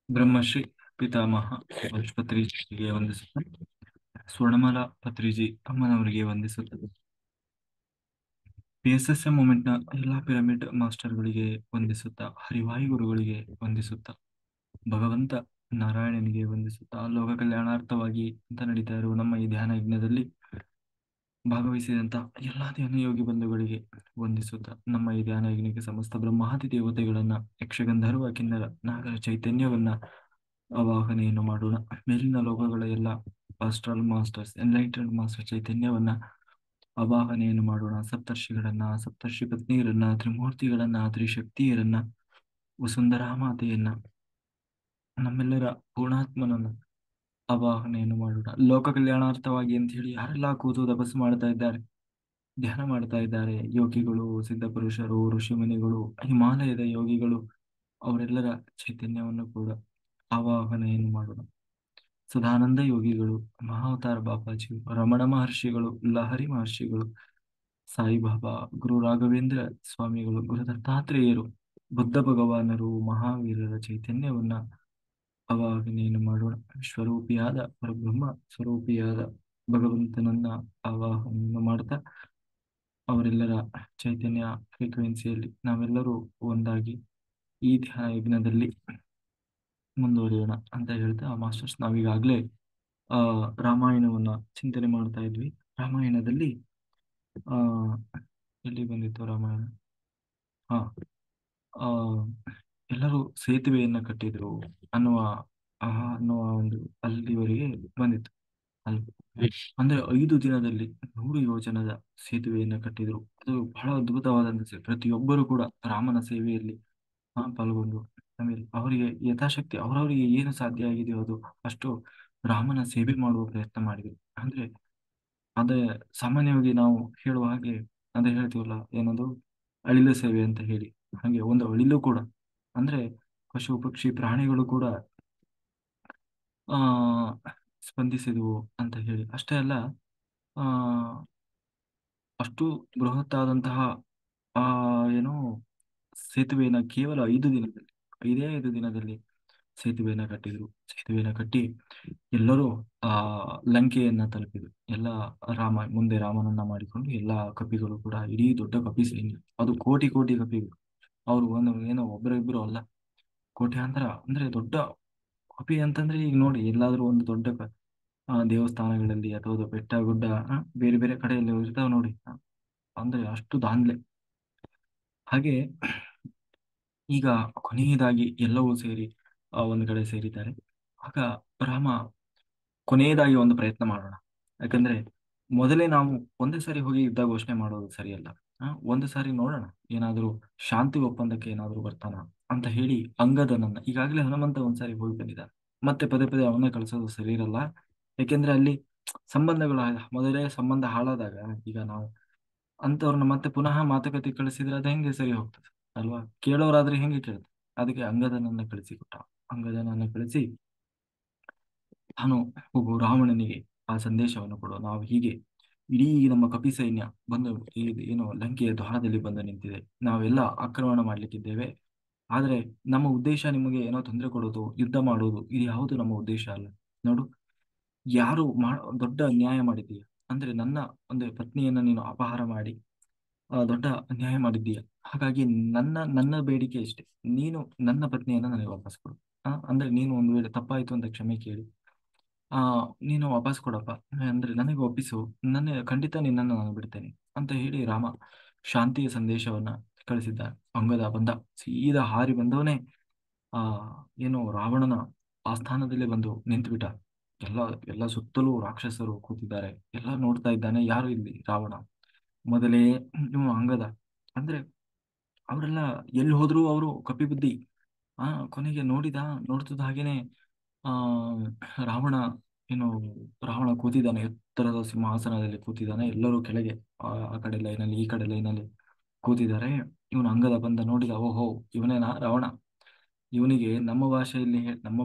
ಬ್ರಹ್ಮಶ್ರೀ ಪಿತಾಮಹ ಪತ್ರಿಜಿಗೆ ವಂದಿಸುತ್ತ ಸ್ವರ್ಣಮಾಲಾ ಪತ್ರಿಜಿ ಅಮ್ಮನವರಿಗೆ ವಂದಿಸುತ್ತದೆ. PSSM ಮೂಮೆಂಟ್ನ ಎಲ್ಲಾ pyramid ಮಾಸ್ಟರ್ಗಳಿಗೆ ವಂದಿಸುತ್ತಾ, ಹರಿವಾಯು ಗುರುಗಳಿಗೆ ವಂದಿಸುತ್ತಾ, ಭಗವಂತ ನಾರಾಯಣನಿಗೆ ವಂದಿಸುತ್ತಾ, ಲೋಕ ಕಲ್ಯಾಣಾರ್ಥವಾಗಿ ಅಂತ ನಡೀತಾ ಇರುವ ನಮ್ಮ ಈ ಧ್ಯಾನ ಯಜ್ಞದಲ್ಲಿ ಭಾಗವಹಿಸಿದಂತ ಎಲ್ಲಾ ಧ್ಯಾನ ಯೋಗಿ ಬಂಧುಗಳಿಗೆ ವಂದಿಸುತ್ತಾ, ನಮ್ಮ ಈ ಧ್ಯಾನ ಯಜ್ಞಕ್ಕೆ ಸಮಸ್ತ ಬ್ರಹ್ಮಾದಿ ದೇವತೆಗಳನ್ನ, ಯಕ್ಷಗಂಧರ್ವ ಕಿನ್ನರ ನಾಗರ ಚೈತನ್ಯವನ್ನ ಆವಾಹನೆಯನ್ನು ಮಾಡೋಣ. ಮೇಲಿನ ಲೋಕಗಳ ಎಲ್ಲ ಆಸ್ಟ್ರಲ್ ಮಾಸ್ಟರ್ಸ್, ಎನ್ಲೈಟೆಡ್ ಮಾಸ್ಟರ್ ಚೈತನ್ಯವನ್ನ ಆವಾಹನೆಯನ್ನು ಮಾಡೋಣ. ಸಪ್ತರ್ಷಿಗಳನ್ನ, ಸಪ್ತರ್ಷಿ ಪತ್ನಿಯರನ್ನ, ತ್ರಿಮೂರ್ತಿಗಳನ್ನ, ತ್ರಿಶಕ್ತಿಯರನ್ನ, ವಸುಂಧರಾ ಮಾತೆಯನ್ನ, ನಮ್ಮೆಲ್ಲರ ಪೂರ್ಣಾತ್ಮನನ್ನ ಆವಾಹನೆಯನ್ನು ಮಾಡೋಣ. ಲೋಕ ಕಲ್ಯಾಣಾರ್ಥವಾಗಿ ಅಂತ ಹೇಳಿ ಯಾರೆಲ್ಲ ಕೂತು ತಪಸ್ಸು ಮಾಡ್ತಾ ಇದ್ದಾರೆ, ಧ್ಯಾನ ಮಾಡ್ತಾ ಇದ್ದಾರೆ, ಯೋಗಿಗಳು, ಸಿದ್ಧ ಪುರುಷರು, ಋಷಿಮುನಿಗಳು, ಹಿಮಾಲಯದ ಯೋಗಿಗಳು, ಅವರೆಲ್ಲರ ಚೈತನ್ಯವನ್ನು ಕೂಡ ಆವಾಹನೆಯನ್ನು ಮಾಡೋಣ. ಸದಾನಂದ ಯೋಗಿಗಳು, ಮಹಾವತಾರ ಬಾಪಾಜಿ, ರಮಣ ಮಹರ್ಷಿಗಳು, ಲಹರಿ ಮಹರ್ಷಿಗಳು, ಸಾಯಿಬಾಬಾ, ಗುರು ರಾಘವೇಂದ್ರ ಸ್ವಾಮಿಗಳು, ಗುರು ದತ್ತಾತ್ರೇಯರು, ಬುದ್ಧ ಭಗವಾನರು, ಮಹಾವೀರರ ಚೈತನ್ಯವನ್ನ ಆವಾಹನೆಯನ್ನು ಮಾಡೋಣ. ಸ್ವರೂಪಿಯಾದ ಪರಬ್ರಹ್ಮ ಸ್ವರೂಪಿಯಾದ ಭಗವಂತನನ್ನ ಆವಾಹನೆಯನ್ನು ಮಾಡ್ತಾ, ಅವರೆಲ್ಲರ ಚೈತನ್ಯ ಫ್ರೀಕ್ವೆನ್ಸಿಯಲ್ಲಿ ನಾವೆಲ್ಲರೂ ಒಂದಾಗಿ ಈ ಧ್ಯಾನ ಯಜ್ಞದಲ್ಲಿ ಮುಂದುವರಿಯೋಣ ಅಂತ ಹೇಳ್ತಾ, ಮಾಸ್ಟರ್ಸ್ ನಾವೀಗಾಗಲೇ ರಾಮಾಯಣವನ್ನ ಚಿಂತನೆ ಮಾಡ್ತಾ ಇದ್ವಿ. ರಾಮಾಯಣದಲ್ಲಿ ಆ ಎಲ್ಲಿ ಬಂದಿತ್ತು ರಾಮಾಯಣ? ಹಾ ಆ ಎಲ್ಲರೂ ಸೇತುವೆಯನ್ನ ಕಟ್ಟಿದ್ರು ಅನ್ನುವ ಅನ್ನುವ ಒಂದು ಅಲ್ಲಿವರೆಗೆ ಬಂದಿತ್ತು ಅಲ್ವ. ಅಂದ್ರೆ 5 ದಿನದಲ್ಲಿ 100 ಯೋಜನದ ಸೇತುವೆಯನ್ನ ಕಟ್ಟಿದ್ರು. ಅದು ಬಹಳ ಅದ್ಭುತವಾದಂತ ಪ್ರತಿಯೊಬ್ಬರು ಕೂಡ ರಾಮನ ಸೇವೆಯಲ್ಲಿ ಪಾಲ್ಗೊಂಡು, ಆಮೇಲೆ ಅವರಿಗೆ ಯಥಾಶಕ್ತಿ ಅವರವರಿಗೆ ಏನು ಸಾಧ್ಯ ಆಗಿದೆಯೋ ಅದು ಅಷ್ಟು ರಾಮನ ಸೇವೆ ಮಾಡುವ ಪ್ರಯತ್ನ ಮಾಡಿದ್ರು. ಅಂದ್ರೆ ಅದೇ ಸಾಮಾನ್ಯವಾಗಿ ನಾವು ಹೇಳುವ ಹಾಗೆ ಅದೇ ಹೇಳ್ತೀವಲ್ಲ, ಏನದು ಅಳಿಲು ಸೇವೆ ಅಂತ ಹೇಳಿ, ಹಾಗೆ ಒಂದು ಅಳಿಲು ಕೂಡ, ಅಂದ್ರೆ ಪಶು ಪಕ್ಷಿ ಪ್ರಾಣಿಗಳು ಕೂಡ ಆ ಸ್ಪಂದಿಸಿದವು ಅಂತ ಹೇಳಿ. ಅಷ್ಟೇ ಅಲ್ಲ, ಆ ಅಷ್ಟು ಬೃಹತ್ತಾದಂತಹ ಆ ಏನು ಸೇತುವೆಯನ್ನ ಕೇವಲ 5 ದಿನದಲ್ಲಿ, 5 ದಿನದಲ್ಲಿ ಸೇತುವೆಯನ್ನ ಕಟ್ಟಿದ್ರು. ಸೇತುವೆಯನ್ನ ಕಟ್ಟಿ ಎಲ್ಲರೂ ಆ ಲಂಕೆಯನ್ನ ತಲುಪಿದ್ರು. ಎಲ್ಲ ಮುಂದೆ ರಾಮನನ್ನ ಮಾಡಿಕೊಂಡು ಎಲ್ಲ ಕಪಿಗಳು ಕೂಡ, ಇಡೀ ದೊಡ್ಡ ಕಪಿ ಸೈನ್ಯ, ಅದು ಕೋಟಿ ಕೋಟಿ ಕಪಿಗಳು. ಅವರು ಒಂದು ಏನೋ ಒಬ್ಬರಿಬ್ಬರು ಅಲ್ಲ, ಕೋಟ್ಯಾಂತರ. ಅಂದ್ರೆ ದೊಡ್ಡ ಕಪಿ ಅಂತಂದ್ರೆ ಈಗ ನೋಡಿ, ಎಲ್ಲಾದ್ರೂ ಒಂದು ದೊಡ್ಡ ದೇವಸ್ಥಾನಗಳಲ್ಲಿ ಅಥವಾ ಬೆಟ್ಟ ಗುಡ್ಡ ಬೇರೆ ಬೇರೆ ಕಡೆಯಲ್ಲಿ ಇರ್ತಾವ ನೋಡಿ, ಅಂದ್ರೆ ಅಷ್ಟು ದಾಂದ್ಲೆ. ಹಾಗೆ ಈಗ ಕೊನೆಯದಾಗಿ ಎಲ್ಲವೂ ಸೇರಿ ಒಂದು ಕಡೆ ಸೇರಿದ್ದಾರೆ. ಆಗ ರಾಮ ಕೊನೆಯದಾಗಿ ಒಂದು ಪ್ರಯತ್ನ ಮಾಡೋಣ. ಯಾಕಂದ್ರೆ ಮೊದಲೇ ನಾವು ಒಂದೇ ಸಾರಿ ಹೋಗಿ ಯುದ್ಧ ಘೋಷಣೆ ಮಾಡೋದು ಸರಿಯಲ್ಲ. ಒಂದು ಸಾರಿ ನೋಡೋಣ, ಏನಾದ್ರೂ ಶಾಂತಿ ಒಪ್ಪಂದಕ್ಕೆ ಏನಾದ್ರೂ ಬರ್ತಾನ ಅಂತ ಹೇಳಿ ಅಂಗದನನ್ನ, ಈಗಾಗಲೇ ಹನುಮಂತ ಒಂದ್ಸಾರಿ ಹೋಗಿ ಬಂದಿದ್ದಾನೆ, ಮತ್ತೆ ಪದೇ ಪದೇ ಅವನ್ನೇ ಕಳಿಸೋದು ಸರಿ ಇರಲ್ಲ. ಯಾಕೆಂದ್ರೆ ಅಲ್ಲಿ ಸಂಬಂಧಗಳು ಮೊದಲೇ ಸಂಬಂಧ ಹಾಳಾದಾಗ, ಈಗ ನಾವು ಅಂತವ್ರನ್ನ ಮತ್ತೆ ಪುನಃ ಮಾತುಕತೆ ಕಳಿಸಿದ್ರೆ ಅದು ಹೆಂಗೆ ಸರಿ ಹೋಗ್ತದೆ ಅಲ್ವಾ? ಕೇಳೋರಾದ್ರೆ ಹೆಂಗೆ ಕೇಳ್ತಾರೆ? ಅದಕ್ಕೆ ಅಂಗದನನ್ನ ಕಳಿಸಿಕೊಟ್ಟ. ಅಂಗದನನ್ನ ಕಳಿಸಿ ತಾನು ಹೋಗು ರಾವಣನಿಗೆ ಆ ಸಂದೇಶವನ್ನು ಕೊಡು, ನಾವು ಹೀಗೆ ಇಡೀ ನಮ್ಮ ಕಪಿ ಸೈನ್ಯ ಬಂದು ಏನು ಲಂಕೆಯ ದ್ವಾರದಲ್ಲಿ ಬಂದು ನಿಂತಿದೆ, ನಾವೆಲ್ಲ ಆಕ್ರಮಣ ಮಾಡ್ಲಿಕ್ಕಿದ್ದೇವೆ. ಆದ್ರೆ ನಮ್ಮ ಉದ್ದೇಶ ನಿಮಗೆ ಏನೋ ತೊಂದರೆ ಕೊಡೋದು, ಯುದ್ಧ ಮಾಡೋದು, ಇದು ಯಾವುದು ನಮ್ಮ ಉದ್ದೇಶ ಅಲ್ಲ. ನೋಡು, ಯಾರು ದೊಡ್ಡ ಅನ್ಯಾಯ ಮಾಡಿದೀಯ, ಅಂದ್ರೆ ನನ್ನ ಒಂದು ಪತ್ನಿಯನ್ನ ನೀನು ಅಪಹಾರ ಮಾಡಿ ದೊಡ್ಡ ಅನ್ಯಾಯ ಮಾಡಿದ್ದೀಯ. ಹಾಗಾಗಿ ನನ್ನ ಬೇಡಿಕೆ ಇಷ್ಟೇ, ನೀನು ನನ್ನ ಪತ್ನಿಯನ್ನ ನನಗೆ ವಾಪಸ್ ಕೊಡು. ಅಂದ್ರೆ ನೀನು ಒಂದು ವೇಳೆ ತಪ್ಪಾಯ್ತು ಅಂತ ಕ್ಷಮೆ ಕೇಳಿ ಆ ನೀನು ವಾಪಸ್ ಕೊಡಪ್ಪ, ಅಂದ್ರೆ ನನಗೆ ಒಪ್ಪಿಸು, ಖಂಡಿತ ನಿನ್ನನ್ನು ನಾನು ಬಿಡ್ತೇನೆ ಅಂತ ಹೇಳಿ ರಾಮ ಶಾಂತಿಯ ಸಂದೇಶವನ್ನ ಕಳಿಸಿದ್ದ. ಅಂಗದ ಬಂದ, ಸೀದಾ ಹಾರಿ ಬಂದವನೇ ಆ ಏನು ರಾವಣನ ಆಸ್ಥಾನದಲ್ಲೇ ಬಂದು ನಿಂತುಬಿಟ್ಟ. ಎಲ್ಲ ಎಲ್ಲ ಸುತ್ತಲೂ ರಾಕ್ಷಸರು ಕೂತಿದ್ದಾರೆ, ಎಲ್ಲ ನೋಡ್ತಾ ಇದ್ದಾನೆ. ಯಾರು ಇಲ್ಲಿ ರಾವಣ? ಮೊದಲೇ ಇವ ಅಂಗದ, ಅಂದ್ರೆ ಅವರೆಲ್ಲ ಎಲ್ಲಿ ಹೋದ್ರು ಅವರು ಕಪಿ ಬುದ್ಧಿ. ಆ ಕೊನೆಗೆ ನೋಡ್ತಿದ್ದ ಹಾಗೇನೆ ಆ ರಾವಣ ಏನು ರಾವಣ ಕೂತಿದ್ದಾನೆ, ಎತ್ತರದ ಸಿಂಹಾಸನದಲ್ಲಿ ಕೂತಿದ್ದಾನೆ. ಎಲ್ಲರೂ ಕೆಳಗೆ ಆ ಕಡೆ ಲೈನಲ್ಲಿ ಈ ಕಡೆ ಲೈನಲ್ಲಿ ಕೂತಿದ್ದಾರೆ. ಇವನು ಅಂಗದ ಬಂದ ನೋಡಿದ, ಓಹೋ ಇವನೇನಾ ರಾವಣ? ಇವನಿಗೆ ನಮ್ಮ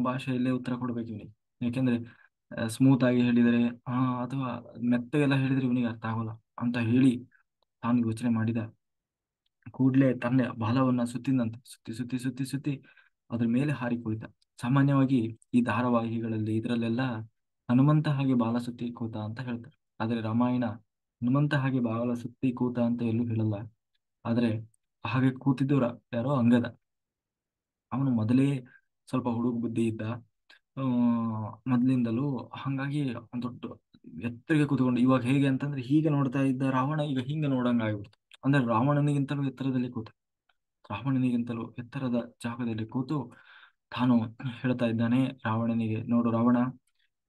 ಭಾಷೆಯಲ್ಲೇ ಉತ್ತರ ಕೊಡ್ಬೇಕು ಇವನಿಗೆ. ಯಾಕೆಂದ್ರೆ ಸ್ಮೂತ್ ಆಗಿ ಹೇಳಿದರೆ ಅಥವಾ ಮೆತ್ತಗೆಲ್ಲ ಹೇಳಿದ್ರೆ ಇವನಿಗೆ ಅರ್ಥ ಆಗೋಲ್ಲ ಅಂತ ಹೇಳಿ ತಾನು ಯೋಚನೆ ಮಾಡಿದ. ಕೂಡ್ಲೆ ತನ್ನ ಬಾಲವನ್ನ ಸುತ್ತಿದಂತೆ, ಸುತ್ತಿ ಸುತ್ತಿ ಸುತ್ತಿ ಸುತ್ತಿ ಅದ್ರ ಮೇಲೆ ಹಾರಿ ಕುಳಿತ. ಸಾಮಾನ್ಯವಾಗಿ ಈ ಧಾರಾವಾಹಿಗಳಲ್ಲಿ ಇದರಲ್ಲೆಲ್ಲ ಹನುಮಂತ ಹಾಗೆ ಬಾಲ ಸುತ್ತಿ ಕೂತ ಅಂತ ಹೇಳ್ತಾರೆ. ಆದರೆ ರಾಮಾಯಣ ಹನುಮಂತ ಹಾಗೆ ಬಾಲ ಸುತ್ತಿ ಕೂತ ಅಂತ ಎಲ್ಲೂ ಹೇಳಲ್ಲ. ಆದ್ರೆ ಹಾಗೆ ಕೂತಿದ್ದವರ ಯಾರೋ ಅಂಗದ. ಅವನು ಮೊದಲೇ ಸ್ವಲ್ಪ ಹುಡುಗ ಬುದ್ಧಿ ಇದ್ದ. ಆ ಮೊದ್ಲಿಂದಲೂ ಹಂಗಾಗಿ ಒಂದ್ ದೊಡ್ಡ ಎತ್ತರಿಗೆ ಕೂತ್ಕೊಂಡು, ಇವಾಗ ಹೇಗೆ ಅಂತಂದ್ರೆ ಹೀಗೆ ನೋಡ್ತಾ ಇದ್ದ ರಾವಣ ಈಗ ಹಿಂಗೆ ನೋಡಂಗ ಆಗ್ಬಿಡ್ತು. ಅಂದ್ರೆ ರಾವಣನಿಗಿಂತಲೂ ಎತ್ತರದಲ್ಲಿ ಕೂತ, ರಾವಣನಿಗಿಂತಲೂ ಎತ್ತರದ ಜಾಗದಲ್ಲಿ ಕೂತು ತಾನು ಹೇಳ್ತಾ ಇದ್ದಾನೆ ರಾವಣನಿಗೆ, ನೋಡು ರಾವಣ,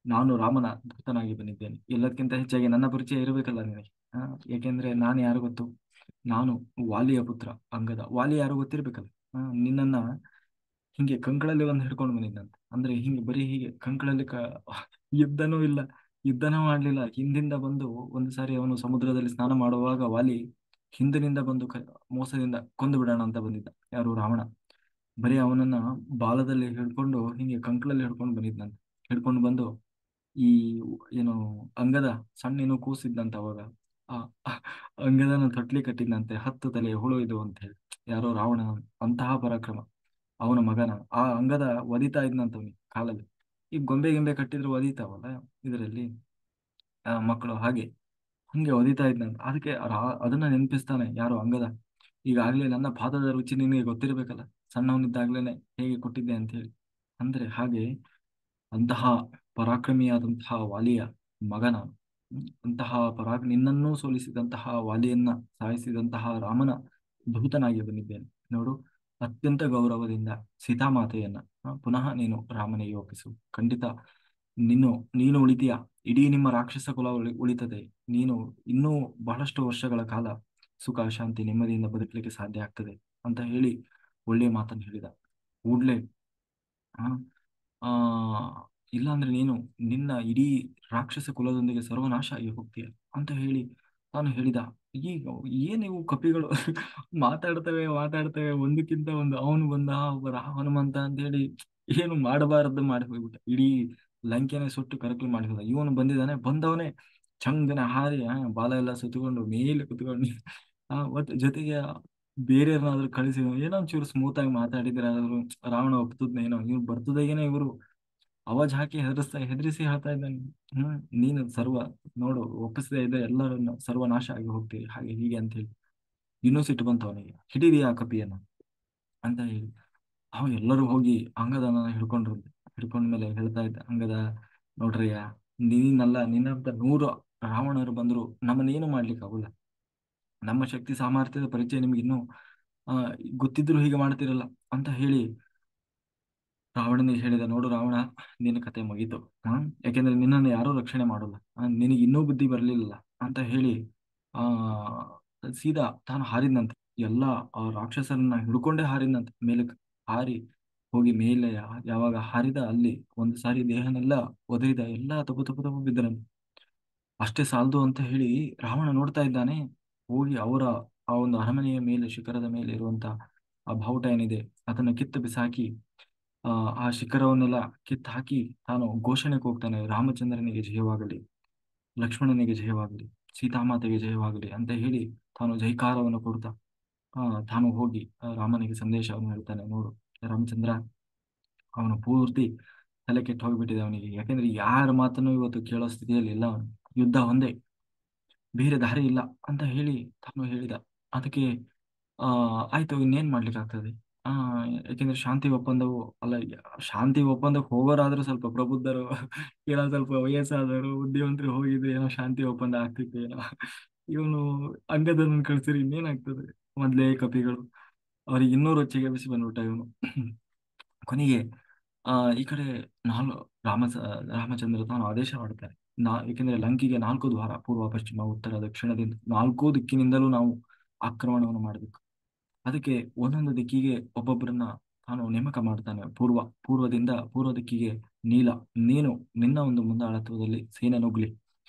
ನಾನು ರಾಮನ ದೂತನಾಗಿ ಬಂದಿದ್ದೇನೆ. ಎಲ್ಲದಕ್ಕಿಂತ ಹೆಚ್ಚಾಗಿ ನನ್ನ ಪರಿಚಯ ಇರಬೇಕಲ್ಲ ನಿನಗೆ. ಆ, ಏಕೆಂದ್ರೆ ನಾನು ಯಾರು ಗೊತ್ತು? ನಾನು ವಾಲಿಯ ಪುತ್ರ ಅಂಗದ. ವಾಲಿ ಯಾರು ಗೊತ್ತಿರ್ಬೇಕಲ್ಲ. ನಿನ್ನನ್ನ ಹಿಂಗೆ ಕಂಕಳಲ್ಲಿ ಒಂದು ಹಿಡ್ಕೊಂಡು ಬಂದಿದ್ದಂತೆ. ಅಂದ್ರೆ ಹಿಂಗೆ ಬರೀ ಹೀಗೆ ಕಂಕಳಲ್ಲಿ ಯುದ್ಧನೂ ಇಲ್ಲ, ಯುದ್ಧನೂ ಮಾಡ್ಲಿಲ್ಲ. ಹಿಂದಿಂದ ಬಂದು ಒಂದು ಸಾರಿ ಅವನು ಸಮುದ್ರದಲ್ಲಿ ಸ್ನಾನ ಮಾಡುವಾಗ ವಾಲಿ ಹಿಂದಿನಿಂದ ಬಂದು ಮೋಸದಿಂದ ಕೊಂದು ಬಿಡೋಣ ಅಂತ ಬಂದಿದ್ದ. ಯಾರು? ರಾವಣ. ಬರೀ ಅವನನ್ನ ಬಾಲದಲ್ಲಿ ಹಿಡ್ಕೊಂಡು ಹಿಂಗೆ ಕಂಕಳಲ್ಲಿ ಹಿಡ್ಕೊಂಡು ಬಂದಿದ್ದಂತೆ. ಹಿಡ್ಕೊಂಡು ಬಂದು ಈ ಏನು ಅಂಗದ ಸಣ್ಣ ಏನೋ ಕೂಸಿದ್ದಂತೆ ಅವಾಗ. ಆ ಆ ಅಂಗದನ ತೊಟ್ಲಿ ಕಟ್ಟಿದ್ದಂತೆ, 10 ತಲೆ ಹುಳು ಇದು ಅಂತ ಹೇಳಿ. ಯಾರೋ ರಾವಣ. ಅಂತಹ ಪರಾಕ್ರಮ ಅವನ ಮಗನ. ಆ ಅಂಗದ ಒದಿತಾ ಇದ್ನಂತವನಿಗೆ ಕಾಲಲ್ಲಿ. ಈ ಗೊಂಬೆ ಗಿಂಬೆ ಕಟ್ಟಿದ್ರು ಒದಿತಾವಲ್ಲ ಇದರಲ್ಲಿ ಮಕ್ಕಳು, ಹಾಗೆ ಹಂಗೆ ಒದಿತಾ ಇದ್ನಂತ. ಅದಕ್ಕೆ ಅದನ್ನ ನೆನಪಿಸ್ತಾನೆ ಯಾರೋ ಅಂಗದ. ಈಗಾಗ್ಲೇ ನನ್ನ ಪಾದದ ರುಚಿ ನಿನಗೆ ಗೊತ್ತಿರ್ಬೇಕಲ್ಲ, ಸಣ್ಣವನಿದ್ದಾಗ್ಲೇನೆ ಹೇಗೆ ಕೊಟ್ಟಿದ್ದೆ ಅಂತ ಹೇಳಿ. ಅಂದ್ರೆ ಹಾಗೆ ಅಂತಹ ಪರಾಕ್ರಮಿಯಾದಂತಹ ವಾಲಿಯ ಮಗನ, ಅಂತಹ ನಿನ್ನನ್ನೂ ಸೋಲಿಸಿದಂತಹ ವಾಲಿಯನ್ನ ಸಾಯಿಸಿದಂತಹ ರಾಮನ ದೂತನಾಗಿ ಬಂದಿದ್ದೇನೆ ನೋಡು. ಅತ್ಯಂತ ಗೌರವದಿಂದ ಸೀತಾಮಾತೆಯನ್ನ ಪುನಃ ನೀನು ರಾಮನಿಗೆ ಒಪ್ಪಿಸು. ಖಂಡಿತ ನೀನು ನೀನು ಉಳಿತೀಯ. ಇಡೀ ನಿಮ್ಮ ರಾಕ್ಷಸ ಕುಲ ಉಳಿತದೆ. ನೀನು ಇನ್ನೂ ಬಹಳಷ್ಟು ವರ್ಷಗಳ ಕಾಲ ಸುಖ ಶಾಂತಿ ನೆಮ್ಮದಿಯಿಂದ ಬದುಕಲಿಕ್ಕೆ ಸಾಧ್ಯ ಆಗ್ತದೆ ಅಂತ ಹೇಳಿ ಒಳ್ಳೆಯ ಮಾತನ್ನು ಹೇಳಿದ. ಕೂಡ್ಲೆ ಆ ಆ, ಇಲ್ಲಾಂದ್ರೆ ನೀನು ನಿನ್ನ ಇಡೀ ರಾಕ್ಷಸ ಕುಲದೊಂದಿಗೆ ಸರ್ವನಾಶ ಆಗಿ ಹೋಗ್ತೀಯ ಅಂತ ಹೇಳಿ ತಾನು ಹೇಳಿದ. ಈಗ ಏನಿವು ಕಪಿಗಳು ಮಾತಾಡ್ತವೆ ಮಾತಾಡ್ತವೆ, ಒಂದಕ್ಕಿಂತ ಒಂದು. ಅವನು ಬಂದ, ಒಬ್ಬ ಹನುಮಂತ ಅಂತ ಹೇಳಿ ಏನು ಮಾಡಬಾರದ್ದು ಮಾಡಿ ಹೋಗ್ಬಿಟ್ಟ. ಇಡೀ ಲಂಕೆನೆ ಸುಟ್ಟು ಕರಕಲು ಮಾಡಿ ಹೋದ. ಇವನು ಬಂದಿದ್ದಾನೆ, ಬಂದವನೇ ಚಂಗನ ಹಾರಿ ಬಾಲ ಎಲ್ಲ ಸುತ್ತಕೊಂಡು ಮೇಲೆ ಕುತ್ಕೊಂಡು ಮತ್ತೆ ಜೊತೆಗೆ ಬೇರೆಯವ್ರನ್ನಾದ್ರೂ ಕಳಿಸಿ ಏನೋ ಒಂಚೂರು ಸ್ಮೂತ್ ಆಗಿ ಮಾತಾಡಿದ್ರೆ ಆದ್ರೂ ರಾವಣ ಒಪ್ತದ್ನೇನೋ. ಇವ್ರು ಬರ್ತದಾಗೇನೆ ಇವರು ಅವಾಜ್ ಹಾಕಿ ಹೆದರಿಸಿ ಹೇಳ್ತಾ ಇದ್ದಾನೆ. ನೀನು ಸರ್ವ ನೋಡು, ಒಪ್ಪಿಸದೇ ಇದ್ದ ಎಲ್ಲರನ್ನ ಸರ್ವನಾಶ ಆಗಿ ಹೋಗ್ತೀರಿ, ಹಾಗೆ ಹೀಗೆ ಅಂತ ಹೇಳಿ. ಇನ್ನೂ ಸಿಟ್ಟು ಬಂತು ಅವನಿಗೆ. ಹಿಡೀರಿ ಆ ಕಪಿಯನ್ನ ಅಂತ ಹೇಳಿ ಅವ ಎಲ್ಲರೂ ಹೋಗಿ ಅಂಗದನ ಹಿಡ್ಕೊಂಡ್ರು. ಹಿಡ್ಕೊಂಡ್ಮೇಲೆ ಹೇಳ್ತಾ ಇದ್ದ ಅಂಗದ, ನೋಡ್ರಯ್ಯ, ನೀನಲ್ಲ, ನಿನ್ನಂತ 100 ರಾವಣರು ಬಂದ್ರು ನಮ್ಮನ್ನೇನು ಮಾಡ್ಲಿಕ್ಕೆ ಆಗುಲ್ಲ. ನಮ್ಮ ಶಕ್ತಿ ಸಾಮರ್ಥ್ಯದ ಪರಿಚಯ ನಿಮ್ಗೆ ಇನ್ನೂ ಆ ಗೊತ್ತಿದ್ರು ಹೀಗೆ ಮಾಡ್ತಿರಲ್ಲ ಅಂತ ಹೇಳಿ ರಾವಣನಿಗೆ ಹೇಳಿದ. ನೋಡು ರಾವಣ, ನಿನ್ನ ಕತೆ ಮುಗೀತು. ಯಾಕೆಂದ್ರೆ ನಿನ್ನನ್ನು ಯಾರೂ ರಕ್ಷಣೆ ಮಾಡೋಲ್ಲ. ನಿನಗೆ ಇನ್ನೂ ಬುದ್ಧಿ ಬರಲಿಲ್ಲ ಅಂತ ಹೇಳಿ ಆ ಸೀದಾ ತಾನು ಹಾರಿದ್ನಂತೆ. ಎಲ್ಲ ಆ ರಾಕ್ಷಸರನ್ನ ಹಿಡ್ಕೊಂಡೇ ಹಾರಿದ್ನಂತೆ ಮೇಲಕ್ಕೆ. ಹಾರಿ ಹೋಗಿ ಮೇಲೆ ಯಾವಾಗ ಹಾರಿದ ಅಲ್ಲಿ ಒಂದು ಸಾರಿ ದೇಹನೆಲ್ಲ ಒದರಿದ, ಎಲ್ಲ ತಪು ತಪು ತಪು ಬಿದ್ದನಂತೆ. ಅಷ್ಟೇ ಸಾಲದು ಅಂತ ಹೇಳಿ ರಾವಣ ನೋಡ್ತಾ ಇದ್ದಾನೆ. ಹೋಗಿ ಅವರ ಆ ಒಂದು ಅರಮನೆಯ ಮೇಲೆ, ಶಿಖರದ ಮೇಲೆ ಇರುವಂತ ಆ ಬಾವುಟ ಏನಿದೆ ಅದನ್ನ ಕಿತ್ತು ಬಿಸಾಕಿ ಆ ಆ ಶಿಖರವನ್ನೆಲ್ಲ ಕಿತ್ತು ಹಾಕಿ ತಾನು ಘೋಷಣೆಗೆ ಹೋಗ್ತಾನೆ. ರಾಮಚಂದ್ರನಿಗೆ ಜಯವಾಗಲಿ, ಲಕ್ಷ್ಮಣನಿಗೆ ಜಯವಾಗಲಿ, ಸೀತಾಮಾತೆಗೆ ಜಯವಾಗಲಿ ಅಂತ ಹೇಳಿ ತಾನು ಜೈಕಾರವನ್ನು ಕೊಡ್ತಾ ತಾನು ಹೋಗಿ ರಾಮನಿಗೆ ಸಂದೇಶವನ್ನು ಹೇಳ್ತಾನೆ. ನೋಡು ರಾಮಚಂದ್ರ, ಅವನು ಪೂರ್ತಿ ತಲೆ ಕೆಟ್ಟು ಹೋಗ್ಬಿಟ್ಟಿದೆ ಅವನಿಗೆ. ಯಾಕೆಂದ್ರೆ ಯಾರ ಮಾತನ್ನು ಇವತ್ತು ಕೇಳೋ ಸ್ಥಿತಿಯಲ್ಲಿ ಇಲ್ಲ ಅವನು. ಯುದ್ಧ ಒಂದೇ, ಬೇರೆ ದಾರಿ ಇಲ್ಲ ಅಂತ ಹೇಳಿ ತಾನು ಹೇಳಿದ. ಅದಕ್ಕೆ ಆಯ್ತು, ಇನ್ನೇನ್ ಮಾಡ್ಲಿಕ್ಕೆ ಆಗ್ತದೆ. ಆ ಯಾಕೆಂದ್ರೆ ಶಾಂತಿ ಒಪ್ಪಂದವು ಅಲ್ಲ, ಶಾಂತಿ ಒಪ್ಪಂದಕ್ಕೆ ಹೋಗೋರಾದ್ರೂ ಸ್ವಲ್ಪ ಪ್ರಬುದ್ಧರು ಏನೋ ಸ್ವಲ್ಪ ವಯಸ್ಸಾದವರು ಬುದ್ಧಿವಂತರು ಹೋಗಿದ್ರೆ ಏನೋ ಶಾಂತಿ ಒಪ್ಪಂದ ಆಗ್ತಿತ್ತು ಏನೋ. ಇವನು ಅಂಗದನ್ನು ಕಳ್ಸಿರಿ ಇನ್ನೇನಾಗ್ತದೆ. ಮೊದ್ಲೇ ಕಪಿಗಳು ಅವ್ರಿಗೆ ಇನ್ನೂ ರೊಚ್ಚಿಗೆ ಬಿಸಿ ಬಂದ್ಬಿಟ್ಟ ಇವನು. ಕೊನೆಗೆ ಈ ಕಡೆ ನಾಲ್ ರಾಮ ರಾಮಚಂದ್ರ ತಾನು ಆದೇಶ ಮಾಡ್ತಾರೆ. ಏಕೆಂದ್ರೆ ಲಂಕೆಗೆ 4 ದ್ವಾರ, ಪೂರ್ವ ಪಶ್ಚಿಮ ಉತ್ತರ ದಕ್ಷಿಣದಿಂದ 4 ದಿಕ್ಕಿನಿಂದಲೂ ನಾವು ಆಕ್ರಮಣವನ್ನು ಮಾಡಬೇಕು. ಅದಕ್ಕೆ ಒಂದೊಂದು ದಿಕ್ಕಿಗೆ ಒಬ್ಬೊಬ್ಬರನ್ನ ತಾನು ನೇಮಕ ಮಾಡ್ತಾನೆ. ಪೂರ್ವ ದಿಕ್ಕಿಗೆ ನೀಲ, ನೀನು ನಿನ್ನ ಒಂದು ಮುಂದಾಳತ್ವದಲ್ಲಿ ಸೇನೆ ನುಗ್ಲಿ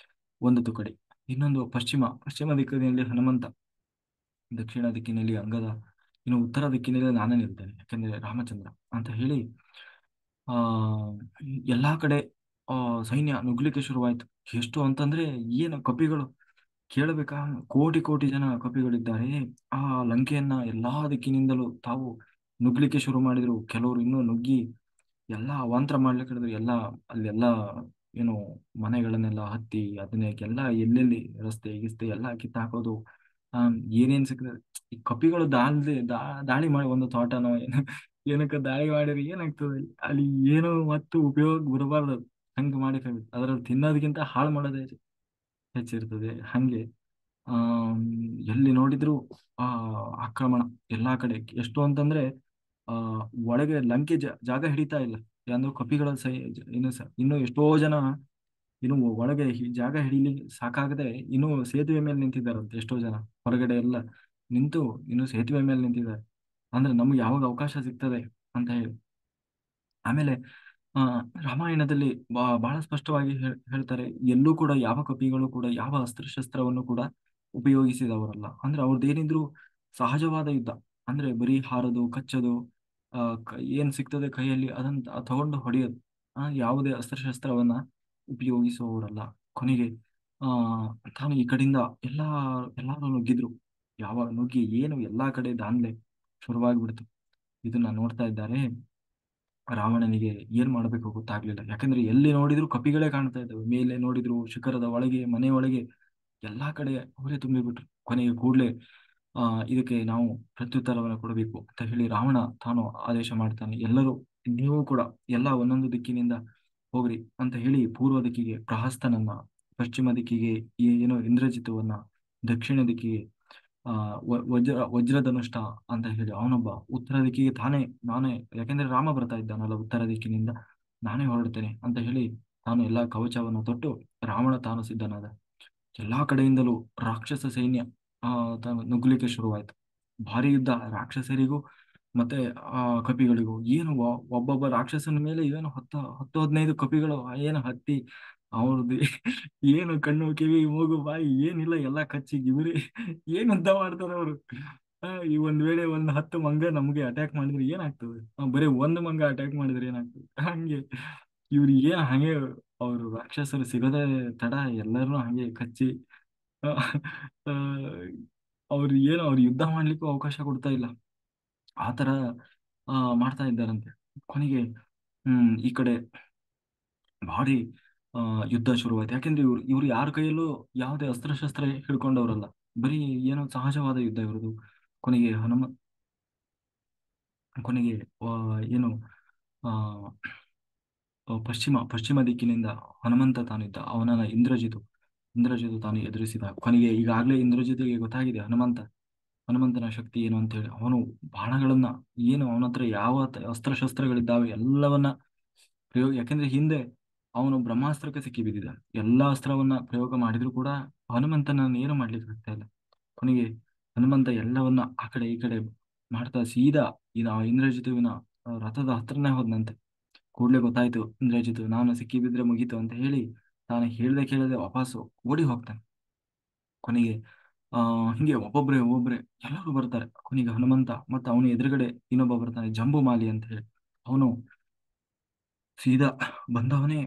ಒಂದು ತುಕಡಿ. ಇನ್ನೊಂದು ಪಶ್ಚಿಮ ದಿಕ್ಕಿನಲ್ಲಿ ಹನುಮಂತ, ದಕ್ಷಿಣ ದಿಕ್ಕಿನಲ್ಲಿ ಅಂಗದ, ಇನ್ನು ಉತ್ತರ ದಿಕ್ಕಿನಲ್ಲಿ ನಾನೇ ನಿಲ್ತೇನೆ ಯಾಕೆಂದ್ರೆ ರಾಮಚಂದ್ರ ಅಂತ ಹೇಳಿ ಆ ಎಲ್ಲಾ ಕಡೆ ಸೈನ್ಯ ನುಗ್ಲಿಕ್ಕೆ ಶುರುವಾಯ್ತು. ಎಷ್ಟು ಅಂತಂದ್ರೆ ಏನು ಕಪಿಗಳು ಕೇಳಬೇಕಾ, ಕೋಟಿ ಕೋಟಿ ಜನ ಕಪಿಗಳಿದ್ದಾರೆ. ಆ ಲಂಕೆಯನ್ನ ಎಲ್ಲಾ ದಿಕ್ಕಿನಿಂದಲೂ ತಾವು ನುಗ್ಲಿಕ್ಕೆ ಶುರು ಮಾಡಿದ್ರು. ಕೆಲವರು ಇನ್ನೂ ನುಗ್ಗಿ ಎಲ್ಲ ಅವಾಂತರ ಮಾಡ್ಲಿಕ್ಕೆ ಹಿಡಿದ್ರು. ಎಲ್ಲ ಅಲ್ಲೆಲ್ಲ ಏನು ಮನೆಗಳನ್ನೆಲ್ಲ ಹತ್ತಿ ಅದನ್ನೆಲ್ಲ ಎಲ್ಲೆಲ್ಲಿ ರಸ್ತೆ ಗಿಸ್ತೆ ಎಲ್ಲ ಕಿತ್ತಾಕೋದು. ಏನೇನ್ ಸಿಗ್ತದೆ ಈ ಕಪಿಗಳು ದಾಳಿ ಮಾಡಿ ಒಂದು ತೋಟನೋ ಏನಕ್ಕೆ ದಾಳಿ ಮಾಡಿದ್ರೆ ಏನಾಗ್ತದೆ ಅಲ್ಲಿ ಅಲ್ಲಿ ಏನು ಮತ್ತು ಉಪಯೋಗ ಬರಬಾರ್ದು ಅದು. ಹಂಗೆ ಮಾಡಿ ಅದ್ರಲ್ಲಿ ತಿನ್ನೋದಕ್ಕಿಂತ ಹಾಳು ಮಾಡೋದೇ ಹೆಚ್ಚಿರ್ತದೆ. ಹಂಗೆ ಆಮ್, ಎಲ್ಲಿ ನೋಡಿದ್ರು ಆ ಆಕ್ರಮಣ ಎಲ್ಲಾ ಕಡೆ. ಎಷ್ಟು ಅಂತಂದ್ರೆ ಆ ಒಳಗೆ ಲಂಕೆ ಜಾಗ ಹಿಡಿತಾ ಇಲ್ಲ. ಅಂದ್ರೆ ಕಪಿಗಳ ಇನ್ನು ಎಷ್ಟೋ ಜನ ಇನ್ನು ಒಳಗೆ ಜಾಗ ಹಿಡಿಲಿಕ್ಕೆ ಸಾಕಾಗದೆ ಇನ್ನು ಸೇತುವೆ ಮೇಲೆ ನಿಂತಿದ್ದಾರಂತೆ ಎಷ್ಟೋ ಜನ. ಹೊರಗಡೆ ಎಲ್ಲ ನಿಂತು ಇನ್ನು ಸೇತುವೆ ಮೇಲೆ ನಿಂತಿದ್ದಾರೆ. ಅಂದ್ರೆ ನಮ್ಗೆ ಯಾವಾಗ ಅವಕಾಶ ಸಿಗ್ತದೆ ಅಂತ ಹೇಳಿ. ಆಮೇಲೆ ಆ ರಾಮಾಯಣದಲ್ಲಿ ಬಹಳ ಸ್ಪಷ್ಟವಾಗಿ ಹೇಳ್ತಾರೆ, ಎಲ್ಲೂ ಕೂಡ ಯಾವ ಕಪಿಗಳು ಕೂಡ ಯಾವ ಅಸ್ತ್ರಶಸ್ತ್ರವನ್ನು ಕೂಡ ಉಪಯೋಗಿಸಿದವರಲ್ಲ. ಅಂದ್ರೆ ಅವ್ರದ್ದೇನಿದ್ರು ಸಹಜವಾದ ಯುದ್ಧ. ಅಂದ್ರೆ ಬರೀ ಹಾರೋದು ಕಚ್ಚೋದು, ಏನ್ ಸಿಗ್ತದೆ ಕೈಯಲ್ಲಿ ಅದನ್ನ ತಗೊಂಡು ಹೊಡೆಯೋದು. ಯಾವುದೇ ಅಸ್ತ್ರಶಸ್ತ್ರವನ್ನ ಉಪಯೋಗಿಸುವವರಲ್ಲ. ಕೊನೆಗೆ ಆ ತಾನು ಈ ಕಡೆಯಿಂದ ಎಲ್ಲಾರು ನುಗ್ಗಿದ್ರು. ಯಾವಾಗ ನುಗ್ಗಿ ಏನು ಎಲ್ಲಾ ಕಡೆ ದಾಂಧಲೆ ಶುರುವಾಗ್ಬಿಡ್ತು. ಇದನ್ನ ನೋಡ್ತಾ ಇದ್ದಾರೆ ರಾವಣನಿಗೆ. ಏನ್ ಮಾಡ್ಬೇಕು ಗೊತ್ತಾಗ್ಲಿಲ್ಲ. ಯಾಕಂದ್ರೆ ಎಲ್ಲಿ ನೋಡಿದ್ರು ಕಪಿಗಳೇ ಕಾಣ್ತಾ ಇದ್ದಾವೆ. ಮೇಲೆ ನೋಡಿದ್ರು ಶಿಖರದ ಒಳಗೆ ಮನೆ ಒಳಗೆ ಎಲ್ಲಾ ಕಡೆ ಅವರೇ ತುಂಬಿಬಿಟ್ರು. ಕೊನೆಗೆ ಕೂಡ್ಲೆ ಇದಕ್ಕೆ ನಾವು ಪ್ರತ್ಯುತ್ತರವನ್ನು ಕೊಡಬೇಕು ಅಂತ ಹೇಳಿ ರಾವಣ ತಾನು ಆದೇಶ ಮಾಡ್ತಾನೆ. ಎಲ್ಲರೂ ನೀವು ಕೂಡ ಎಲ್ಲ ಒಂದೊಂದು ದಿಕ್ಕಿನಿಂದ ಹೋಗ್ರಿ ಅಂತ ಹೇಳಿ ಪೂರ್ವ ದಿಕ್ಕಿಗೆ ಪ್ರಹಸ್ತನನ್ನ, ಪಶ್ಚಿಮ ದಿಕ್ಕಿಗೆ ಏನೋ ಇಂದ್ರಜಿತವನ್ನ, ದಕ್ಷಿಣ ದಿಕ್ಕಿಗೆ ವಜ್ರಧನುಷ್ಟ ಅಂತ ಹೇಳಿ ಅವನೊಬ್ಬ, ಉತ್ತರ ದಿಕ್ಕಿಗೆ ನಾನೇ ಯಾಕೆಂದ್ರೆ ರಾಮ ಬರ್ತಾ ಇದ್ದಾನಲ್ಲ ಉತ್ತರ ದಿಕ್ಕಿನಿಂದ, ನಾನೇ ಹೊರಡ್ತೇನೆ ಅಂತ ಹೇಳಿ ತಾನು ಎಲ್ಲಾ ಕವಚವನ್ನು ತೊಟ್ಟು ರಾವಣ ತಾನು ಸಿದ್ಧನಾದ. ಎಲ್ಲಾ ಕಡೆಯಿಂದಲೂ ರಾಕ್ಷಸ ಸೈನ್ಯ ತಾನು ನುಗ್ಗಲಿಕ್ಕೆ ಶುರುವಾಯ್ತು. ಭಾರಿ ಯುದ್ಧ ರಾಕ್ಷಸರಿಗೂ ಮತ್ತೆ ಕಪಿಗಳಿಗೂ. ಏನು ಒಬ್ಬೊಬ್ಬ ರಾಕ್ಷಸನ ಮೇಲೆ ಏನು 10-15 ಕಪಿಗಳು ಏನು ಹತ್ತಿ ಅವ್ರದ್ದು ಏನು ಕಣ್ಣು ಕಿವಿ ಮೂಗು ಬಾಯಿ ಏನಿಲ್ಲ ಎಲ್ಲ ಕಚ್ಚಿ ಗಿಗುರಿ ಏನ್ ಯುದ್ಧ ಮಾಡ್ತಾರೆ ಅವರು. ಈ ಒಂದ್ ವೇಳೆ 10 ಮಂಗ ನಮ್ಗೆ ಅಟ್ಯಾಕ್ ಮಾಡಿದ್ರೆ ಏನಾಗ್ತದೆ? ಬರೀ ಒಂದು ಮಂಗ ಅಟ್ಯಾಕ್ ಮಾಡಿದ್ರೆ ಏನಾಗ್ತದೆ? ಹಂಗೆ ಇವ್ರಿಗೆ ಹಂಗೆ ಅವರು ರಾಕ್ಷಸರು ಸಿಗದೆ ತಡ ಎಲ್ಲರನ್ನೂ ಹಂಗೆ ಕಚ್ಚಿ ಆ, ಆ, ಅವ್ರು ಏನು ಅವ್ರು ಯುದ್ಧ ಮಾಡ್ಲಿಕ್ಕೂ ಅವಕಾಶ ಕೊಡ್ತಾ ಇಲ್ಲ. ಆತರ ಮಾಡ್ತಾ ಇದ್ದಾರಂತೆ. ಕೊನೆಗೆ ಈ ಕಡೆ ಭಾರಿ ಆ ಯುದ್ಧ ಶುರುವಾಯ್ತು. ಯಾಕೆಂದ್ರೆ ಇವ್ರು ಯಾರ ಕೈಯಲ್ಲೂ ಯಾವುದೇ ಅಸ್ತ್ರಶಸ್ತ್ರ ಹಿಡ್ಕೊಂಡವ್ರಲ್ಲ. ಬರೀ ಏನೋ ಸಹಜವಾದ ಯುದ್ಧ ಇವ್ರದು. ಕೊನೆಗೆ ಕೊನೆಗೆ ಏನು ಆ ಪಶ್ಚಿಮ ದಿಕ್ಕಿನಿಂದ ಹನುಮಂತ ತಾನಿದ್ದ. ಅವನನ್ನ ಇಂದ್ರಜಿತು ತಾನು ಎದುರಿಸಿದ. ಕೊನೆಗೆ ಈಗಾಗಲೇ ಇಂದ್ರಜಿತಿಗೆ ಗೊತ್ತಾಗಿದೆ ಹನುಮಂತನ ಶಕ್ತಿ ಏನು ಅಂತ ಹೇಳಿ. ಅವನು ಬಾಣಗಳನ್ನ ಏನು ಅವನ ಹತ್ರ ಯಾವ ಅಸ್ತ್ರಶಸ್ತ್ರಗಳಿದ್ದಾವೆ ಎಲ್ಲವನ್ನ ಯಾಕೆಂದ್ರೆ ಹಿಂದೆ ಅವನು ಬ್ರಹ್ಮಾಸ್ತ್ರಕ್ಕೆ ಸಿಕ್ಕಿ ಬಿದ್ದಿದ್ದ. ಎಲ್ಲಾ ಅಸ್ತ್ರವನ್ನ ಪ್ರಯೋಗ ಮಾಡಿದ್ರು ಕೂಡ ಹನುಮಂತನ ಏನು ಮಾಡ್ಲಿಕ್ಕೆ ಆಗ್ತಾ ಇಲ್ಲ. ಕೊನೆಗೆ ಹನುಮಂತ ಎಲ್ಲವನ್ನ ಆ ಕಡೆ ಈ ಕಡೆ ಮಾಡ್ತಾ ಸೀದಾ ಇಂದ್ರಜಿತುವಿನ ರಥದ ಹತ್ರನೇ ಹೋದ್ನಂತೆ. ಕೂಡ್ಲೆ ಗೊತ್ತಾಯ್ತು ಇಂದ್ರಜಿತು ನಾನು ಸಿಕ್ಕಿ ಬಿದ್ರೆ ಮುಗೀತು ಅಂತ ಹೇಳಿ ತಾನು ಹೇಳ್ದೆ ಕೇಳದೆ ವಾಪಸ್ಸು ಓಡಿ ಹೋಗ್ತಾನೆ. ಕೊನೆಗೆ ಹಿಂಗೆ ಒಬ್ಬೊಬ್ರೆ ಎಲ್ಲರೂ ಬರ್ತಾರೆ. ಕೊನೆಗೆ ಹನುಮಂತ ಮತ್ತೆ ಅವನ ಎದುರುಗಡೆ ಇನ್ನೊಬ್ಬ ಬರ್ತಾನೆ, ಜಂಬುಮಾಲಿ ಅಂತ ಹೇಳಿ. ಅವನು ಸೀದಾ ಬಂದವನೇ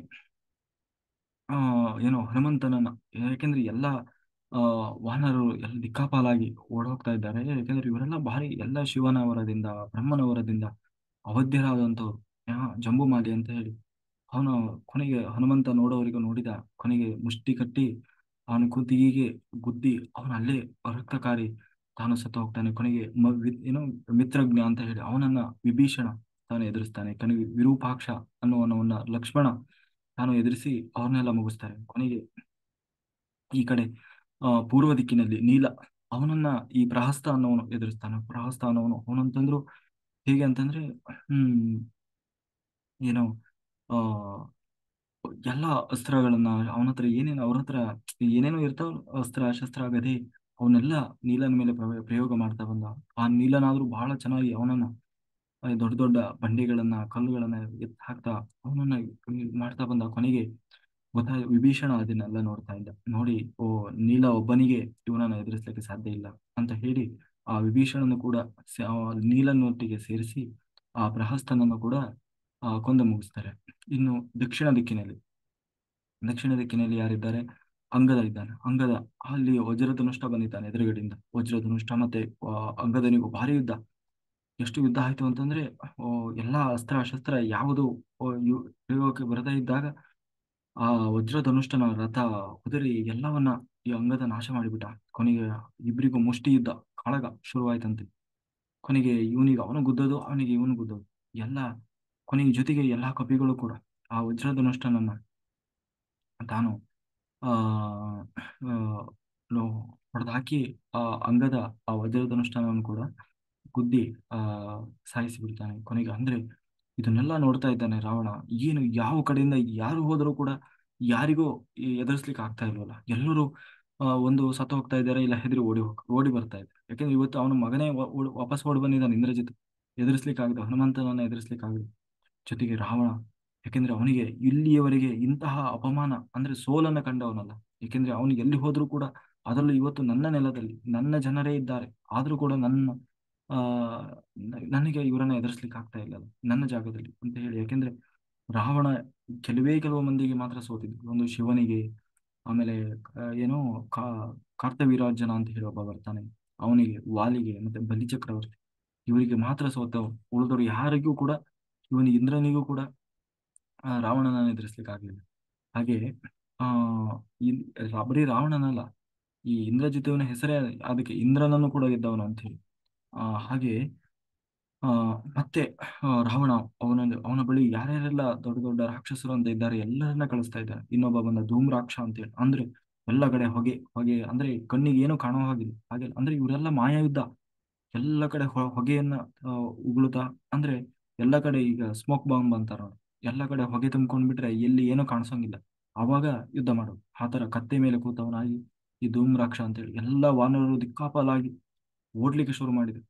ಏನೋ ಹನುಮಂತನನ್ನ, ಯಾಕೆಂದ್ರೆ ಎಲ್ಲ ಆ ವಾನರರು ಎಲ್ಲ ದಿಕ್ಕಾಪಾಲಾಗಿ ಓಡೋಗ್ತಾ ಇದ್ದಾರೆ. ಯಾಕೆಂದ್ರೆ ಇವರೆಲ್ಲ ಭಾರಿ ಎಲ್ಲ ಶಿವನ ವರದಿಂದ ಬ್ರಹ್ಮನ ವರದಿಂದ ಅವಧ್ಯರಾದಂಥವ್ರು. ಜಂಬುಮಾಲಿ ಅಂತ ಹೇಳಿ. ಅವನು ಕೊನೆಗೆ ಹನುಮಂತ ನೋಡೋವರಿಗೂ ನೋಡಿದ. ಕೊನೆಗೆ ಮುಷ್ಟಿ ಕಟ್ಟಿ ಅವನ ಕುತ್ತಿಗೆಗೆ ಗುದ್ದಿ ಅವನ ಅಲ್ಲೇ ರಕ್ತಕಾರಿ ತಾನು ಸತ್ತು ಹೋಗ್ತಾನೆ. ಕೊನೆಗೆ ಏನೋ ಮಿತ್ರಜ್ಞ ಅಂತ ಹೇಳಿ ಅವನನ್ನ ವಿಭೀಷಣ ತಾನು ಎದುರಿಸ್ತಾನೆ. ಕೊನೆಗೆ ವಿರೂಪಾಕ್ಷ ಅನ್ನುವನವನ್ನ ಲಕ್ಷ್ಮಣ ತಾನು ಎದುರಿಸಿ ಅವ್ರನ್ನೆಲ್ಲ ಮುಗಿಸ್ತಾರೆ. ಕೊನೆಗೆ ಈ ಕಡೆ ಪೂರ್ವ ದಿಕ್ಕಿನಲ್ಲಿ ನೀಲ ಅವನನ್ನ ಈ ಪ್ರಹಸ್ತ ಅನ್ನೋನು ಎದುರಿಸ್ತಾನೆ. ಪ್ರಹಸ್ತ ಅನ್ನೋನು ಅವನಂತಂದ್ರು ಹೇಗೆ ಅಂತಂದ್ರೆ ಏನೋ ಆ ಎಲ್ಲ ಅಸ್ತ್ರಗಳನ್ನ ಅವನ ಹತ್ರ ಅವ್ರ ಹತ್ರ ಏನೇನೋ ಇರ್ತಾವ, ಅಸ್ತ್ರ ಶಸ್ತ್ರ ಗದೆ ಅವನ್ನೆಲ್ಲ ನೀಲನ ಮೇಲೆ ಪ್ರಯೋಗ ಮಾಡ್ತಾ ಬಂದ. ಆ ನೀಲನಾದ್ರೂ ಬಹಳ ಚೆನ್ನಾಗಿ ಅವನನ್ನ ದೊಡ್ಡ ದೊಡ್ಡ ಬಂಡೆಗಳನ್ನ ಕಲ್ಲುಗಳನ್ನ ಹಾಕ್ತಾ ಅವನನ್ನ ಮಾಡ್ತಾ ಬಂದ. ಕೊನೆಗೆ ವಿಭೀಷಣ ಅದನ್ನೆಲ್ಲ ನೋಡ್ತಾ ಇದ್ದ. ನೋಡಿ ಓ ನೀಲ ಒಬ್ಬನಿಗೆ ಇವನನ್ನ ಎದುರಿಸ್ಲಿಕ್ಕೆ ಸಾಧ್ಯ ಇಲ್ಲ ಅಂತ ಹೇಳಿ ಆ ವಿಭೀಷಣನು ಕೂಡ ನೀಲನೊಟ್ಟಿಗೆ ಸೇರಿಸಿ ಆ ಪ್ರಹಸ್ತನನ್ನು ಕೂಡ ಕೊಂದು ಮುಗಿಸ್ತಾರೆ. ಇನ್ನು ದಕ್ಷಿಣ ದಿಕ್ಕಿನಲ್ಲಿ ಯಾರಿದ್ದಾರೆ? ಅಂಗದ ಇದ್ದಾನೆ. ಅಲ್ಲಿ ವಜ್ರಧನುಷ್ಟ ಬಂದಿದ್ದಾನೆ ಎದುರುಗಡೆಯಿಂದ. ವಜ್ರಧನುಷ್ಟ ಮತ್ತೆ ಅಂಗದನಿಗೂ ಭಾರಿ ಯುದ್ಧ. ಎಷ್ಟು ಯುದ್ಧ ಆಯ್ತು ಅಂತಂದ್ರೆ ಎಲ್ಲಾ ಅಸ್ತ್ರ ಶಸ್ತ್ರ ಯಾವುದು ಪ್ರಯೋಗಕ್ಕೆ ಬರದೇ ಇದ್ದಾಗ ಆ ವಜ್ರಧನುಷ್ಟನ ರಥ ಕುದುರೆ ಎಲ್ಲವನ್ನ ಈ ಅಂಗದ ನಾಶ ಮಾಡಿಬಿಟ್ಟ. ಕೊನೆಗೆ ಇಬ್ಬರಿಗೂ ಮುಷ್ಟಿ ಯುದ್ಧ, ಕಾಳಗ ಶುರುವಾಯ್ತಂತೆ. ಕೊನೆಗೆ ಇವನಿಗೆ ಅವನು ಗುದ್ದೋದು, ಅವನಿಗೆ ಇವನು ಗುದ್ದೋದು ಎಲ್ಲ. ಕೊನೆಗೆ ಜೊತೆಗೆ ಎಲ್ಲಾ ಕಪಿಗಳು ಕೂಡ ಆ ವಜ್ರಧನುಷ್ಟನನ್ನ ತಾನು ಆ ಹೊಡೆದು ಹಾಕಿ ಆ ಅಂಗದ ಆ ವಜ್ರಧನುಷ್ಟನವನ್ನು ಕೂಡ ಗುದ್ದಿ ಆ ಸಾಯಿಸಿ ಬಿಡ್ತಾನೆ ಕೊನೆಗೆ. ಅಂದ್ರೆ ಇದನ್ನೆಲ್ಲ ನೋಡ್ತಾ ಇದ್ದಾನೆ ರಾವಣ. ಏನು ಯಾವ ಕಡೆಯಿಂದ ಯಾರು ಹೋದರೂ ಕೂಡ ಯಾರಿಗೂ ಎದುರಿಸ್ಲಿಕ್ಕೆ ಆಗ್ತಾ ಇಲ್ವಲ್ಲ. ಎಲ್ಲರೂ ಒಂದು ಸತ್ತು ಹೋಗ್ತಾ ಇದ್ದಾರೆ, ಇಲ್ಲ ಹೆದರಿ ಓಡಿ ಬರ್ತಾ ಇದ್ದಾರೆ. ಯಾಕಂದ್ರೆ ಇವತ್ತು ಅವನ ಮಗನೇ ವಾಪಸ್ ಓಡಿ ಬಂದಿದ್ದಾನೆ ಇಂದ್ರಜಿತ್. ಎದುರಿಸ್ಲಿಕ್ಕೆ ಆಗದು, ಹನುಮಂತನನ್ನ ಎದುರಿಸ್ಲಿಕ್ಕೆ ಆಗದು. ಜೊತೆಗೆ ರಾವಣ, ಯಾಕೆಂದ್ರೆ ಅವನಿಗೆ ಇಲ್ಲಿಯವರೆಗೆ ಇಂತಹ ಅಪಮಾನ ಅಂದ್ರೆ ಸೋಲನ್ನ ಕಂಡವನಲ್ಲ. ಯಾಕೆಂದ್ರೆ ಅವನಿಗೆ ಎಲ್ಲಿ ಹೋದ್ರೂ ಕೂಡ, ಅದರಲ್ಲೂ ಇವತ್ತು ನನ್ನ ನೆಲದಲ್ಲಿ ನನ್ನ ಜನರೇ ಇದ್ದಾರೆ, ಆದ್ರೂ ಕೂಡ ಆ ನನಗೆ ಇವರನ್ನ ಎದುರಿಸ್ಲಿಕ್ಕೆ ಆಗ್ತಾ ಇಲ್ಲ ನನ್ನ ಜಾಗದಲ್ಲಿ ಅಂತ ಹೇಳಿ. ಯಾಕೆಂದ್ರೆ ರಾವಣ ಕೆಲವು ಮಂದಿಗೆ ಮಾತ್ರ ಸೋತಿದ್ದು. ಒಂದು ಶಿವನಿಗೆ, ಆಮೇಲೆ ಏನೋ ಕಾ ಕಾರ್ತವೀರಾರ್ಜುನ ಅಂತ ಹೇಳಿ ಒಬ್ಬ ಬರ್ತಾನೆ, ಅವನಿಗೆ, ವಾಲಿಗೆ, ಮತ್ತೆ ಬಲಿ ಚಕ್ರವರ್ತಿ, ಇವರಿಗೆ ಮಾತ್ರ ಸೋತವು. ಉಳಿದವರು ಯಾರಿಗೂ ಕೂಡ, ಇವನಿಗೆ ಇಂದ್ರನಿಗೂ ಕೂಡ ರಾವಣನನ್ನು ಎದುರಿಸ್ಲಿಕ್ಕೆ ಆಗ್ಲಿಲ್ಲ. ಹಾಗೆ ಆ ಬರೀ ರಾವಣನಲ್ಲ, ಈ ಇಂದ್ರಜಿತುವಿನ ಹೆಸರೇ ಅದಕ್ಕೆ ಇಂದ್ರನನ್ನು ಕೂಡ ಗೆದ್ದವನು ಅಂತ ಹೇಳಿ. ಹಾಗೆ ಆ ಮತ್ತೆ ರಾವಣ ಅವನ ಬಳಿ ಯಾರ್ಯಾರೆಲ್ಲ ದೊಡ್ಡ ದೊಡ್ಡ ರಾಕ್ಷಸರು ಅಂತ ಇದ್ದಾರೆ ಎಲ್ಲರನ್ನ ಕಳಿಸ್ತಾ ಇದ್ದಾನೆ. ಇನ್ನೊಬ್ಬ ಬಂದ ಧೂಮ್ರಾಕ್ಷ ಅಂತ ಹೇಳಿ, ಅಂದ್ರೆ ಎಲ್ಲ ಕಡೆ ಹೊಗೆ ಹೊಗೆ, ಅಂದ್ರೆ ಕಣ್ಣಿಗೆ ಏನು ಕಾಣೋ ಹಾಗಿಲ್ಲ ಹಾಗೆ. ಅಂದ್ರೆ ಇವರೆಲ್ಲ ಮಾಯಾಯುದ್ಧ, ಎಲ್ಲ ಕಡೆ ಹೊಗೆಯನ್ನ ಉಗುಳುತ್ತಾ, ಅಂದ್ರೆ ಎಲ್ಲ ಕಡೆ ಈಗ ಸ್ಮೋಕ್ ಬಾಂಬ್ ಅಂತಾರ ನೋಡಿ, ಎಲ್ಲ ಕಡೆ ಹೊಗೆ ತುಂಬ್ಕೊಂಡ್ಬಿಟ್ರೆ ಎಲ್ಲಿ ಏನೂ ಕಾಣಿಸೋಂಗಿಲ್ಲ, ಆವಾಗ ಯುದ್ಧ ಮಾಡೋದು. ಆತರ ಕತ್ತೆ ಮೇಲೆ ಕೂತವನಾಗಿ ಈ ಧೂಮ್ರಾಕ್ಷ ಅಂತೇಳಿ ಎಲ್ಲ ವಾನರರು ದಿಕ್ಕಾಪಾಲಾಗಿ ಓಡ್ಲಿಕ್ಕೆ ಶುರು ಮಾಡಿದ್ರು.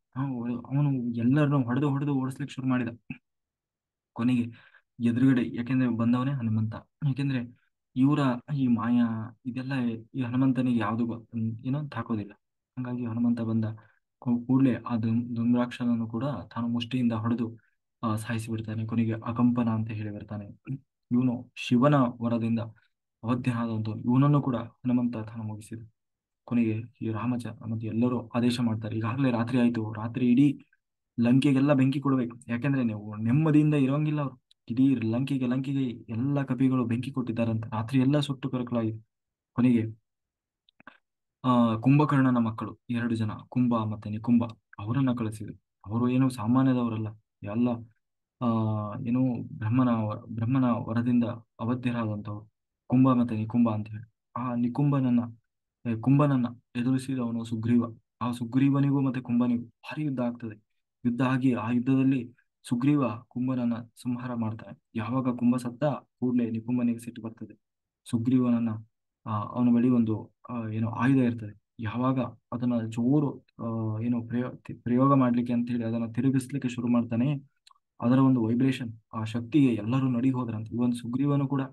ಅವನು ಎಲ್ಲರನ್ನು ಹೊಡೆದು ಹೊಡೆದು ಓಡಿಸ್ಲಿಕ್ಕೆ ಶುರು ಮಾಡಿದ. ಕೊನೆಗೆ ಎದುರುಗಡೆ, ಯಾಕೆಂದ್ರೆ ಬಂದವನೇ ಹನುಮಂತ. ಯಾಕೆಂದ್ರೆ ಇವರ ಈ ಮಾಯಾ ಇದೆಲ್ಲ ಈ ಹನುಮಂತನಿಗೆ ಯಾವುದು ಏನೋ ತಾಕೋದಿಲ್ಲ. ಹಂಗಾಗಿ ಹನುಮಂತ ಬಂದ ಕೂಡಲೇ ಆ ಧೂಮ್ರಾಕ್ಷನನ್ನು ಕೂಡ ತಾನು ಮುಷ್ಟಿಯಿಂದ ಹೊಡೆದು ಸಾಯಿಸಿ ಬಿಡ್ತಾನೆ. ಕೊನೆಗೆ ಅಕಂಪನ ಅಂತ ಹೇಳಿ ಬರ್ತಾನೆ. ಇವನು ಶಿವನ ವರದಿಂದ ಅವಧ್ಯನಾದಂತ ಇವನನ್ನು ಕೂಡ ಹನುಮಂತ ತಾನು ಮುಗಿಸಿದ. ಕೊನೆಗೆ ಈ ರಾಮಚ ಮತ್ತೆ ಎಲ್ಲರೂ ಆದೇಶ ಮಾಡ್ತಾರೆ, ಈಗಾಗಲೇ ರಾತ್ರಿ ಆಯ್ತು, ರಾತ್ರಿ ಇಡೀ ಲಂಕೆಗೆಲ್ಲ ಬೆಂಕಿ ಕೊಡ್ಬೇಕು. ಯಾಕೆಂದ್ರೆ ನೀವು ನೆಮ್ಮದಿಯಿಂದ ಇರೋಂಗಿಲ್ಲ ಅವ್ರು. ಇಡೀ ಲಂಕೆಗೆ ಎಲ್ಲ ಕಪಿಗಳು ಬೆಂಕಿ ಕೊಟ್ಟಿದ್ದಾರಂತೆ. ರಾತ್ರಿ ಎಲ್ಲ ಸುಟ್ಟು ಕರಕಲಾಗಿದೆ. ಕೊನೆಗೆ ಕುಂಭಕರ್ಣನ ಮಕ್ಕಳು 2 ಜನ, ಕುಂಭ ಮತ್ತೆ ನಿಕುಂಭ, ಅವರನ್ನ ಕಳಿಸಿದ್ರು. ಅವರು ಏನು ಸಾಮಾನ್ಯದವರಲ್ಲ, ಎಲ್ಲ ಆ ಏನು ಬ್ರಹ್ಮನ ವರದಿಂದ ಅವಧ್ಯರಾದಂಥವ್ರು, ಕುಂಭ ಮತ್ತೆ ನಿಕುಂಭ ಅಂತ ಹೇಳಿ. ಆ ಕುಂಭನನ್ನ ಎದುರಿಸಿದವನು ಸುಗ್ರೀವ. ಆ ಸುಗ್ರೀವನಿಗೂ ಮತ್ತೆ ಕುಂಭನಿಗೂ ಭಾರಿ ಯುದ್ಧ ಆಗ್ತದೆ. ಯುದ್ಧ ಆಗಿ ಆ ಯುದ್ಧದಲ್ಲಿ ಸುಗ್ರೀವ ಕುಂಭನನ್ನ ಸಂಹಾರ ಮಾಡ್ತಾನೆ. ಯಾವಾಗ ಕುಂಭ ಸತ್ತ ಕೂಡಲೇ ನಿಕುಂಭನಿಗೆ ಸಿಟ್ಟು ಬರ್ತದೆ. ಸುಗ್ರೀವನನ್ನ ಅವನ ಬಳಿ ಒಂದು ಏನೋ ಆಯುಧ ಇರ್ತದೆ. ಯಾವಾಗ ಅದನ್ನ ಜೋರು ಏನು ಪ್ರಯೋಗ ಮಾಡ್ಲಿಕ್ಕೆ ಅಂತ ಹೇಳಿ ಅದನ್ನ ತಿರುಗಿಸ್ಲಿಕ್ಕೆ ಶುರು ಮಾಡ್ತಾನೆ, ಅದರ ಒಂದು ವೈಬ್ರೇಷನ್, ಆ ಶಕ್ತಿಗೆ ಎಲ್ಲರೂ ನಡಿಗೆ ಹೋದ್ರಂತೆ. ಈ ಒಂದು ಸುಗ್ರೀವನು ಕೂಡ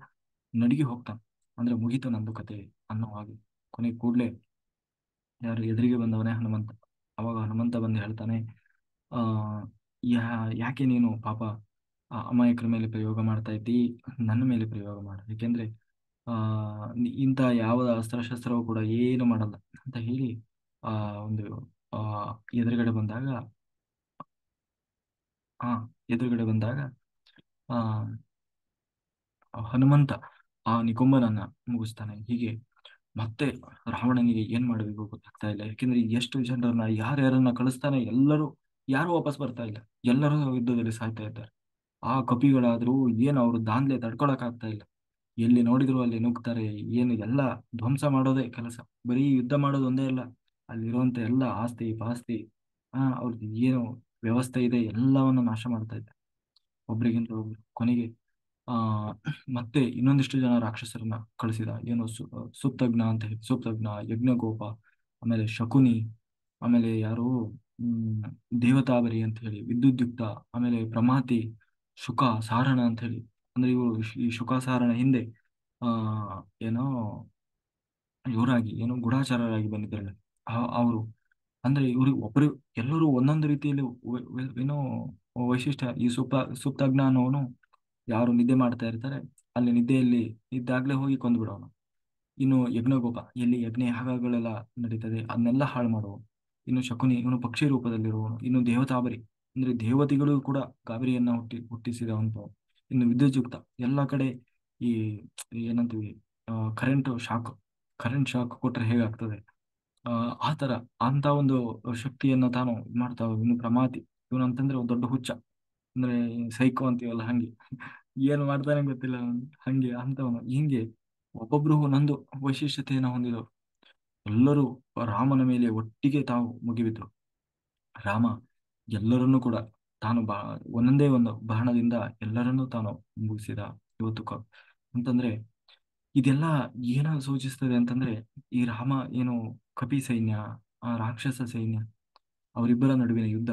ನಡಿಗೆ ಹೋಗ್ತಾನೆ. ಅಂದ್ರೆ ಮುಗೀತು ನಂದು ಕತೆ ಅನ್ನೋ ಹಾಗೆ. ಕೊನೆಗೆ ಕೂಡ್ಲೆ ಯಾರು ಎದುರಿಗೆ ಬಂದವನೇ ಹನುಮಂತ. ಅವಾಗ ಹನುಮಂತ ಬಂದು ಹೇಳ್ತಾನೆ, ಆ ಯಾಕೆ ನೀನು ಪಾಪ ಅಮಾಯಕರ ಮೇಲೆ ಪ್ರಯೋಗ ಮಾಡ್ತಾ ಇದ್ದಿ, ನನ್ನ ಮೇಲೆ ಪ್ರಯೋಗ ಮಾಡು. ಯಾಕೆಂದ್ರೆ ಆ ಇಂಥ ಯಾವ ಅಸ್ತ್ರಶಸ್ತ್ರವು ಕೂಡ ಏನು ಮಾಡಲ್ಲ ಅಂತ ಹೇಳಿ ಆ ಒಂದು ಆ ಎದುರುಗಡೆ ಬಂದಾಗ ಆ ಎದುರುಗಡೆ ಬಂದಾಗ ಆ ಹನುಮಂತ ಆ ನಿಕುಂಭನನ್ನ ಮುಗಿಸ್ತಾನೆ. ಹೀಗೆ ಮತ್ತೆ ರಾವಣನಿಗೆ ಏನ್ ಮಾಡಬೇಕು ಗೊತ್ತಾಗ್ತಾ ಇಲ್ಲ. ಯಾಕೆಂದ್ರೆ ಎಷ್ಟು ಜನರನ್ನ ಯಾರ್ಯಾರನ್ನ ಕಳಿಸ್ತಾನೆ, ಯಾರು ವಾಪಸ್ ಬರ್ತಾ ಇಲ್ಲ. ಎಲ್ಲರೂ ಯುದ್ಧದಲ್ಲಿ ಸಾಯ್ತಾ ಇದ್ದಾರೆ. ಆ ಕಪಿಗಳಾದ್ರೂ ಏನು ಅವ್ರು ದಾಂದ್ಲೆ ತಡ್ಕೊಳಕ್ ಆಗ್ತಾ ಇಲ್ಲ. ಎಲ್ಲಿ ನೋಡಿದ್ರು ಅಲ್ಲಿ ನುಗ್ತಾರೆ. ಏನು ಎಲ್ಲ ಧ್ವಂಸ ಮಾಡೋದೇ ಕೆಲಸ. ಬರೀ ಯುದ್ಧ ಮಾಡೋದು ಒಂದೇ ಅಲ್ಲ, ಅಲ್ಲಿರುವಂತ ಎಲ್ಲ ಆಸ್ತಿ ಪಾಸ್ತಿ ಅವ್ರದ್ದು ಏನು ವ್ಯವಸ್ಥೆ ಇದೆ ಎಲ್ಲವನ್ನ ನಾಶ ಮಾಡ್ತಾ ಇದ್ದಾರೆ, ಒಬ್ರಿಗಿಂತ ಒಬ್ರು. ಕೊನೆಗೆ ಆ ಮತ್ತೆ ಇನ್ನೊಂದಿಷ್ಟು ಜನ ರಾಕ್ಷಸರನ್ನ ಕಳಿಸಿದ. ಏನು ಸುಪ್ತಜ್ಞ ಅಂತ ಹೇಳಿ, ಸುಪ್ತಜ್ಞ, ಯಜ್ಞಗೋಪ, ಆಮೇಲೆ ಶಕುನಿ, ಆಮೇಲೆ ಯಾರು ಹ್ಮ್ ದೇವತಾಬರಿ ಅಂತ ಹೇಳಿ, ವಿದ್ಯುದ್ಯುಕ್ತ, ಆಮೇಲೆ ಪ್ರಮಾತಿ, ಶುಕ, ಸಾರಣ ಅಂತ ಹೇಳಿ. ಅಂದ್ರೆ ಇವರು ಈ ಶುಕ ಸಾರಣ ಹಿಂದೆ ಆ ಏನೋ ಇವರಾಗಿ ಏನೋ ಗೂಢಾಚಾರರಾಗಿ ಬಂದಿದ್ದಾರೆ ಅವರು. ಅಂದ್ರೆ ಇವರು ಒಬ್ಬರು ಎಲ್ಲರೂ ಒಂದೊಂದು ರೀತಿಯಲ್ಲಿ ಏನೋ ವೈಶಿಷ್ಟ್ಯ. ಈ ಸುಪ್ತಜ್ಞ ಅನ್ನೋನು ಯಾರು ನಿದ್ದೆ ಮಾಡ್ತಾ ಇರ್ತಾರೆ, ಅಲ್ಲಿ ನಿದ್ದೆಯಲ್ಲಿ ಇದ್ದಾಗ್ಲೇ ಹೋಗಿ ಕೊಂದ್ಬಿಡೋನು. ಇನ್ನು ಯಜ್ಞಗೋಪ, ಎಲ್ಲಿ ಯಜ್ಞ ಯಾಗಗಳೆಲ್ಲ ನಡೀತದೆ ಅದನ್ನೆಲ್ಲ ಹಾಳು ಮಾಡುವನು. ಇನ್ನು ಶಕುನಿ, ಇವನು ಪಕ್ಷಿ ರೂಪದಲ್ಲಿರುವವನು. ಇನ್ನು ದೇವತಾಬರಿ, ಅಂದ್ರೆ ದೇವತೆಗಳು ಕೂಡ ಗಾಬರಿಯನ್ನ ಹುಟ್ಟಿಸಿದವಂತ. ಇನ್ನು ವಿದ್ಯುಜ್ಯುಕ್ತ ಎಲ್ಲ ಕಡೆ ಈ ಏನಂತೀವಿ ಕರೆಂಟ್ ಶಾಕ್ ಕೊಟ್ರೆ ಹೇಗಾಗ್ತದೆ, ಆ ತರ ಅಂತ ಒಂದು ಶಕ್ತಿಯನ್ನ ತಾನು ಮಾಡ್ತಾ ಇನ್ನು ಪ್ರಮಾತಿ. ಇವನು ಅಂತಂದ್ರೆ ಒಂದು ದೊಡ್ಡ ಹುಚ್ಚ, ಅಂದ್ರೆ ಸೈಕೋ ಅಂತೀವಲ್ಲ ಹಂಗೆ. ಏನು ಮಾಡ್ತಾನೆ ಗೊತ್ತಿಲ್ಲ ಅವ್ನು. ಹಂಗೆ ಅಂತವನು ಹಿಂಗೆ ಒಬ್ಬೊಬ್ರು ಒಂದೊಂದು ವೈಶಿಷ್ಟ್ಯತೆಯನ್ನು ಹೊಂದಿದವರು. ಎಲ್ಲರೂ ರಾಮನ ಮೇಲೆ ಒಟ್ಟಿಗೆ ತಾವು ಮುಗಿಬಿದ್ರು. ರಾಮ ಎಲ್ಲರನ್ನೂ ಕೂಡ ತಾನು ಒಂದೊಂದೇ ಒಂದು ಬಾಣದಿಂದ ಎಲ್ಲರನ್ನೂ ತಾನು ಮುಗಿಸಿದ. ಇವತ್ತು ಅಂತಂದ್ರೆ ಇದೆಲ್ಲ ಏನ ಸೂಚಿಸ್ತದೆ ಅಂತಂದ್ರೆ, ಈ ರಾಮ ಏನು ಕಪಿ ಸೈನ್ಯ, ಆ ರಾಕ್ಷಸ ಸೈನ್ಯ, ಅವರಿಬ್ಬರ ನಡುವಿನ ಯುದ್ಧ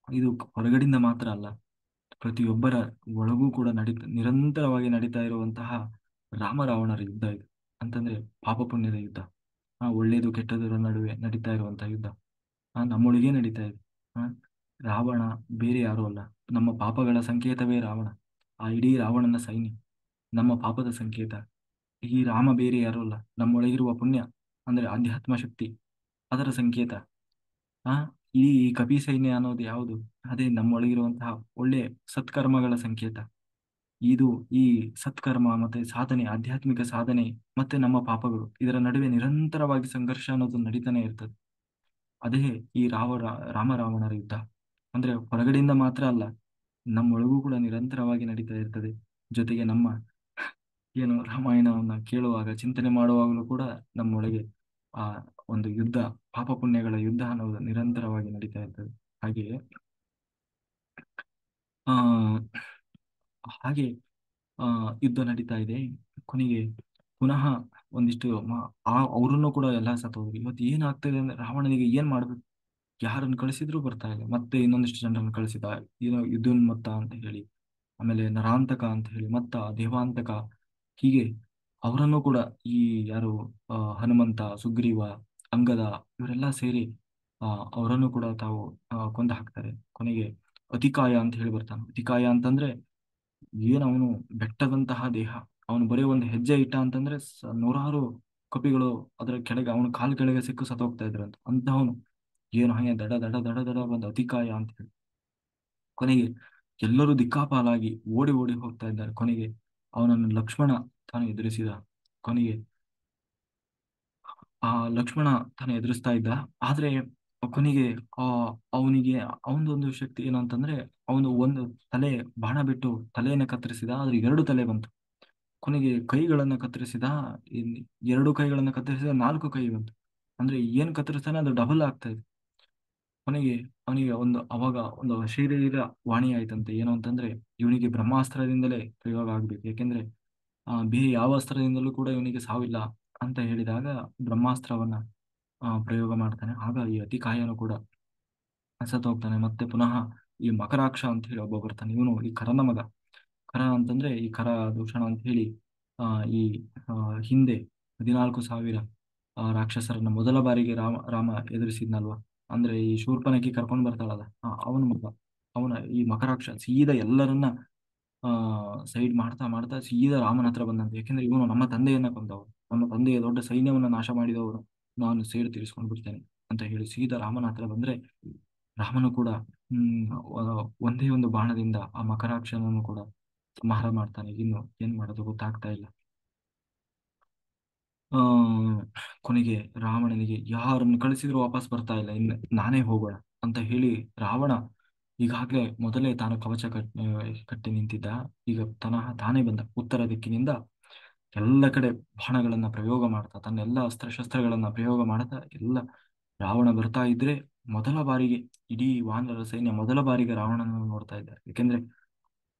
ಇದು ಹೊರಗಡೆಯಿಂದ ಮಾತ್ರ ಅಲ್ಲ, ಪ್ರತಿಯೊಬ್ಬರ ಒಳಗೂ ಕೂಡ ನಿರಂತರವಾಗಿ ನಡೀತಾ ಇರುವಂತಹ ರಾಮ ರಾವಣರ ಯುದ್ಧ ಇದು. ಅಂತಂದ್ರೆ ಪಾಪ ಪುಣ್ಯದ ಯುದ್ಧ, ಒಳ್ಳೇದು ಕೆಟ್ಟದರ ನಡುವೆ ನಡೀತಾ ಇರುವಂತಹ ಯುದ್ಧ ನಮ್ಮೊಳಗೆ ನಡೀತಾ ಇದೆ. ಆ, ರಾವಣ ಬೇರೆ ಯಾರೂ ಅಲ್ಲ, ನಮ್ಮ ಪಾಪಗಳ ಸಂಕೇತವೇ ರಾವಣ. ಆ ಇಡೀ ರಾವಣನ ಸೈನ್ಯ ನಮ್ಮ ಪಾಪದ ಸಂಕೇತ. ಈ ರಾಮ ಬೇರೆ ಯಾರೂ ಅಲ್ಲ, ನಮ್ಮೊಳಗಿರುವ ಪುಣ್ಯ ಅಂದ್ರೆ ಅಧ್ಯಾತ್ಮ ಶಕ್ತಿ, ಅದರ ಸಂಕೇತ. ಆ ಈ ಕಪಿ ಸೈನ್ಯ ಅನ್ನೋದು ಯಾವುದು, ಅದೇ ನಮ್ಮೊಳಗಿರುವಂತಹ ಒಳ್ಳೆ ಸತ್ಕರ್ಮಗಳ ಸಂಕೇತ. ಇದು ಈ ಸತ್ಕರ್ಮ ಮತ್ತೆ ಸಾಧನೆ, ಆಧ್ಯಾತ್ಮಿಕ ಸಾಧನೆ ಮತ್ತೆ ನಮ್ಮ ಪಾಪಗಳು, ಇದರ ನಡುವೆ ನಿರಂತರವಾಗಿ ಸಂಘರ್ಷ ಅನ್ನೋದು ನಡೀತಾನೆ ಇರ್ತದೆ. ಅದೇ ಈ ರಾಮ ರಾವಣರ ಯುದ್ಧ. ಅಂದ್ರೆ ಹೊರಗಡೆಯಿಂದ ಮಾತ್ರ ಅಲ್ಲ, ನಮ್ಮೊಳಗೂ ಕೂಡ ನಿರಂತರವಾಗಿ ನಡೀತಾ ಇರ್ತದೆ. ಜೊತೆಗೆ ನಮ್ಮ ಏನು ರಾಮಾಯಣವನ್ನ ಕೇಳುವಾಗ ಚಿಂತನೆ ಮಾಡುವಾಗಲೂ ಕೂಡ ನಮ್ಮೊಳಗೆ ಆ ಒಂದು ಯುದ್ಧ, ಪಾಪ ಪುಣ್ಯಗಳ ಯುದ್ಧ ಅನ್ನೋದು ನಿರಂತರವಾಗಿ ನಡೀತಾ ಇರ್ತದೆ. ಹಾಗೆಯೇ ಆ ಹಾಗೆ ಆ ಯುದ್ಧ ನಡೀತಾ ಇದೆ. ಕೊನೆಗೆ ಪುನಃ ಒಂದಿಷ್ಟು ಅವರನ್ನು ಕೂಡ ಎಲ್ಲ ಸತ್ತೋದ್ರು. ಇವತ್ತು ಏನಾಗ್ತದೆ ಅಂದ್ರೆ, ರಾವಣನಿಗೆ ಏನ್ ಮಾಡ್ಬೇಕು, ಯಾರನ್ನು ಕಳಿಸಿದ್ರು ಬರ್ತಾ ಇಲ್ಲ. ಮತ್ತೆ ಇನ್ನೊಂದಿಷ್ಟು ಜನರನ್ನು ಕಳಿಸಿದ, ಏನೋ ಯುದ್ಧೋನ್ಮತ್ತ ಅಂತ ಹೇಳಿ, ಆಮೇಲೆ ನರಾಂತಕ ಅಂತ ಹೇಳಿ, ಮತ್ತ ದೇವಾಂತಕ, ಹೀಗೆ ಅವರನ್ನು ಕೂಡ ಈ ಯಾರು ಹನುಮಂತ, ಸುಗ್ರೀವ, ಅಂಗದ, ಇವರೆಲ್ಲ ಸೇರಿ ಆ ಅವರನ್ನು ಕೂಡ ತಾವು ಕೊಂದು ಹಾಕ್ತಾರೆ. ಕೊನೆಗೆ ಅತಿಕಾಯ ಅಂತ ಹೇಳಿ ಬರ್ತಾನೆ. ಅತಿಕಾಯ ಅಂತಂದ್ರೆ ಅವನು ಬೆಟ್ಟದಂತಹ ದೇಹ. ಅವನು ಬರೀ ಒಂದು ಹೆಜ್ಜೆ ಇಟ್ಟ ಅಂತಂದ್ರೆ ನೂರಾರು ಕಪಿಗಳು ಅದರ ಕೆಳಗೆ, ಅವನ ಕಾಲ್ ಕೆಳಗೆ ಸಿಕ್ಕು ಸತ್ತೋಗ್ತಾ ಇದ್ರಂತ ಅಂತವನು. ಹಾಗೆ ದಡ ದಡ ದಡ ದಡ ಬಂದು ಅತಿಕಾಯ ಅಂತ ಹೇಳಿ. ಕೊನೆಗೆ ಎಲ್ಲರೂ ದಿಕ್ಕಾಪಾಲಾಗಿ ಓಡಿ ಓಡಿ ಹೋಗ್ತಾ ಇದ್ದಾರೆ. ಕೊನೆಗೆ ಅವನನ್ನು ಲಕ್ಷ್ಮಣ ತಾನು ಎದುರಿಸಿದ. ಕೊನೆಗೆ ಆ ಲಕ್ಷ್ಮಣ ತಾನು ಎದುರಿಸ್ತಾ ಇದ್ದ. ಆದ್ರೆ ಕೊನೆಗೆ ಆ ಅವನಿಗೆ ಅವನದೊಂದು ಶಕ್ತಿ ಏನಂತಂದ್ರೆ, ಅವನು ಒಂದು ತಲೆ ಬಾಣ ಬಿಟ್ಟು ತಲೆಯನ್ನ ಕತ್ತರಿಸಿದ, ಆದ್ರೆ ಎರಡು ತಲೆ ಬಂತು. ಕೊನೆಗೆ ಕೈಗಳನ್ನ ಕತ್ತರಿಸಿದ, ಇನ್ ಎರಡು ಕೈಗಳನ್ನ ಕತ್ತರಿಸಿದ, ನಾಲ್ಕು ಕೈ ಬಂತು. ಅಂದ್ರೆ ಏನ್ ಕತ್ತರಿಸ್ತಾನೆ ಅದು ಡಬಲ್ ಆಗ್ತಾ ಇದೆ. ಕೊನೆಗೆ ಅವನಿಗೆ ಅವಾಗ ಒಂದು ಶರೀರ ವಾಣಿ ಆಯ್ತಂತೆ. ಏನು ಅಂತಂದ್ರೆ, ಇವನಿಗೆ ಬ್ರಹ್ಮಾಸ್ತ್ರದಿಂದಲೇ ಪ್ರಯೋಗ ಆಗ್ಬೇಕು, ಯಾಕೆಂದ್ರೆ ಬೇರೆ ಯಾವ ಅಸ್ತ್ರದಿಂದಲೂ ಕೂಡ ಇವನಿಗೆ ಸಾವಿಲ್ಲ ಅಂತ ಹೇಳಿದಾಗ ಬ್ರಹ್ಮಾಸ್ತ್ರವನ್ನ ಪ್ರಯೋಗ ಮಾಡ್ತಾನೆ. ಆಗ ಈ ಅತಿಕಾಯನು ಕೂಡ ಸತ್ತು ಮತ್ತೆ ಪುನಃ ಈ ಮಕರಾಕ್ಷ ಅಂತ ಹೇಳಿ ಒಬ್ಬ ಬರ್ತಾನೆ. ಇವನು ಈ ಕರನ ಮಗ. ಕರ ಅಂತಂದ್ರೆ ಈ ಕರ ದೂಷಣ ಅಂತ ಹೇಳಿ ಆ ಈ ಆ, ಹಿಂದೆ 14,000 ರಾಕ್ಷಸರನ್ನ ಮೊದಲ ಬಾರಿಗೆ ರಾಮ ಎದುರಿಸಿದ್ನಲ್ವಾ. ಅಂದ್ರೆ ಈ ಶೂರ್ಪನಖಿ ಕರ್ಕೊಂಡು ಬರ್ತಾಳಲ್ಲ, ಅವನ ಮಗ. ಅವನ ಈ ಮಕರಾಕ್ಷ ಸೀದಾ ಎಲ್ಲರನ್ನ ಸೈಡ್ ಮಾಡ್ತಾ ಮಾಡ್ತಾ ಸೀದಾ ರಾಮನ ಹತ್ರ ಬಂದಂತೆ. ಯಾಕೆಂದ್ರೆ ಇವನು ನಮ್ಮ ತಂದೆಯನ್ನ ಕೊಂದವರು, ನಮ್ಮ ತಂದೆಯ ದೊಡ್ಡ ಸೈನ್ಯವನ್ನ ನಾಶ ಮಾಡಿದವರು, ನಾನು ಸೇಡು ತೀರಿಸ್ಕೊಂಡು ಬಿಡ್ತೇನೆ ಅಂತ ಹೇಳಿ ಸೀದಾ ರಾಮನ ಹತ್ರ ಬಂದ್ರೆ, ರಾಮನು ಕೂಡ ಒಂದೇ ಒಂದು ಬಾಣದಿಂದ ಆ ಮಕರಾಕ್ಷನನ್ನು ಕೂಡ ಸಂಹಾರ ಮಾಡ್ತಾನೆ. ಇನ್ನು ಏನ್ ಮಾಡೋದು ಗೊತ್ತಾಗ್ತಾ ಇಲ್ಲ. ಆ ಕೊನೆಗೆ ರಾವಣನಿಗೆ ಯಾರನ್ನು ಕಳಿಸಿದ್ರು ವಾಪಸ್ ಬರ್ತಾ ಇಲ್ಲ, ಇನ್ನು ನಾನೇ ಹೋಗೋಣ ಅಂತ ಹೇಳಿ ರಾವಣ ಈಗಾಗ್ಲೇ ಮೊದಲೇ ತಾನು ಕವಚ ಕಟ್ಟಿ ನಿಂತಿದ್ದ. ಈಗ ತಾನೇ ಬಂದ ಉತ್ತರ ದಿಕ್ಕಿನಿಂದ. ಎಲ್ಲ ಕಡೆ ಬಾಣಗಳನ್ನ ಪ್ರಯೋಗ ಮಾಡ್ತಾ, ತನ್ನೆಲ್ಲ ಅಸ್ತ್ರಶಸ್ತ್ರಗಳನ್ನ ಪ್ರಯೋಗ ಮಾಡ್ತಾ ಎಲ್ಲ ರಾವಣ ಬರ್ತಾ ಇದ್ರೆ, ಮೊದಲ ಬಾರಿಗೆ ಇಡೀ ವಾನರ ಸೈನ್ಯ ಮೊದಲ ಬಾರಿಗೆ ರಾವಣನನ್ನು ನೋಡ್ತಾ ಇದ್ದಾರೆ. ಯಾಕೆಂದ್ರೆ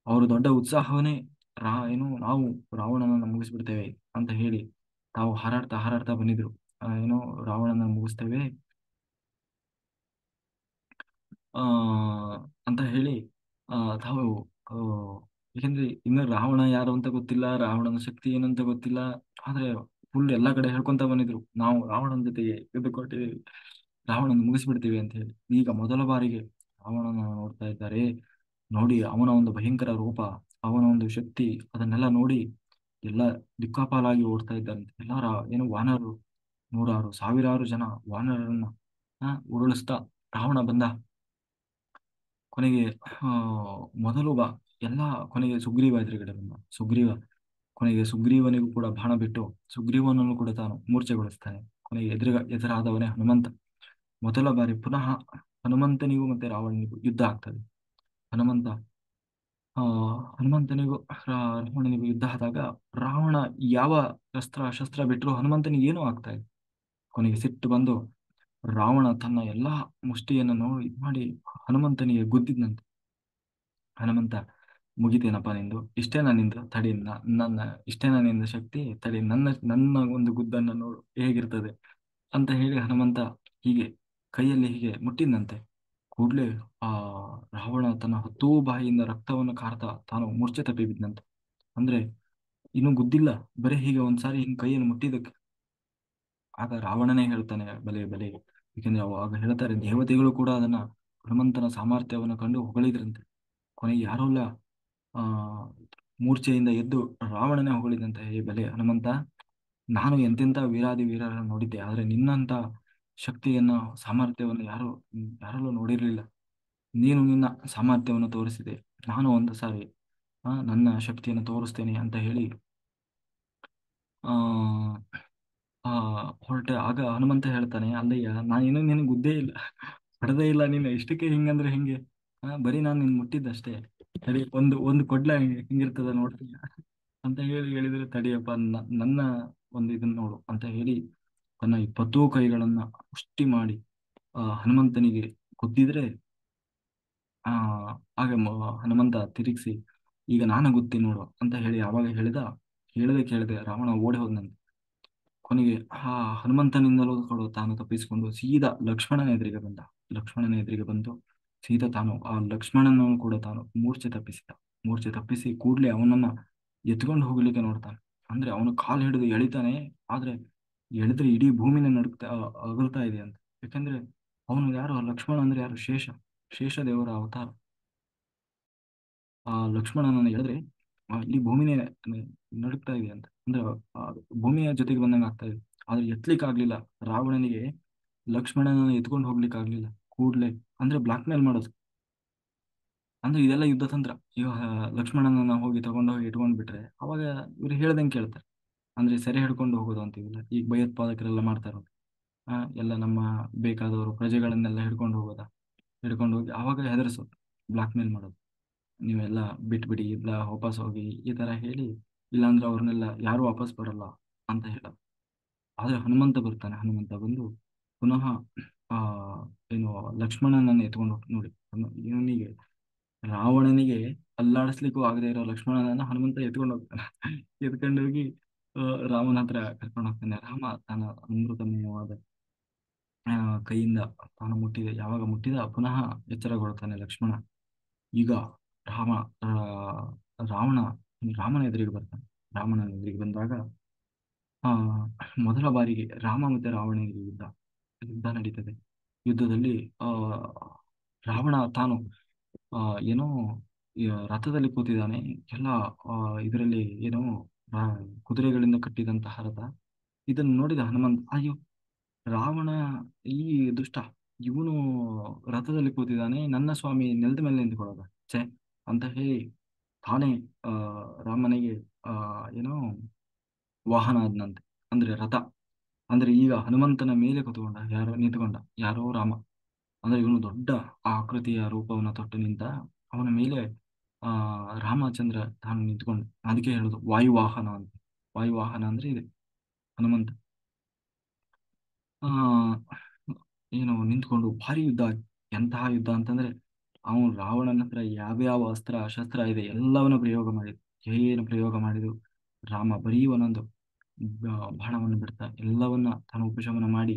ಅವರು ದೊಡ್ಡ ಉತ್ಸಾಹವನ್ನೇ ನಾವು ರಾವಣನನ್ನು ಮುಗಿಸ್ಬಿಡ್ತೇವೆ ಅಂತ ಹೇಳಿ ತಾವು ಹಾರಾಡ್ತಾ ಹಾರಾಡ್ತಾ ಬಂದಿದ್ರು. ರಾವಣನ ಮುಗಿಸ್ತೇವೆ ಆ ಅಂತ ಹೇಳಿ ತಾವು ಆ, ಯಾಕೆಂದ್ರೆ ಇನ್ನು ರಾವಣ ಯಾರು ಅಂತ ಗೊತ್ತಿಲ್ಲ, ರಾವಣನ ಶಕ್ತಿ ಏನಂತ ಗೊತ್ತಿಲ್ಲ. ಆದ್ರೆ ಫುಲ್ ಎಲ್ಲಾ ಕಡೆ ಹೇಳ್ಕೊಂತ ಬಂದಿದ್ರು, ನಾವು ರಾವಣನ ಜೊತೆಗೆ ಯುದ್ಧ ಕೊಟ್ಟಿದ್ದೀವಿ, ರಾವಣನ ಮುಗಿಸ್ಬಿಡ್ತೀವಿ ಅಂತ ಹೇಳಿ. ಈಗ ಮೊದಲ ಬಾರಿಗೆ ರಾವಣನ ನೋಡ್ತಾ ಇದ್ದಾರೆ. ನೋಡಿ ಅವನ ಒಂದು ಭಯಂಕರ ರೂಪ, ಅವನ ಒಂದು ಶಕ್ತಿ, ಅದನ್ನೆಲ್ಲ ನೋಡಿ ಎಲ್ಲ ದಿಕ್ಕಾಪಾಲಾಗಿ ಓಡ್ತಾ ಇದ್ದಾರಂತೆ. ಎಲ್ಲಾರ ವಾನರರು, ನೂರಾರು ಸಾವಿರಾರು ಜನ ವಾನರರನ್ನ ಉರುಳಿಸ್ತಾ ರಾವಣ ಬಂದ. ಕೊನೆಗೆ ಆ, ಮೊದಲು ಬಾ ಎಲ್ಲ ಕೊನೆಗೆ ಸುಗ್ರೀವ ಎದುರುಗಡೆ ಬಂದ. ಸುಗ್ರೀವನಿಗೂ ಕೂಡ ಬಾಣ ಬಿಟ್ಟು ಸುಗ್ರೀವನನ್ನು ಕೂಡ ತಾನು ಮೂರ್ಛೆಗೊಳಿಸ್ತಾನೆ. ಕೊನೆಗೆ ಎದುರಾದವನೇ ಹನುಮಂತ. ಮೊದಲ ಬಾರಿ ಪುನಃ ಹನುಮಂತನಿಗೂ ಮತ್ತೆ ರಾವಣನಿಗೂ ಯುದ್ಧ ಆಗ್ತದೆ. ಹನುಮಂತ ಆ ಹನುಮಂತನಿಗೂ ರಾವಣನಿಗೂ ಯುದ್ಧ ಆದಾಗ ರಾವಣ ಯಾವ ಶಸ್ತ್ರ ಬಿಟ್ಟರು ಹನುಮಂತನಿಗೆ ಏನೂ ಆಗ್ತಾ ಇದೆ. ಕೊನೆಗೆ ಸಿಟ್ಟು ಬಂದು ರಾವಣ ತನ್ನ ಎಲ್ಲಾ ಮುಷ್ಟಿಯನ್ನು ನೋಡಿ ಇದ್ ಮಾಡಿ ಹನುಮಂತನಿಗೆ ಗುದ್ದಿದ್ನಂತೆ. ಹನುಮಂತ, ಮುಗಿತೇನಪ್ಪ ನಿಂದು, ಇಷ್ಟೇನಾ ನಿಂದು, ತಡಿ ನನ್ನ ಇಷ್ಟೇನಾ ನಿಂದ ಶಕ್ತಿ, ತಡಿ ನನ್ನ ಒಂದು ಗುದ್ದನ್ನು ನೋಡು ಹೇಗಿರ್ತದೆ ಅಂತ ಹೇಳಿ ಹನುಮಂತ ಹೀಗೆ ಕೈಯಲ್ಲಿ ಹೀಗೆ ಮುಟ್ಟಿದ್ನಂತೆ. ಕೂಡ್ಲೆ ಆ ರಾವಣ ತನ್ನ ಹೊತ್ತೂ ಬಾಯಿಯಿಂದ ರಕ್ತವನ್ನು ಕಾರ್ತಾ ತಾನು ಮೂರ್ಛೆ ತಪ್ಪಿ ಬಿದ್ದಂತೆ. ಅಂದ್ರೆ ಇನ್ನು ಗುದ್ದಿಲ್ಲ, ಬರೀ ಹೀಗೆ ಒಂದ್ಸಾರಿ ಹಿಂಗ್ ಕೈಯನ್ನು ಮುಟ್ಟಿದಕ್ಕೆ. ಆಗ ರಾವಣನೇ ಹೇಳ್ತಾನೆ, ಬಲೆ ಬಲೆ, ಏಕೆಂದ್ರೆ ಆಗ ಹೇಳ್ತಾರೆ ದೇವತೆಗಳು ಕೂಡ ಅದನ್ನ ಹನುಮಂತನ ಸಾಮರ್ಥ್ಯವನ್ನು ಕಂಡು ಹೊಗಳಿದ್ರಂತೆ. ಕೊನೆಗೆ ಯಾರೋಲ್ಲ ಆ ಮೂರ್ಛೆಯಿಂದ ಎದ್ದು ರಾವಣನೇ ಹೊಗಳಿದಂತೆ, ಹೇ ಬಲೆ ಹನುಮಂತ, ನಾನು ಎಂತೆಂಥ ವೀರರನ್ನು ನೋಡಿದ್ದೆ, ಆದ್ರೆ ನಿನ್ನಂತ ಶಕ್ತಿಯನ್ನ ಸಾಮರ್ಥ್ಯವನ್ನು ಯಾರಲ್ಲೂ ನೋಡಿರ್ಲಿಲ್ಲ. ನೀನು ನಿನ್ನ ಸಾಮರ್ಥ್ಯವನ್ನು ತೋರಿಸಿದೆ, ನಾನು ಒಂದು ಸಾರಿ ನನ್ನ ಶಕ್ತಿಯನ್ನು ತೋರಿಸ್ತೇನೆ ಅಂತ ಹೇಳಿ ಆ ಆ ಹೊರಟೆ. ಆಗ ಹನುಮಂತ ಹೇಳ್ತಾನೆ, ಅಲ್ಲಯ್ಯ, ನಾನೇನು ನಿನಗೆ ಗುದ್ದೇ ಇಲ್ಲ, ಹೊಡೆದೇ ಇಲ್ಲ, ನೀನು ಇಷ್ಟಕ್ಕೆ ಹಿಂಗಂದ್ರೆ ಹಿಂಗೆ, ಬರೀ ನಾನು ನಿನ್ ಮುಟ್ಟಿದ್ದಷ್ಟೇ, ಸರಿ ಒಂದು ಕೊಡ್ಲ ಹಿಂಗಿರ್ತದ ನೋಡ್ತೀಯ ಅಂತ ಹೇಳಿದ್ರೆ, ತಡಿಯಪ್ಪ ನನ್ನ ಒಂದು ಇದನ್ನ ನೋಡು ಅಂತ ಹೇಳಿ ತನ್ನ 20 ಕೈಗಳನ್ನ ಮುಷ್ಟಿ ಮಾಡಿ ಹನುಮಂತನಿಗೆ ಗುದ್ದಿದ್ರೆ ಆ ಹನುಮಂತ ತಿರುಗಿಸಿ, ಈಗ ನಾನು ಗುತ್ತೀನಿ ನೋಡು ಅಂತ ಹೇಳಿ ಆವಾಗ ಕೇಳದೆ ರಾವಣ ಓಡಿ ಹೋದ್ನಂತೆ. ಕೊನೆಗೆ ಹನುಮಂತನಿಂದಲೂ ಕೂಡ ತಾನು ತಪ್ಪಿಸಿಕೊಂಡು ಸೀದಾ ಲಕ್ಷ್ಮಣನ ಎದುರಿಗೆ ಬಂದು ಸೀದಾ ತಾನು ಆ ಲಕ್ಷ್ಮಣನನ್ನು ಕೂಡ ತಾನು ಮೂರ್ಛೆ ತಪ್ಪಿಸಿ ಕೂಡ್ಲೆ ಅವನನ್ನ ಎತ್ಕೊಂಡು ಹೋಗ್ಲಿಕ್ಕೆ ನೋಡ್ತಾನೆ. ಅಂದ್ರೆ ಅವನು ಕಾಲು ಹಿಡಿದು ಎಳಿತಾನೆ, ಆದ್ರೆ ಎಳೆದ್ರೆ ಇಡೀ ಭೂಮಿನ ಅಗಲ್ತಾ ಇದೆ ಅಂತ. ಯಾಕಂದ್ರೆ ಅವನು ಯಾರು, ಆ ಲಕ್ಷ್ಮಣ ಅಂದ್ರೆ ಯಾರು, ಶೇಷ ದೇವರ ಅವತಾರ. ಆ ಲಕ್ಷ್ಮಣನನ್ನು ಎಳೆದ್ರೆ ಇಡೀ ಭೂಮಿನೇ ನಡುಗ್ತಾ ಇದೆ ಅಂತ. ಅಂದ್ರೆ ಆ ಭೂಮಿಯ ಜೊತೆಗೆ ಬಂದಂಗೆ ಆಗ್ತಾ ಇದೆ. ಆದ್ರೆ ಎತ್ಲಿಕ್ಕೆ ಆಗ್ಲಿಲ್ಲ ರಾವಣನಿಗೆ, ಲಕ್ಷ್ಮಣನನ್ನ ಎತ್ಕೊಂಡು ಹೋಗ್ಲಿಕ್ಕೆ ಆಗ್ಲಿಲ್ಲ. ಕೂಡ್ಲೆ ಅಂದ್ರೆ ಬ್ಲಾಕ್ ಮೇಲ್ ಮಾಡೋದು, ಅಂದ್ರೆ ಇದೆಲ್ಲ ಯುದ್ಧ ತಂತ್ರ. ಇವಾಗ ಲಕ್ಷ್ಮಣನನ್ನ ಹೋಗಿ ತಗೊಂಡೋಗಿ ಇಟ್ಕೊಂಡ್ ಬಿಟ್ರೆ ಅವಾಗ ಇವ್ರು ಹೇಳ್ದಂಗೆ ಕೇಳ್ತಾರೆ. ಅಂದ್ರೆ ಸೆರೆ ಹಿಡ್ಕೊಂಡು ಹೋಗೋದು ಅಂತೀವಿಲ್ಲ, ಈಗ ಭಯೋತ್ಪಾದಕರೆಲ್ಲ ಮಾಡ್ತಾರ. ಎಲ್ಲ ನಮ್ಮ ಬೇಕಾದವರು ಪ್ರಜೆಗಳನ್ನೆಲ್ಲ ಹಿಡ್ಕೊಂಡು ಹೋಗಿ ಅವಾಗ ಹೆದರ್ಸೋದು, ಬ್ಲಾಕ್ ಮೇಲ್ ಮಾಡೋದು. ನೀವೆಲ್ಲ ಬಿಟ್ಬಿಡಿ, ಇಲ್ಲ ವಾಪಸ್ ಹೋಗಿ ಈ ತರ ಹೇಳಿ, ಇಲ್ಲಾಂದ್ರೆ ಅವ್ರನ್ನೆಲ್ಲ ಯಾರು ವಾಪಸ್ ಬರಲ್ಲ ಅಂತ ಹೇಳೋದು. ಆದ್ರೆ ಹನುಮಂತ ಬಂದು ಪುನಃ ಆ ಏನು ಲಕ್ಷ್ಮಣನನ್ನ ಎತ್ಕೊಂಡು ಹೋಗಿ ನೋಡಿ, ಇವನಿಗೆ ರಾವಣನಿಗೆ ಅಲ್ಲಾಡಿಸ್ಲಿಕ್ಕೂ ಆಗದೆ ಇರೋ ಲಕ್ಷ್ಮಣನನ್ನ ಹನುಮಂತ ಎತ್ಕೊಂಡು ಹೋಗ್ತಾನೆ. ಎತ್ಕೊಂಡು ಹೋಗಿ ಆ, ರಾಮನ ಹತ್ರ ಕರ್ಕೊಂಡು ಹೋಗ್ತಾನೆ. ರಾಮ ತನ್ನ ಅಮೃತಮಯವಾದ ಆ, ಕೈಯಿಂದ ತಾನು ಯಾವಾಗ ಮುಟ್ಟಿದ ಪುನಃ ಎಚ್ಚರಗೊಳ್ತಾನೆ ಲಕ್ಷ್ಮಣ. ಈಗ ರಾಮ ಆ, ರಾವಣ ರಾಮನ ಎದುರಿಗೆ ಬರ್ತಾನೆ. ರಾಮನ ಎದುರಿಗೆ ಬಂದಾಗ ಆ ಮೊದಲ ಬಾರಿಗೆ ರಾಮ ಮತ್ತೆ ರಾವಣನಿಗೆ ಯುದ್ಧ ನಡೀತದೆ. ಯುದ್ಧದಲ್ಲಿ ಆ ರಾವಣ ತಾನು ಆ ಏನೋ ರಥದಲ್ಲಿ ಕೂತಿದ್ದಾನೆ. ಎಲ್ಲ ಇದರಲ್ಲಿ ಏನೋ ಆ, ಕುದುರೆಗಳಿಂದ ಕಟ್ಟಿದಂತಹ ರಥ. ಇದನ್ನು ನೋಡಿದ ಹನುಮಂತ, ಅಯ್ಯೋ ರಾವಣ ಈ ದುಷ್ಟ, ಇವನು ರಥದಲ್ಲಿ ಕೂತಿದ್ದಾನೆ, ನನ್ನ ಸ್ವಾಮಿ ನೆಲದ ಮೇಲೆ ನಿಂತ್ಕೊಳ್ಳೋದ ಛೇ ಅಂತ ಹೇಳಿ ತಾನೇ ಆ ರಾಮನಿಗೆ ಆ ಏನೋ ವಾಹನ ಆದ್ನಂತೆ, ಅಂದ್ರೆ ರಥ. ಅಂದ್ರೆ ಈಗ ಹನುಮಂತನ ಮೇಲೆ ನಿಂತ್ಕೊಂಡ ಯಾರೋ ರಾಮ. ಅಂದ್ರೆ ಇವನು ದೊಡ್ಡ ಆಕೃತಿಯ ರೂಪವನ್ನು ತೊಟ್ಟು ನಿಂತ, ಅವನ ಮೇಲೆ ಆ ರಾಮಚಂದ್ರ ತಾನು ನಿಂತ್ಕೊಂಡು, ಅದಕ್ಕೆ ಹೇಳುದು ವಾಯುವಾಹನ ಅಂತ. ವಾಯುವಾಹನ ಅಂದ್ರೆ ಇದೆ ಹನುಮಂತ. ಆ ಏನು ನಿಂತ್ಕೊಂಡು ಭಾರಿ ಯುದ್ಧ ಎಂತಹ ಯುದ್ಧ ಅಂತಂದ್ರೆ, ಅವನು ರಾವಣನ ಹತ್ರ ಯಾವ್ಯಾವ ಅಸ್ತ್ರ ಶಸ್ತ್ರ ಇದೆ ಎಲ್ಲವನ್ನ ಪ್ರಯೋಗ ಮಾಡಿದ್ರು ರಾಮ ಬರೀ ಒಂದೊಂದು ಬಾಣವನ್ನು ಬಿಡ್ತಾ ಎಲ್ಲವನ್ನ ತಾನು ಉಪಶಮನ ಮಾಡಿ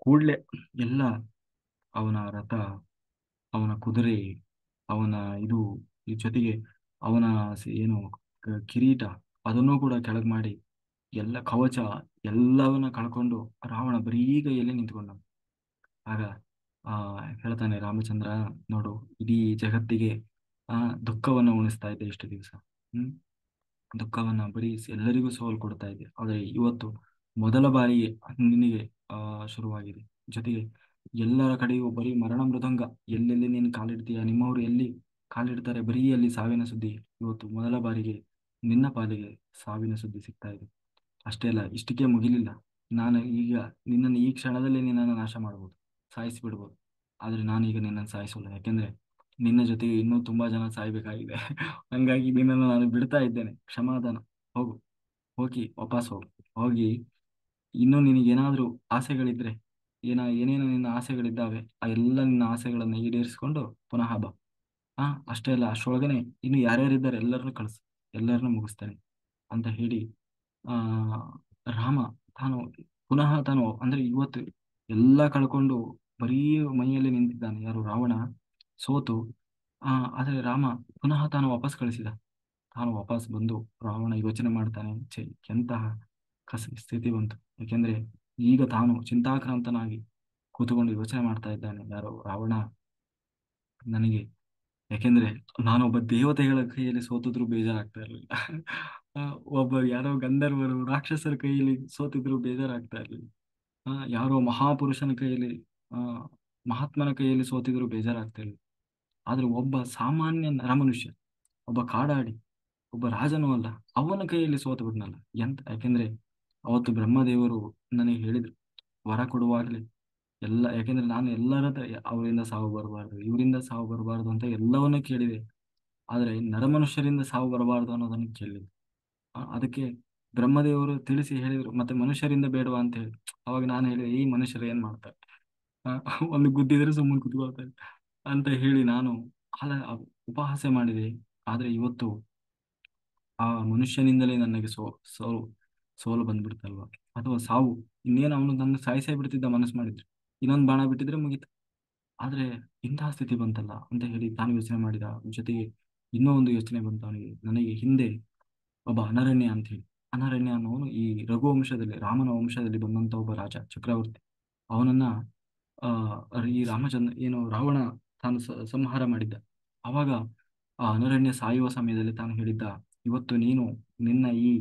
ಕೂಡ್ಲೆ ಎಲ್ಲ ಅವನ ರಥ, ಅವನ ಕುದುರೆ, ಅವನ ಇದು ಈ ಜೊತೆಗೆ ಅವನ ಏನು ಕಿರೀಟ, ಅದನ್ನೂ ಕೂಡ ಕೆಳಗ್ ಮಾಡಿ ಎಲ್ಲ ಕವಚ ಎಲ್ಲವನ್ನ ಕಳ್ಕೊಂಡು ರಾವಣ ಬರೀ ಕೈಯಲ್ಲಿ ನಿಂತ್ಕೊಂಡ. ಆಗ ಆ ಹೇಳ್ತಾನೆ ರಾಮಚಂದ್ರ, ನೋಡು ಇಡೀ ಜಗತ್ತಿಗೆ ಆ ದುಃಖವನ್ನ ಉಣಿಸ್ತಾ ಇದ್ದೆ ಇಷ್ಟು ದಿವಸ. ಹ್ಮ್ ದುಃಖವನ್ನ ಭರಿಸಿ ಎಲ್ಲರಿಗೂ ಸೋಲು ಕೊಡ್ತಾ ಇದ್ದೆ, ಆದ್ರೆ ಇವತ್ತು ಮೊದಲ ಬಾರಿಗೆ ನಿನಗೆ ಶುರುವಾಗಿದೆ. ಜೊತೆಗೆ ಎಲ್ಲರ ಕಡೆಯೂ ಬರೀ ಮರಣ ಮೃದಂಗ. ಎಲ್ಲೆಲ್ಲಿ ನೀನು ಕಾಲಿಡ್ತೀಯ, ನಿಮ್ಮವರು ಎಲ್ಲಿ ಕಾಲಿಡ್ತಾರೆ, ಬರೀ ಅಲ್ಲಿ ಸಾವಿನ ಸುದ್ದಿ. ಇವತ್ತು ಮೊದಲ ಬಾರಿಗೆ ನಿನ್ನ ಪಾಲಿಗೆ ಸಾವಿನ ಸುದ್ದಿ ಸಿಗ್ತಾ ಇದೆ. ಅಷ್ಟೇ ಅಲ್ಲ, ಇಷ್ಟಕ್ಕೆ ಮುಗಿಲಿಲ್ಲ. ನಾನು ಈಗ ನಿನ್ನನ್ನು ಈ ಕ್ಷಣದಲ್ಲಿ ನಿನ್ನನ್ನು ನಾಶ ಮಾಡ್ಬೋದು, ಸಾಯಿಸಿಬಿಡ್ಬೋದು. ಆದರೆ ನಾನೀಗ ನಿನ್ನನ್ನು ಸಾಯಿಸೋಲ್ಲ, ಯಾಕೆಂದ್ರೆ ನಿನ್ನ ಜೊತೆಗೆ ಇನ್ನೂ ತುಂಬಾ ಜನ ಸಾಯ್ಬೇಕಾಗಿದೆ. ಹಂಗಾಗಿ ನಿನ್ನನ್ನು ನಾನು ಬಿಡ್ತಾ ಇದ್ದೇನೆ. ಕ್ಷಮಾದಾನ. ಹೋಗು, ಹೋಗಿ ವಾಪಸ್ ಹೋಗು. ಹೋಗಿ ಇನ್ನೂ ನಿನಗೇನಾದ್ರೂ ಆಸೆಗಳಿದ್ರೆ, ಏನೇನು ನಿನ್ನ ಆಸೆಗಳಿದ್ದಾವೆ, ಆ ಎಲ್ಲ ನಿನ್ನ ಆಸೆಗಳನ್ನು ಈಡೇರಿಸಿಕೊಂಡು ಪುನಃ ಬಾ. ಅಷ್ಟೇ ಅಲ್ಲ, ಅಷ್ಟರೊಳಗನೆ ಇನ್ನು ಯಾರ್ಯಾರಿದ್ದಾರೆ ಎಲ್ಲರನ್ನೂ ಕಳಿಸು, ಎಲ್ಲರನ್ನೂ ಮುಗಿಸ್ತೇನೆ ಅಂತ ಹೇಳಿ ಆ ರಾಮ ತಾನು ತಾನು ಅಂದ್ರೆ ಇವತ್ತು ಎಲ್ಲ ಕಳ್ಕೊಂಡು ಬರೀ ಮೈಯಲ್ಲಿ ನಿಂತಿದ್ದಾನೆ ಯಾರು, ರಾವಣ ಸೋತು. ಆದರೆ ರಾಮ ತಾನು ವಾಪಸ್ ಕಳಿಸಿದ. ತಾನು ವಾಪಸ್ ಬಂದು ರಾವಣ ಯೋಚನೆ ಮಾಡ್ತಾನೆ, ಛೇ, ಎಂತಹ ಸ್ಥಿತಿ ಬಂತು. ಯಾಕೆಂದ್ರೆ ಈಗ ತಾನು ಚಿಂತಾಕ್ರಾಂತನಾಗಿ ಕೂತುಕೊಂಡು ಯೋಚನೆ ಮಾಡ್ತಾ ಇದ್ದಾನೆ ಯಾರು, ರಾವಣ. ನನಗೆ, ಯಾಕೆಂದ್ರೆ ನಾನೊಬ್ಬ ದೇವತೆಗಳ ಕೈಯಲ್ಲಿ ಸೋತಿದ್ರು ಬೇಜಾರಾಗ್ತಾ ಇರಲಿಲ್ಲ. ಒಬ್ಬ ಯಾರೋ ಗಂಧರ್ವರು ರಾಕ್ಷಸರ ಕೈಯಲ್ಲಿ ಸೋತಿದ್ರು ಬೇಜಾರಾಗ್ತಾ ಇರಲಿಲ್ಲ. ಯಾರೋ ಮಹಾಪುರುಷನ ಕೈಯಲ್ಲಿ, ಆ ಮಹಾತ್ಮನ ಕೈಯಲ್ಲಿ ಸೋತಿದ್ರು ಬೇಜಾರಾಗ್ತಾ ಇರಲಿಲ್ಲ. ಆದ್ರೆ ಒಬ್ಬ ಸಾಮಾನ್ಯ ನರಮನುಷ್ಯ, ಒಬ್ಬ ಕಾಡಾಡಿ, ಒಬ್ಬ ರಾಜನೂ ಅಲ್ಲ, ಅವನ ಕೈಯಲ್ಲಿ ಸೋತು ಬಿಟ್ನಲ್ಲ ಎಂತ. ಯಾಕೆಂದ್ರೆ ಅವತ್ತು ಬ್ರಹ್ಮದೇವರು ನನಗೆ ಹೇಳಿದ್ರು ವರ ಕೊಡುವಾಗಲೇ ಎಲ್ಲ, ಯಾಕೆಂದ್ರೆ ನಾನು ಎಲ್ಲರ ಹತ್ರ ಅವರಿಂದ ಸಾವು ಬರಬಾರ್ದು, ಇವರಿಂದ ಸಾವು ಬರಬಾರ್ದು ಅಂತ ಎಲ್ಲವನ್ನೂ ಕೇಳಿದೆ. ಆದ್ರೆ ನರಮನುಷ್ಯರಿಂದ ಸಾವು ಬರಬಾರ್ದು ಅನ್ನೋದನ್ನು ಕೇಳಿದೆ. ಅದಕ್ಕೆ ಬ್ರಹ್ಮದೇವರು ತಿಳಿಸಿ ಹೇಳಿದ್ರು, ಮತ್ತೆ ಮನುಷ್ಯರಿಂದ ಬೇಡವಾ ಅಂತ ಹೇಳಿ. ಅವಾಗ ನಾನು ಹೇಳಿದೆ, ಈ ಮನುಷ್ಯರು ಏನ್ ಮಾಡ್ತಾರೆ, ಒಂದು ಗುದ್ದಿದ್ರೆ ಸುಮ್ಮನೆ ಕುತ್ಕೊಳ್ತಾರೆ ಅಂತ ಹೇಳಿ ನಾನು ಅಲ್ಲ ಉಪಹಾಸ ಮಾಡಿದೆ. ಆದ್ರೆ ಇವತ್ತು ಆ ಮನುಷ್ಯನಿಂದಲೇ ನನಗೆ ಸೋಲು ಸೋಲು ಬಂದ್ಬಿಡ್ತಲ್ವಾ, ಅಥವಾ ಸಾವು. ಇನ್ನೇನು ಅವನು ನನ್ನ ಸಾಯಿಸೇ ಬಿಡ್ತಿದ್ದ ಮನಸ್ಸು ಮಾಡಿದ್ರೆ, ಇನ್ನೊಂದು ಬಾಣ ಬಿಟ್ಟಿದ್ರೆ ಮುಗೀತು. ಆದ್ರೆ ಇಂತಹ ಸ್ಥಿತಿ ಬಂತಲ್ಲ ಅಂತ ಹೇಳಿ ತಾನು ಯೋಚನೆ ಮಾಡಿದ. ಜೊತೆಗೆ ಇನ್ನೂ ಒಂದು ಯೋಚನೆ ಬಂತು ಅವನಿಗೆ, ನನಗೆ ಹಿಂದೆ ಒಬ್ಬ ಅನರಣ್ಯ ಅಂತ ಹೇಳಿ. ಅನರಣ್ಯ ಅನ್ನೋನು ಈ ರಘುವಂಶದಲ್ಲಿ, ರಾಮನ ವಂಶದಲ್ಲಿ ಬಂದಂತ ಒಬ್ಬ ರಾಜ ಚಕ್ರವರ್ತಿ. ಅವನನ್ನ ಈ ರಾಮಚಂದ್ರ ಏನು ರಾವಣ ತಾನು ಸಂಹಾರ ಮಾಡಿದ್ದ. ಅವಾಗ ಆ ಅನರಣ್ಯ ಸಾಯುವ ಸಮಯದಲ್ಲಿ ತಾನು ಹೇಳಿದ್ದ, ಇವತ್ತು ನೀನು ನಿನ್ನ ಈ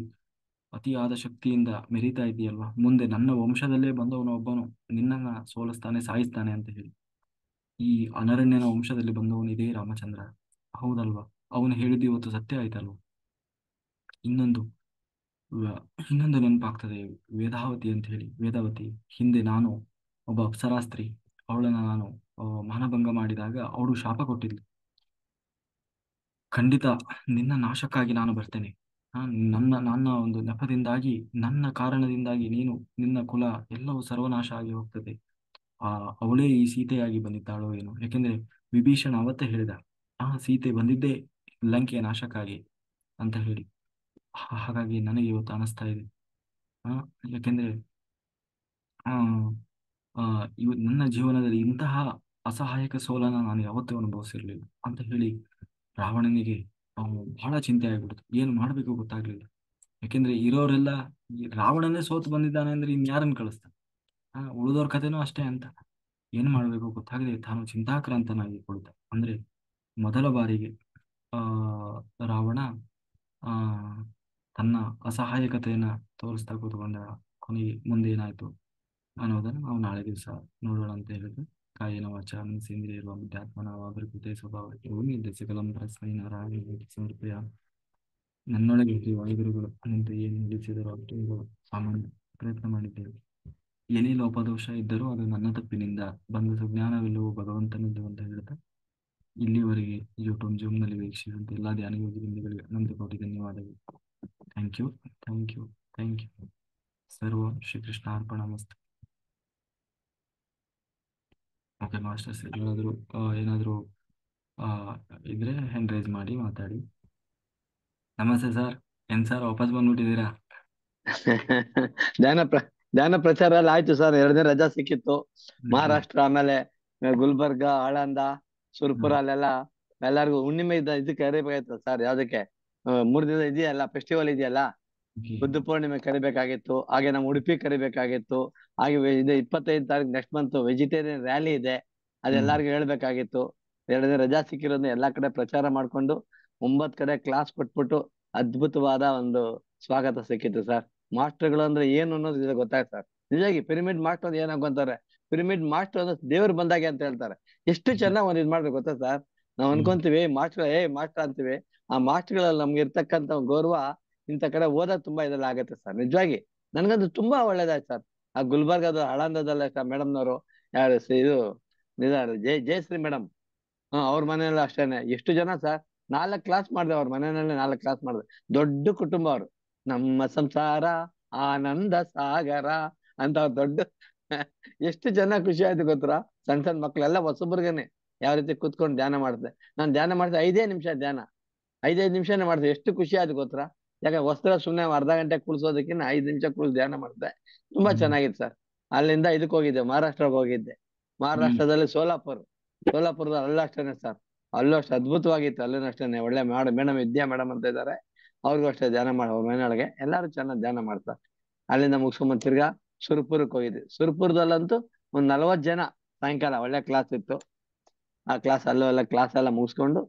ಅತಿಯಾದ ಶಕ್ತಿಯಿಂದ ಮೆರೀತಾ ಇದೆಯಲ್ವಾ, ಮುಂದೆ ನನ್ನ ವಂಶದಲ್ಲೇ ಬಂದವನು ಒಬ್ಬನು ನಿನ್ನನ್ನ ಸೋಲಿಸ್ತಾನೆ, ಸಾಯಿಸ್ತಾನೆ ಅಂತ ಹೇಳಿ. ಈ ಅನರಣ್ಯನ ವಂಶದಲ್ಲಿ ಬಂದವನು ಇದೇ ರಾಮಚಂದ್ರ, ಹೌದಲ್ವಾ? ಅವನು ಹೇಳಿದ್ದು ಇವತ್ತು ಸತ್ಯ ಆಯ್ತಲ್ವ. ಇನ್ನೊಂದು ಇನ್ನೊಂದು ನೆನಪಾಗ್ತದೆ, ವೇದಾವತಿ ಅಂತ ಹೇಳಿ. ವೇದಾವತಿ ಹಿಂದೆ ನಾನು ಒಬ್ಬ ಅಪ್ಸರಾ ಸ್ತ್ರೀ, ಅವಳನ್ನ ನಾನು ಮಾನಭಂಗ ಮಾಡಿದಾಗ ಅವಳು ಶಾಪ ಕೊಟ್ಟಿದ್ಲು, ಖಂಡಿತ ನಿನ್ನ ನಾಶಕ್ಕಾಗಿ ನಾನು ಬರ್ತೇನೆ. ನನ್ನ ಒಂದು ನೆಪದಿಂದಾಗಿ, ನನ್ನ ಕಾರಣದಿಂದಾಗಿ ನಿನ್ನ ಕುಲ ಎಲ್ಲವೂ ಸರ್ವನಾಶ ಆಗಿ ಹೋಗ್ತದೆ. ಆ ಅವಳೇ ಈ ಸೀತೆಯಾಗಿ ಬಂದಿದ್ದಾಳೋ ಏನೋ. ಯಾಕೆಂದ್ರೆ ವಿಭೀಷಣ ಅವತ್ತೇ ಹೇಳಿದ, ಸೀತೆ ಬಂದಿದ್ದೇ ಲಂಕೆಯ ನಾಶಕ್ಕಾಗಿ ಅಂತ ಹೇಳಿ. ಹಾಗಾಗಿ ನನಗೆ ಇವತ್ತು ಅನಿಸ್ತಾ ಇದೆ, ಆ ಯಾಕೆಂದ್ರೆ ಆ ಆ ನನ್ನ ಜೀವನದಲ್ಲಿ ಇಂತಹ ಅಸಹಾಯಕ ಸೋಲನ್ನ ನಾನು ಯಾವತ್ತೂ ಅನುಭವಿಸಿರ್ಲಿಲ್ಲ ಅಂತ ಹೇಳಿ ರಾವಣನಿಗೆ ಬಹಳ ಚಿಂತೆ ಆಗ್ಬಿಡ್ತು. ಏನು ಮಾಡ್ಬೇಕು ಗೊತ್ತಾಗ್ಲಿಲ್ಲ. ಯಾಕೆಂದ್ರೆ ಇರೋರೆಲ್ಲ ಈ ರಾವಣನೇ ಸೋತು ಬಂದಿದ್ದಾನೆ ಅಂದ್ರೆ ಇನ್ಯಾರನ್ನ ಕಳಿಸ್ತಾನೆ. ಉಳಿದವ್ರ ಕಥೆನೂ ಅಷ್ಟೇ ಅಂತ. ಏನ್ ಮಾಡ್ಬೇಕು ಗೊತ್ತಾಗದೆ ತಾನು ಚಿಂತಾಕ್ರಾಂತನಾಗಿ ಕುಳಿತ. ಅಂದ್ರೆ ಮೊದಲ ಬಾರಿಗೆ ಆ ರಾವಣ ಆ ತನ್ನ ಅಸಹಾಯಕತೆಯನ್ನ ತೋರಿಸ್ತಾ ಕೂತ್ಕೊಂಡ. ಕೊನೆಗೆ ಮುಂದೆ ಏನಾಯ್ತು ಅನ್ನೋದನ್ನು ನಾವು ನಾಳೆ ದಿವಸ ನೋಡೋಣ ಅಂತ ಹೇಳಿದ್ರೆ, ಕಾಯಿನ ವಾಚ ಮನಸ್ಸೇಂದ್ರಿಯ ಇರುವ ಬುದ್ಧಾತ್ಮನ ಅಭಿವೃದ್ಧಿ ಸ್ವಭಾವ ನಿರ್ದೇಶಕಲಂ ಪರಸ್ಮೈ ನಾರಾಯಣ ಸಮರ್ಪಯ. ನನ್ನೊಳಗೆ ವಾಯುಗುರುಗಳು ನಿಂತು ಏನು ನಿಲ್ಲಿಸಿದರೂ ಅಷ್ಟು ಸಾಮಾನ್ಯ ಪ್ರಯತ್ನ ಮಾಡಿದ್ದೇವೆ. ಏನೇ ಲೋಪದೋಷ ಇದ್ದರೂ ಅದು ನನ್ನ ತಪ್ಪಿನಿಂದ ಬಂದ ಸುಜ್ಞಾನವಿಲ್ಲವೂ ಭಗವಂತನಿದ್ದು ಅಂತ ಹೇಳ್ತಾ, ಇಲ್ಲಿವರೆಗೆ ಯೂಟ್ಯೂಬ್ ಜೂಮ್ನಲ್ಲಿ ವೀಕ್ಷಿಸಿದಂತೆ ಎಲ್ಲ ಧ್ಯಾನಯೋಗಿ ಬಿಂದುಗಳಿಗೆ ಅನಂತ ಕೋಟಿ ಧನ್ಯವಾದಗಳು. Thank you, thank you, thank you. ಸರ್ವ ಶ್ರೀಕೃಷ್ಣ ಅರ್ಪಣಮಸ್ತು. ಓಕೆ ಮಾಸ್ಟರ್ಸ್, ಏನಾದರೂ ಇದ್ರೆ ಹ್ಯಾಂಡ್ ರೈಸ್ ಮಾಡಿ ಮಾತಾಡಿ. ನಮಸ್ತೆ ಸರ್. ಏನ್ ಸರ್ ವಾಪಸ್ ಬಂದ್ಬಿಟ್ಟಿದ್ದೀರಾ? ಧ್ಯಾನ ಧ್ಯಾನ ಪ್ರಚಾರ ಎಲ್ಲ ಆಯ್ತು ಸರ್. 2 ದಿನ ರಜಾ ಸಿಕ್ಕಿತ್ತು. ಮಹಾರಾಷ್ಟ್ರ, ಆಮೇಲೆ ಗುಲ್ಬರ್ಗ, ಆಳಂದ, ಸುರ್ಪುರ ಅಲ್ಲೆಲ್ಲ ಎಲ್ಲರಿಗೂ ಹುಣ್ಣಿಮೆ ಇದಕ್ಕೆ ಕರಿಬೇಕಾಗಿತ್ತು ಸರ್. ಯಾವ್ದಕ್ಕೆ 3 ದಿನ ಇದೆಯಲ್ಲ, ಫೆಸ್ಟಿವಲ್ ಇದೆಯಲ್ಲ, ಬುದ್ಧ ಪೂರ್ಣಿಮೆ ಕರಿಬೇಕಾಗಿತ್ತು. ಹಾಗೆ ನಮ್ಮ ಉಡುಪಿ ಕರಿಬೇಕಾಗಿತ್ತು. ಹಾಗೆ ಇದು 25 ತಾರೀಕು ನೆಕ್ಸ್ಟ್ ಮಂತ್ ವೆಜಿಟೇರಿಯನ್ ರ್ಯಾಲಿ ಇದೆ, ಅದೆಲ್ಲರಿಗೂ ಹೇಳ್ಬೇಕಾಗಿತ್ತು. 2 ದಿನ ರಜಾ ಸಿಕ್ಕಿರೋದ್ನ ಎಲ್ಲಾ ಕಡೆ ಪ್ರಚಾರ ಮಾಡ್ಕೊಂಡು 9 ಕಡೆ ಕ್ಲಾಸ್ ಕೊಟ್ಬಿಟ್ಟು ಅದ್ಭುತವಾದ ಒಂದು ಸ್ವಾಗತ ಸಿಕ್ಕಿತ್ತು ಸರ್. ಮಾಸ್ಟರ್ಗಳು ಅಂದ್ರೆ ಏನು ಅನ್ನೋದು ಗೊತ್ತಾಯ್ತು ಸರ್. ನಿಜಾಗಿ ಪಿರಮಿಡ್ ಮಾಸ್ಟರ್ ಏನಾಗಂತಾರೆ, ಪಿರಮಿಡ್ ಮಾಸ್ಟರ್ ಅಂದ್ರೆ ದೇವ್ರು ಬಂದಾಗೆ ಅಂತ ಹೇಳ್ತಾರೆ. ಎಷ್ಟು ಚೆನ್ನಾಗಿ ಒಂದ್ ಇದ್ ಮಾಡ್ಬೇಕು ಗೊತ್ತಾ ಸರ್. ನಾವ್ ಅನ್ಕೊಂತೀವಿ ಮಾಸ್ಟರ್ ಮಾಸ್ಟರ್ ಅಂತೀವಿ, ಆ ಮಾಸ್ಟರ್ಗಳಲ್ಲಿ ನಮ್ಗೆ ಇರ್ತಕ್ಕಂಥ ಗೌರವ ಇಂಥ ಕಡೆ ಹೋದಾಗ ತುಂಬಾ ಇದೆಲ್ಲ ಆಗತ್ತೆ ಸರ್. ನಿಜವಾಗಿ ನನ್ಗಂತೂ ತುಂಬಾ ಒಳ್ಳೇದಾಯ್ತು ಸರ್. ಆ ಗುಲ್ಬರ್ಗದ ಆಳಂದದಲ್ಲ ಮೇಡಮ್ನವರು, ಯಾರು ಇದು ಜಯಶ್ರೀ ಮೇಡಮ್, ಅವ್ರ ಮನೆಯಲ್ಲ ಅಷ್ಟೇನೆ. ಎಷ್ಟು ಜನ ಸರ್, 4 ಕ್ಲಾಸ್ ಮಾಡಿದೆ ಅವ್ರ ಮನೆಯಲ್ಲಿ, 4 ಕ್ಲಾಸ್ ಮಾಡಿದೆ. ದೊಡ್ಡ ಕುಟುಂಬ ಅವ್ರು. ನಮ್ಮ ಸಂಸಾರ ಆನಂದ ಸಾಗರ ಅಂತ ಅವ್ರು ದೊಡ್ಡ ಎಷ್ಟು ಚೆನ್ನಾಗಿ ಖುಷಿ ಆಯ್ತು ಗೊತ್ತಾ. ಸಣ್ಣ ಸಣ್ಣ ಮಕ್ಳೆಲ್ಲ ಹೊಸಬ್ರಿಗೇನೆ ಯಾವ ರೀತಿ ಕೂತ್ಕೊಂಡು ಧ್ಯಾನ ಮಾಡಿದೆ. ನಾನು ಧ್ಯಾನ ಮಾಡಿದೆ 5 ನಿಮಿಷ ಧ್ಯಾನ, 5 ನಿಮಿಷನೇ ಮಾಡಿದೆ. ಎಷ್ಟು ಖುಷಿ ಆಯ್ತು ಗೊತ್ತಾ. ಯಾಕಂದ್ರೆ ಹೊಸ್ತ್ರ ಸುಮ್ಮನೆ ಅರ್ಧ ಗಂಟೆ ಕುಳ್ಸೋದಕ್ಕಿಂತ 5 ನಿಮಿಷ ಕುಳ್ಸಿ ಧ್ಯಾನ ಮಾಡಿದೆ. ತುಂಬಾ ಚೆನ್ನಾಗಿತ್ತು ಸರ್. ಅಲ್ಲಿಂದ ಇದಕ್ಕೆ ಹೋಗಿದ್ದೆ, ಮಹಾರಾಷ್ಟ್ರಕ್ಕೆ ಹೋಗಿದ್ದೆ. ಮಹಾರಾಷ್ಟ್ರದಲ್ಲಿ ಸೋಲಾಪುರದ ಅಲ್ಲೂ ಅಷ್ಟೇನೆ ಸರ್. ಅಲ್ಲೂ ಅಷ್ಟು ಅದ್ಭುತವಾಗಿತ್ತು. ಅಲ್ಲೂ ಅಷ್ಟೇನೆ ಒಳ್ಳೆ ಮೇಡಮ್ ವಿದ್ಯಾ ಮೇಡಮ್ ಅಂತ ಇದ್ದಾರೆ. ಅವ್ರಿಗೂ ಅಷ್ಟೇ ಧ್ಯಾನ ಮಾಡಿ ಅವ್ರ ಮನೆಯೊಳಗೆ ಎಲ್ಲಾರು ಚೆನ್ನಾಗಿ ಧ್ಯಾನ ಮಾಡ್ತಾರೆ. ಅಲ್ಲಿಂದ ಮುಗಿಸ್ಕೊಂಡ್ ತಿರ್ಗಾ ಸುರ್ಪುರಕ್ಕೆ ಹೋಗಿದ್ದೆ. ಸುರ್ಪುರದಲ್ಲಂತೂ ಒಂದ್ 40 ಜನ. ಸಾಯಂಕಾಲ ಒಳ್ಳೆ ಕ್ಲಾಸ್ ಇತ್ತು. ಆ ಕ್ಲಾಸ್ ಎಲ್ಲ ಕ್ಲಾಸ್ ಎಲ್ಲ ಮುಗಿಸ್ಕೊಂಡು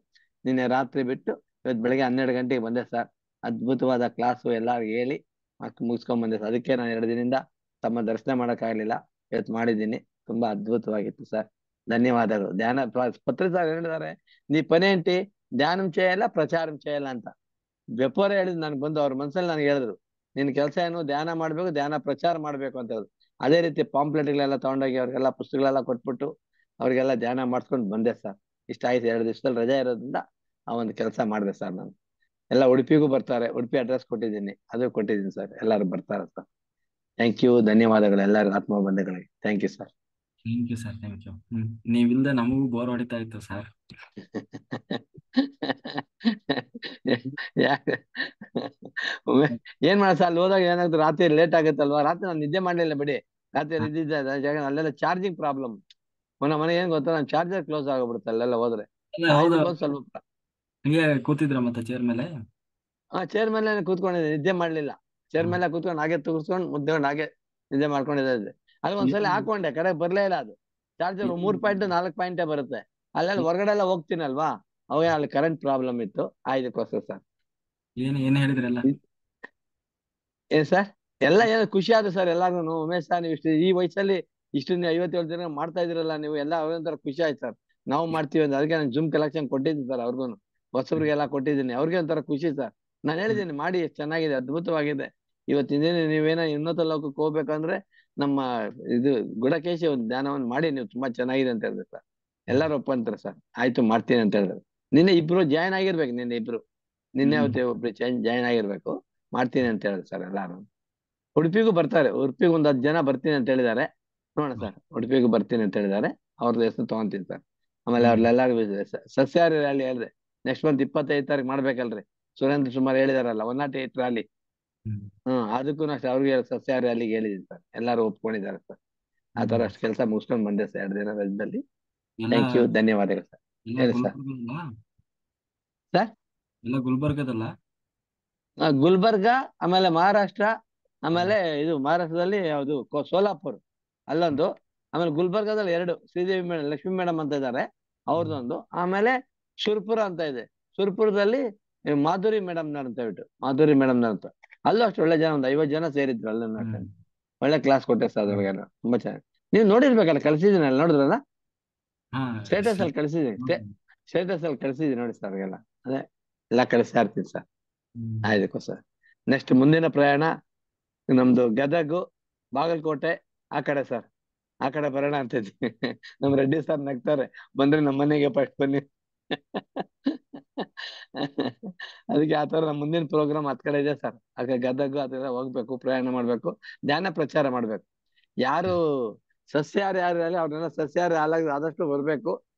ನಿನ್ನೆ ರಾತ್ರಿ ಬಿಟ್ಟು ಇವತ್ತು ಬೆಳಗ್ಗೆ 12 ಗಂಟೆಗೆ ಬಂದೆ ಸರ್. ಅದ್ಭುತವಾದ ಕ್ಲಾಸು ಎಲ್ಲಾರ್ಗು ಹೇಳಿ ಮತ್ತೆ ಮುಗಿಸ್ಕೊಂಡ್ ಬಂದೆ ಸರ್. ಅದಕ್ಕೆ ನಾನು 2 ದಿನದಿಂದ ತಮ್ಮ ದರ್ಶನ ಮಾಡಕ್ಕಾಗ್ಲಿಲ್ಲ. ಇವತ್ತು ಮಾಡಿದ್ದೀನಿ. ತುಂಬಾ ಅದ್ಭುತವಾಗಿತ್ತು ಸರ್. ಧನ್ಯವಾದಗಳು. ಪತ್ರಿ ಸರ್ ಹೇಳಿದ್ದಾರೆ, ನೀ ಪನೇಂಟಿ ಧ್ಯಾನಂ చేయಲ್ಲ ಪ್ರಚಾರಂ చేయಲ್ಲ ಅಂತ. ಬೆಪ್ಪೋರೆ ಹೇಳಿದ್ ನನ್ಗೆ ಬಂದು ಅವ್ರ ಮನ್ಸಲ್ಲಿ ನನಗೆ ಹೇಳಿದ್ರು, ನಿನ್ ಕೆಲಸ ಏನು, ಧ್ಯಾನ ಮಾಡ್ಬೇಕು, ಧ್ಯಾನ ಪ್ರಚಾರ ಮಾಡ್ಬೇಕು ಅಂತ ಹೇಳಿದ್ರು. ಅದೇ ರೀತಿ ಪಾಂಪ್ಲೆಟ್ಗಳೆಲ್ಲ ತಗೊಂಡೋಗಿ ಅವ್ರಿಗೆಲ್ಲ ಪುಸ್ತಕಗಳೆಲ್ಲ ಕೊಟ್ಬಿಟ್ಟು ಅವ್ರಿಗೆಲ್ಲ ಧ್ಯಾನ ಮಾಡ್ಸ್ಕೊಂಡು ಬಂದೆ ಸರ್. ಇಷ್ಟ ಆಯ್ತು. 2 ದಿವಸದಲ್ಲಿ ರಜೆ ಇರೋದ್ರಿಂದ ಆ ಒಂದು ಕೆಲಸ ಮಾಡಿದೆ ಸರ್. ನಾನು ಎಲ್ಲ ಉಡುಪಿಗೂ ಬರ್ತಾರೆ. ಉಡುಪಿ ಅಡ್ರೆಸ್ ಕೊಟ್ಟಿದ್ದೀನಿ, ಅದು ಕೊಟ್ಟಿದ್ದೀನಿ ಸರ್. ಎಲ್ಲರೂ ಬರ್ತಾರೆ ಸರ್. Thank you. ಧನ್ಯವಾದಗಳು ಎಲ್ಲರಿಗೂ, ಆತ್ಮ ಬಂಧುಗಳಿಗೆ. Thank you sir. Thank you sir, thank you. ನೀವಿಲ್ದೆ ನಮಗೂ ಬೋರ್ ಹೊಡಿತಾ ಇತ್ತು ಸರ್. ಏನ್ ಮಾಡ ಸರ್, ಅಲ್ಲಿ ಹೋದಾಗ ಏನಾದ್ರು ರಾತ್ರಿ ಲೇಟ್ ಆಗುತ್ತಲ್ವಾ. ರಾತ್ರಿ ನಾನು ನಿದ್ದೆ ಮಾಡ್ಲಿಲ್ಲ ಬಿಡಿ. ರಾತ್ರಿ ಇದ್ದಿದ್ದೆ ಅಲ್ಲೆಲ್ಲ ಚಾರ್ಜಿಂಗ್ ಪ್ರಾಬ್ಲಮ್. ಮನೆ ಏನ್ ಗೊತ್ತಾ, ನಾನು ಚಾರ್ಜರ್ ಕ್ಲೋಸ್ ಆಗೋಗ್ಬಿಡುತ್ತೆ ಅಲ್ಲೆಲ್ಲ ಹೋದ್ರೆ. ಹೌದು, ಬಂದು ಸ್ವಲ್ಪ ಹಿಂಗೆ ಕೂತಿದ್ರ ಮತ್ತೆ ಚೇರ್ ಮೇಲೆ? ಚೇರ್ ಮೇಲೆ ಕೂತ್ಕೊಂಡಿದ್ದೆ, ನಿದ್ದೆ ಮಾಡ್ಲಿಲ್ಲ. ಚೇರ್ ಮೇಲೆ ಕೂತ್ಕೊಂಡು ಹಾಗೆ ತೂರ್ಸ್ಕೊಂಡು ಮುದ್ದೆ ಹಾಗೆ ನಿದ್ದೆ ಮಾಡ್ಕೊಂಡಿದ್ದೆ. ಅಲ್ಲಿ ಒಂದ್ಸಲ ಹಾಕೊಂಡೆ, ಕಡೆ ಬರ್ಲೇ ಇಲ್ಲ ಅದು. ಚಾರ್ಜರ್ 3 ಪಾಯಿಂಟ್ 4 ಪಾಯಿಂಟೇ ಬರುತ್ತೆ. ಅಲ್ಲೆಲ್ಲ ಹೊರಗಡೆ ಎಲ್ಲ ಹೋಗ್ತೀನಲ್ವಾ, ಅವಾಗ ಅಲ್ಲಿ ಕರೆಂಟ್ ಪ್ರಾಬ್ಲಮ್ ಇತ್ತು. ಇದಕ್ಕೋಸ್ಕರ ಸರ್. ಏನ್ ಹೇಳಿದ್ರಲ್ಲ? ಏನ್ ಸರ್, ಎಲ್ಲ ಏನೋ ಖುಷಿ ಆದ್ರು ಸರ್ ಎಲ್ಲಾರು. ಉಮೇಶ್ ಸರ್, ನೀವು ಈ ವಯಸ್ಸಲ್ಲಿ ಇಷ್ಟೊಂದು 57 ದಿನ ಮಾಡ್ತಾ ಇದ್ರಲ್ಲ ನೀವು ಎಲ್ಲ, ಅವ್ರೊಂಥರ ಖುಷಿ ಆಯ್ತು ಸರ್. ನಾವು ಮಾಡ್ತೀವಿ ಅಂತ. ಅದಕ್ಕೆ ನಾನು ಜೂಮ್ ಕಲೆಕ್ಷನ್ ಕೊಟ್ಟಿದ್ದೀನಿ ಸರ್ ಅವ್ರಿಗೂ, ಹೊಸಬ್ರಿಗೆಲ್ಲ ಕೊಟ್ಟಿದ್ದೀನಿ. ಅವ್ರಿಗೆ ಒಂಥರ ಖುಷಿ ಸರ್. ನಾನು ಹೇಳಿದ್ದೀನಿ ಮಾಡಿ, ಎಷ್ಟು ಚೆನ್ನಾಗಿದೆ, ಅದ್ಭುತವಾಗಿದೆ. ಇವತ್ತಿನ ದಿನ ನೀವೇನೋ ಉನ್ನತ ಲೋಕಕ್ಕೆ ಹೋಗ್ಬೇಕಂದ್ರೆ ನಮ್ಮ ಇದು ಗುಡಕೇಶಿ ಒಂದು ಧ್ಯಾನವನ್ನು ಮಾಡಿ, ನೀವು ತುಂಬಾ ಚೆನ್ನಾಗಿದೆ ಅಂತ ಹೇಳಿದ್ರು ಸರ್. ಎಲ್ಲರೂ ಒಪ್ಪಂತಾರೆ ಸರ್. ಆಯ್ತು ಮಾಡ್ತೀನಿ ಅಂತ ಹೇಳಿದ್ರು. ನಿನ್ನೆ ಇಬ್ರು ಜಾಯ್ನ್ ಆಗಿರ್ಬೇಕು. ನಿನ್ನೆ ಅವತ್ತು ಒಬ್ರು ಜಾಯ್ನ್ ಆಗಿರ್ಬೇಕು. ಮಾಡ್ತೀನಿ ಅಂತ ಹೇಳಿದ್ರು ಸರ್ ಎಲ್ಲಾರು. ಉಡುಪಿಗೂ ಬರ್ತಾರೆ. ಉಡುಪಿಗೆ ಒಂದು 10 ಜನ ಬರ್ತೀನಿ ಅಂತ ಹೇಳಿದ್ದಾರೆ. ನೋಡೋಣ ಸರ್, ಉಡುಪಿಗೂ ಬರ್ತೀನಿ ಅಂತ ಹೇಳಿದ್ದಾರೆ. ಅವ್ರದ್ದು ಹೆಸರು ತಗೊಂತೀನಿ ಸರ್. ಆಮೇಲೆ ಅವ್ರೆಲ್ಲಾರು ಸಸ್ಯಾಹಾರಿ ರ್ಯಾಲಿ ಹೇಳಿದೆ. ನೆಕ್ಸ್ಟ್ ಮಂತ್ 25 ತಾರೀಕು ಮಾಡ್ಬೇಕಲ್ರಿ. ಸುರೇಂದ್ರ ಸುಮಾರು ಹೇಳಿದಾರಲ್ಲ 108 ರ್ಯಾಲಿ. ಅದಕ್ಕೂ ಅಷ್ಟೇ ಅವ್ರಿಗೆ ಸಸ್ಯಾಹಾರಿ ರ್ಯಾಲಿಗೆ ಹೇಳಿದೀನಿ ಸರ್. ಎಲ್ಲಾರು ಒಪ್ಕೊಂಡಿದ್ದಾರೆ ಸರ್. ಆ ತರ ಅಷ್ಟು ಕೆಲಸ ಮುಗಿಸ್ಕೊಂಡು ಬಂದೆ ಸರ್ 2 ದಿನ ರಜದಲ್ಲಿ. Thank you. ಧನ್ಯವಾದಗಳು ಸರ್. ಹೇಳಿ ಸರ್. ಸರ್, ಎಲ್ಲ ಗುಲ್ಬರ್ಗದಲ್ಲ? ಗುಲ್ಬರ್ಗ, ಆಮೇಲೆ ಮಹಾರಾಷ್ಟ್ರ, ಆಮೇಲೆ ಇದು ಮಹಾರಾಷ್ಟ್ರದಲ್ಲಿ ಯಾವುದು ಸೋಲಾಪುರ್ ಅಲ್ಲೊಂದು, ಆಮೇಲೆ ಗುಲ್ಬರ್ಗದಲ್ಲಿ 2 ಶ್ರೀದೇವಿ ಮೇಡಮ್, ಲಕ್ಷ್ಮೀ ಮೇಡಮ್ ಅಂತ ಇದ್ದಾರೆ, ಅವ್ರದ್ದೊಂದು. ಆಮೇಲೆ ಸುರ್ಪುರ ಅಂತ ಇದೆ. ಸುರ್ಪುರದಲ್ಲಿ ಮಾಧುರಿ ಮೇಡಮ್ ಅಂತ ಹೇಳ್ಬಿಟ್ಟು, ಮಾಧುರಿ ಮೇಡಮ್ ಅಂತ. ಅಲ್ಲೂ ಅಷ್ಟು ಒಳ್ಳೆ ಜನ, ಒಂದು 50 ಜನ ಸೇರಿದ್ರು ಅಲ್ಲ. ಒಳ್ಳೆ ಕ್ಲಾಸ್ ಕೊಟ್ಟೆ ಸರ್ ಅದ್ರೊಳಗೆಲ್ಲ. ತುಂಬಾ ಚೆನ್ನಾಗಿ. ನೀವು ನೋಡಿರ್ಬೇಕಲ್ಲ, ಕಳ್ಸಿದ್ದೀನಲ್ಲ, ನೋಡಿದ್ರಲ್ಲ ಸ್ಟೇಟಸ್ ಅಲ್ಲಿ ಕಳ್ಸಿದ್ದೀನಿ. ಸ್ಟೇಟಸ್ ಅಲ್ಲಿ ಕಳ್ಸಿದ್ದೀನಿ ನೋಡಿ ಸರ್ ಅವ್ರಿಗೆಲ್ಲ. ಅದೇ ಎಲ್ಲ ಕಳಿಸ್ತಾ ಇರ್ತೀನಿ ಸರ್. ಆಯ್ತು ಸರ್. ನೆಕ್ಸ್ಟ್ ಮುಂದಿನ ಪ್ರಯಾಣ ನಮ್ದು ಗದಗು, ಬಾಗಲಕೋಟೆ ಆ ಕಡೆ ಸರ್. ಆ ಕಡೆ ಬರೋಣ ಅಂತ ಇದ್ದೀನಿ. ನಮ್ ರೆಡ್ಡಿ ಸರ್ ನಗ್ತಾರೆ, ಬಂದ್ರೆ ನಮ್ಮ ಮನೆಗೆ ಫಸ್ಟ್ ಬನ್ನಿ. ಅದಕ್ಕೆ ಆತರ ನಮ್ಮ ಮುಂದಿನ ಪ್ರೋಗ್ರಾಮ್ ಹತ್ ಕಡೆ ಇದೆ ಸರ್. ಅದಕ್ಕೆ ಗದಗು ಅದೆಲ್ಲ ಹೋಗ್ಬೇಕು, ಪ್ರಯಾಣ ಮಾಡ್ಬೇಕು, ಧ್ಯಾನ ಪ್ರಚಾರ ಮಾಡ್ಬೇಕು. ಯಾರು ಸಸ್ಯಾಹಾರಿ ಅವ್ರನ್ನೆಲ್ಲ ಸಸ್ಯಾಹಾರಿ ಆದಷ್ಟು ಬರ್ಬೇಕು.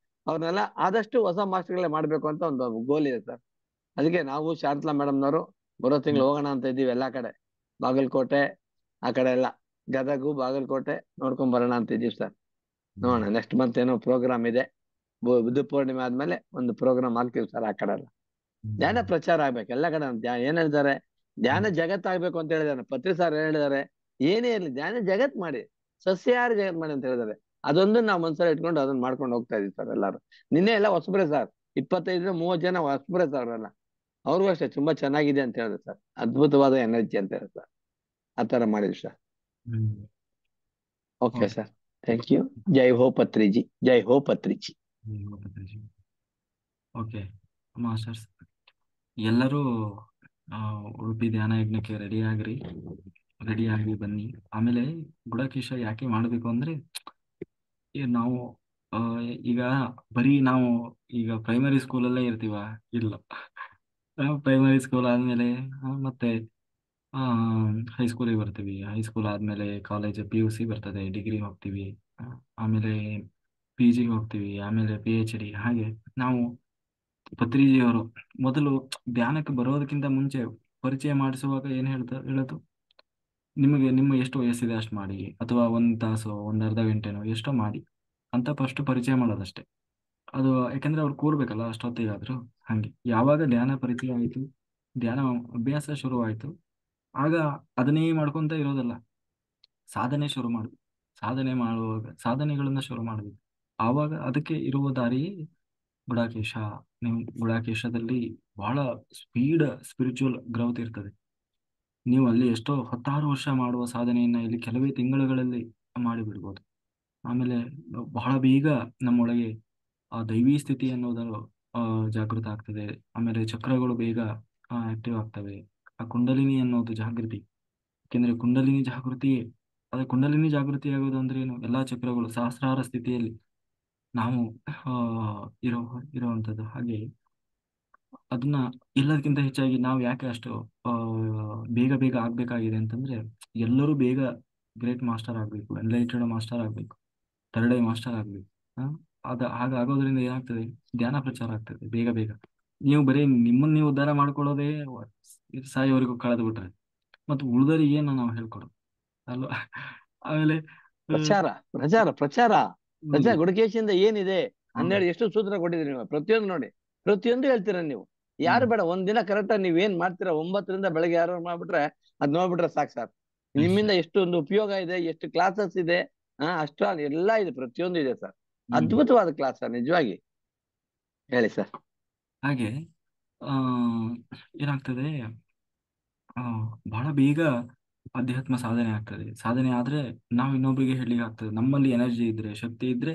ಅವ್ರನ್ನೆಲ್ಲ ಆದಷ್ಟು ಹೊಸ ಮಾಸ್ಟರ್ಗಳೇ ಮಾಡ್ಬೇಕು ಅಂತ ಒಂದು ಗೋಲ್ ಇದೆ ಸರ್. ಅದಕ್ಕೆ ನಾವು ಶಾಂತಲಾ ಮೇಡಮ್ನವರು ಬರೋ ತಿಂಗಳು ಹೋಗೋಣ ಅಂತ ಇದ್ದೀವಿ ಎಲ್ಲಾ ಕಡೆ. ಬಾಗಲಕೋಟೆ ಆ ಕಡೆ ಎಲ್ಲ, ಗದಗು ಬಾಗಲಕೋಟೆ ನೋಡ್ಕೊಂಡ್ ಬರೋಣ ಅಂತ ಇದೀವಿ ಸರ್. ನೋಡೋಣ, ನೆಕ್ಸ್ಟ್ ಮಂತ್ ಏನೋ ಪ್ರೋಗ್ರಾಮ್ ಇದೆ. ಬುದ್ಧ ಪೂರ್ಣಿಮೆ ಆದ್ಮೇಲೆ ಒಂದು ಪ್ರೋಗ್ರಾಮ್ ಹಾಕ್ತೀವಿ ಸರ್. ಆ ಕಡೆ ಎಲ್ಲ ಧ್ಯಾನ ಪ್ರಚಾರ ಆಗ್ಬೇಕು ಎಲ್ಲ ಕಡೆ. ಏನ್ ಹೇಳ್ತಾರೆ, ಧ್ಯಾನ ಜಗತ್ ಆಗ್ಬೇಕು ಅಂತ ಹೇಳಿದಾರೆ. ಪತ್ರಿ ಸರ್ ಹೇಳಿದ್ದಾರೆ, ಏನೇ ಇರ್ಲಿ ಧ್ಯಾನ ಜಗತ್ ಮಾಡಿ, ಸಸ್ಯಾಹಾರಿ ಜಗತ್ ಮಾಡಿ ಅಂತ ಹೇಳಿದಾರೆ. ಅದೊಂದು ನಾವು ಮನ್ಸಲ್ಲಿ ಇಟ್ಕೊಂಡು ಅದನ್ನ ಮಾಡ್ಕೊಂಡು ಹೋಗ್ತಾ ಇದೀವಿ ಸರ್ ಎಲ್ಲಾರು. ನಿನ್ನೆ ಎಲ್ಲ ಹೊಸಬ್ರೆ ಸರ್, 25-30 ಜನ ಹೊಸಬ್ರೆ ಸರ್ ಅವರೆಲ್ಲ. ಅವ್ರಿಗೂ ಅಷ್ಟೇ ತುಂಬಾ ಚೆನ್ನಾಗಿದೆ ಅಂತ ಹೇಳಿದ್ರು ಸರ್. ಅದ್ಭುತವಾದ ಎನರ್ಜಿ ಅಂತ ಹೇಳಿ ಸರ್. ಆ ತರ ಮಾಡಿದ್ವಿ sir. Okay sir. Thank you. ಜೈ ಹೋ ಪತ್ರಿಜಿ, ಜೈ ಹೋ ಪತ್ರಿಜಿ. ಓಕೆ ಮಾಸ್ಟರ್ಸ್, ಎಲ್ಲರೂ ಉಡುಪಿ ಧ್ಯಾನ ಯಜ್ಞಕ್ಕೆ ರೆಡಿ ಆಗಿ ಬನ್ನಿ. ಆಮೇಲೆ ಗುಡಾಕೇಶ ಯಾಕೆ ಮಾಡಬೇಕು ಅಂದ್ರೆ, ನಾವು ಆ, ಈಗ ಬರೀ ನಾವು ಈಗ ಪ್ರೈಮರಿ ಸ್ಕೂಲಲ್ಲೇ ಇರ್ತೀವ? ಇಲ್ಲ. ಪ್ರೈಮರಿ ಸ್ಕೂಲ್ ಆದ್ಮೇಲೆ ಮತ್ತೆ ಹೈಸ್ಕೂಲಿಗೆ ಬರ್ತೀವಿ. ಹೈಸ್ಕೂಲ್ ಆದ್ಮೇಲೆ ಕಾಲೇಜ್ PUC ಬರ್ತದೆ, ಡಿಗ್ರಿ ಹೋಗ್ತೀವಿ, ಆ, ಆಮೇಲೆ PG ಹೋಗ್ತೀವಿ, ಆಮೇಲೆ PhD. ಹಾಗೆ ನಾವು ಪತ್ರಿಜಿಯವರು ಮೊದಲು ಧ್ಯಾನಕ್ಕೆ ಬರೋದಕ್ಕಿಂತ ಮುಂಚೆ ಪರಿಚಯ ಮಾಡಿಸುವಾಗ ಏನ್ ಹೇಳೋದು, ನಿಮಗೆ ನಿಮ್ಮ ಎಷ್ಟು ವಯಸ್ಸಿದೆ ಅಷ್ಟು ಮಾಡಿ, ಅಥವಾ 1 ತಾಸು, ಅರ್ಧ ಗಂಟೆನೋ ಎಷ್ಟೋ ಮಾಡಿ ಅಂತ ಫಸ್ಟ್ ಪರಿಚಯ ಮಾಡೋದಷ್ಟೇ. ಅದು ಯಾಕಂದ್ರೆ ಅವ್ರು ಕೂರ್ಬೇಕಲ್ಲ ಅಷ್ಟೊತ್ತಿಗಾದ್ರು. ಹಂಗೆ ಯಾವಾಗ ಧ್ಯಾನ ಪರಿಚಯ ಆಯ್ತು, ಧ್ಯಾನ ಅಭ್ಯಾಸ ಶುರುವಾಯ್ತು, ಆಗ ಅದನ್ನೇ ಮಾಡ್ಕೊಂತ ಇರೋದಲ್ಲ, ಸಾಧನೆ ಶುರು ಮಾಡ್ಬೇಕು. ಸಾಧನೆ ಮಾಡುವಾಗ ಸಾಧನೆಗಳನ್ನ ಶುರು ಮಾಡ್ಬೇಕು. ಆವಾಗ ಅದಕ್ಕೆ ಇರುವ ದಾರಿ ಗುಡಾಕೇಶ. ನೀವು ಗುಡಾಕೇಶದಲ್ಲಿ ಬಹಳ ಸ್ಪೀಡ್ ಸ್ಪಿರಿಚುವಲ್ ಗ್ರೌತ್ ಇರ್ತದೆ. ನೀವು ಅಲ್ಲಿ ಎಷ್ಟೋ 10 ವರ್ಷ ಮಾಡುವ ಸಾಧನೆಯನ್ನ ಇಲ್ಲಿ ಕೆಲವೇ ತಿಂಗಳುಗಳಲ್ಲಿ ಮಾಡಿಬಿಡ್ಬೋದು. ಆಮೇಲೆ ಬಹಳ ಬೇಗ ನಮ್ಮೊಳಗೆ ಆ ದೈವಿ ಸ್ಥಿತಿ ಅನ್ನೋದು ಜಾಗೃತ ಆಗ್ತದೆ. ಆಮೇಲೆ ಚಕ್ರಗಳು ಬೇಗ ಆಕ್ಟಿವ್ ಆಗ್ತವೆ. ಆ ಕುಂಡಲಿನಿ ಅನ್ನೋದು ಜಾಗೃತಿ. ಯಾಕೆಂದ್ರೆ ಕುಂಡಲಿನಿ ಜಾಗೃತಿ, ಅದೇ ಕುಂಡಲಿನಿ ಜಾಗೃತಿ ಆಗೋದು ಅಂದ್ರೆ ಏನು, ಎಲ್ಲಾ ಚಕ್ರಗಳು ಸಹಸ್ರಾರ ಸ್ಥಿತಿಯಲ್ಲಿ ನಾವು ಆ ಇರುವಂತದ್ದು. ಹಾಗೆ ಅದನ್ನ ಎಲ್ಲದಕ್ಕಿಂತ ಹೆಚ್ಚಾಗಿ ನಾವು ಯಾಕೆ ಅಷ್ಟು ಆ ಬೇಗ ಬೇಗ ಆಗ್ಬೇಕಾಗಿದೆ ಅಂತಂದ್ರೆ, ಎಲ್ಲರೂ ಬೇಗ ಗ್ರೇಟ್ ಮಾಸ್ಟರ್ ಆಗ್ಬೇಕು, ಎನ್ಲೈಟೆಡ್ ಮಾಸ್ಟರ್ ಆಗ್ಬೇಕು, ಥರ್ಡ್ ಐ ಮಾಸ್ಟರ್ ಆಗ್ಬೇಕು. ಹಾಗಾಗೋದ್ರಿಂದ ಏನಾಗ್ತದೆ, ಧ್ಯಾನ ಪ್ರಚಾರ ಆಗ್ತದೆ ಬೇಗ ಬೇಗ. ನೀವು ಬರೀ ನಿಮ್ಮನ್ನ ನೀವು ಉದ್ಧಾರ ಮಾಡ್ಕೊಳ್ಳೋದೇ ಸಾಯೋವರೆಗೂ ಕಳೆದು ಬಿಟ್ರೆ, ಮತ್ತು ಉಳಿದವರಿಗೆ ಏನು ನಾವು ಹೇಳ್ಕೊಡೋದು ಅಲ್ವಾ? ಆಮೇಲೆ ಪ್ರಚಾರ ಪ್ರಚಾರ ಪ್ರಚಾರ ಪ್ರಚಾರ ಹೌದು. ಗುಡಕೇಶಿಂದ ಏನಿದೆ ಹೌದು. 12 ಎಷ್ಟು ಸೂತ್ರ ಕೊಟ್ಟಿದ್ದೀರಿ ನೀವು. ಪ್ರತಿಯೊಂದು ನೋಡಿ, ಪ್ರತಿಯೊಂದು ಹೇಳ್ತೀರ ನೀವು. ಯಾರು ಹ್ಮ್. ಬೇಡ, ಒಂದಿನ ಕರೆಕ್ಟಾಗಿ ನೀವ್ ಏನ್ ಮಾಡ್ತೀರಾ 9ರಿಂದ ಬೆಳಗ್ಗೆ 6 ಮಾಡ್ಬಿಟ್ರೆ ಅದ್ ನೋಡ್ಬಿಟ್ರೆ ಸಾಕು ಸರ್. ಅಷ್ಟೇ. ನಿಮ್ಮಿಂದ ಎಷ್ಟು ಒಂದು ಉಪಯೋಗ ಇದೆ, ಎಷ್ಟು ಕ್ಲಾಸಸ್ ಇದೆ, ಅಷ್ಟು ಎಲ್ಲ ಇದೆ, ಪ್ರತಿಯೊಂದು ಇದೆ ಸರ್. ಹ್ಮ್. ಅದ್ಭುತವಾದ ಕ್ಲಾಸ್ ಸರ್, ನಿಜವಾಗಿ. ಹೇಳಿ ಸರ್. ಹಾಗೆ ಆ ಏನಾಗ್ತದೆ, ಆ ಬಹಳ ಬೇಗ ಅಧ್ಯಾತ್ಮ ಸಾಧನೆ ಆಗ್ತದೆ. ಸಾಧನೆ ಆದ್ರೆ ನಾವು ಇನ್ನೊಬ್ಬರಿಗೆ ಹೇಳಲಿಕ್ಕೆ ಆಗ್ತದೆ. ನಮ್ಮಲ್ಲಿ ಎನರ್ಜಿ ಇದ್ರೆ, ಶಕ್ತಿ ಇದ್ರೆ,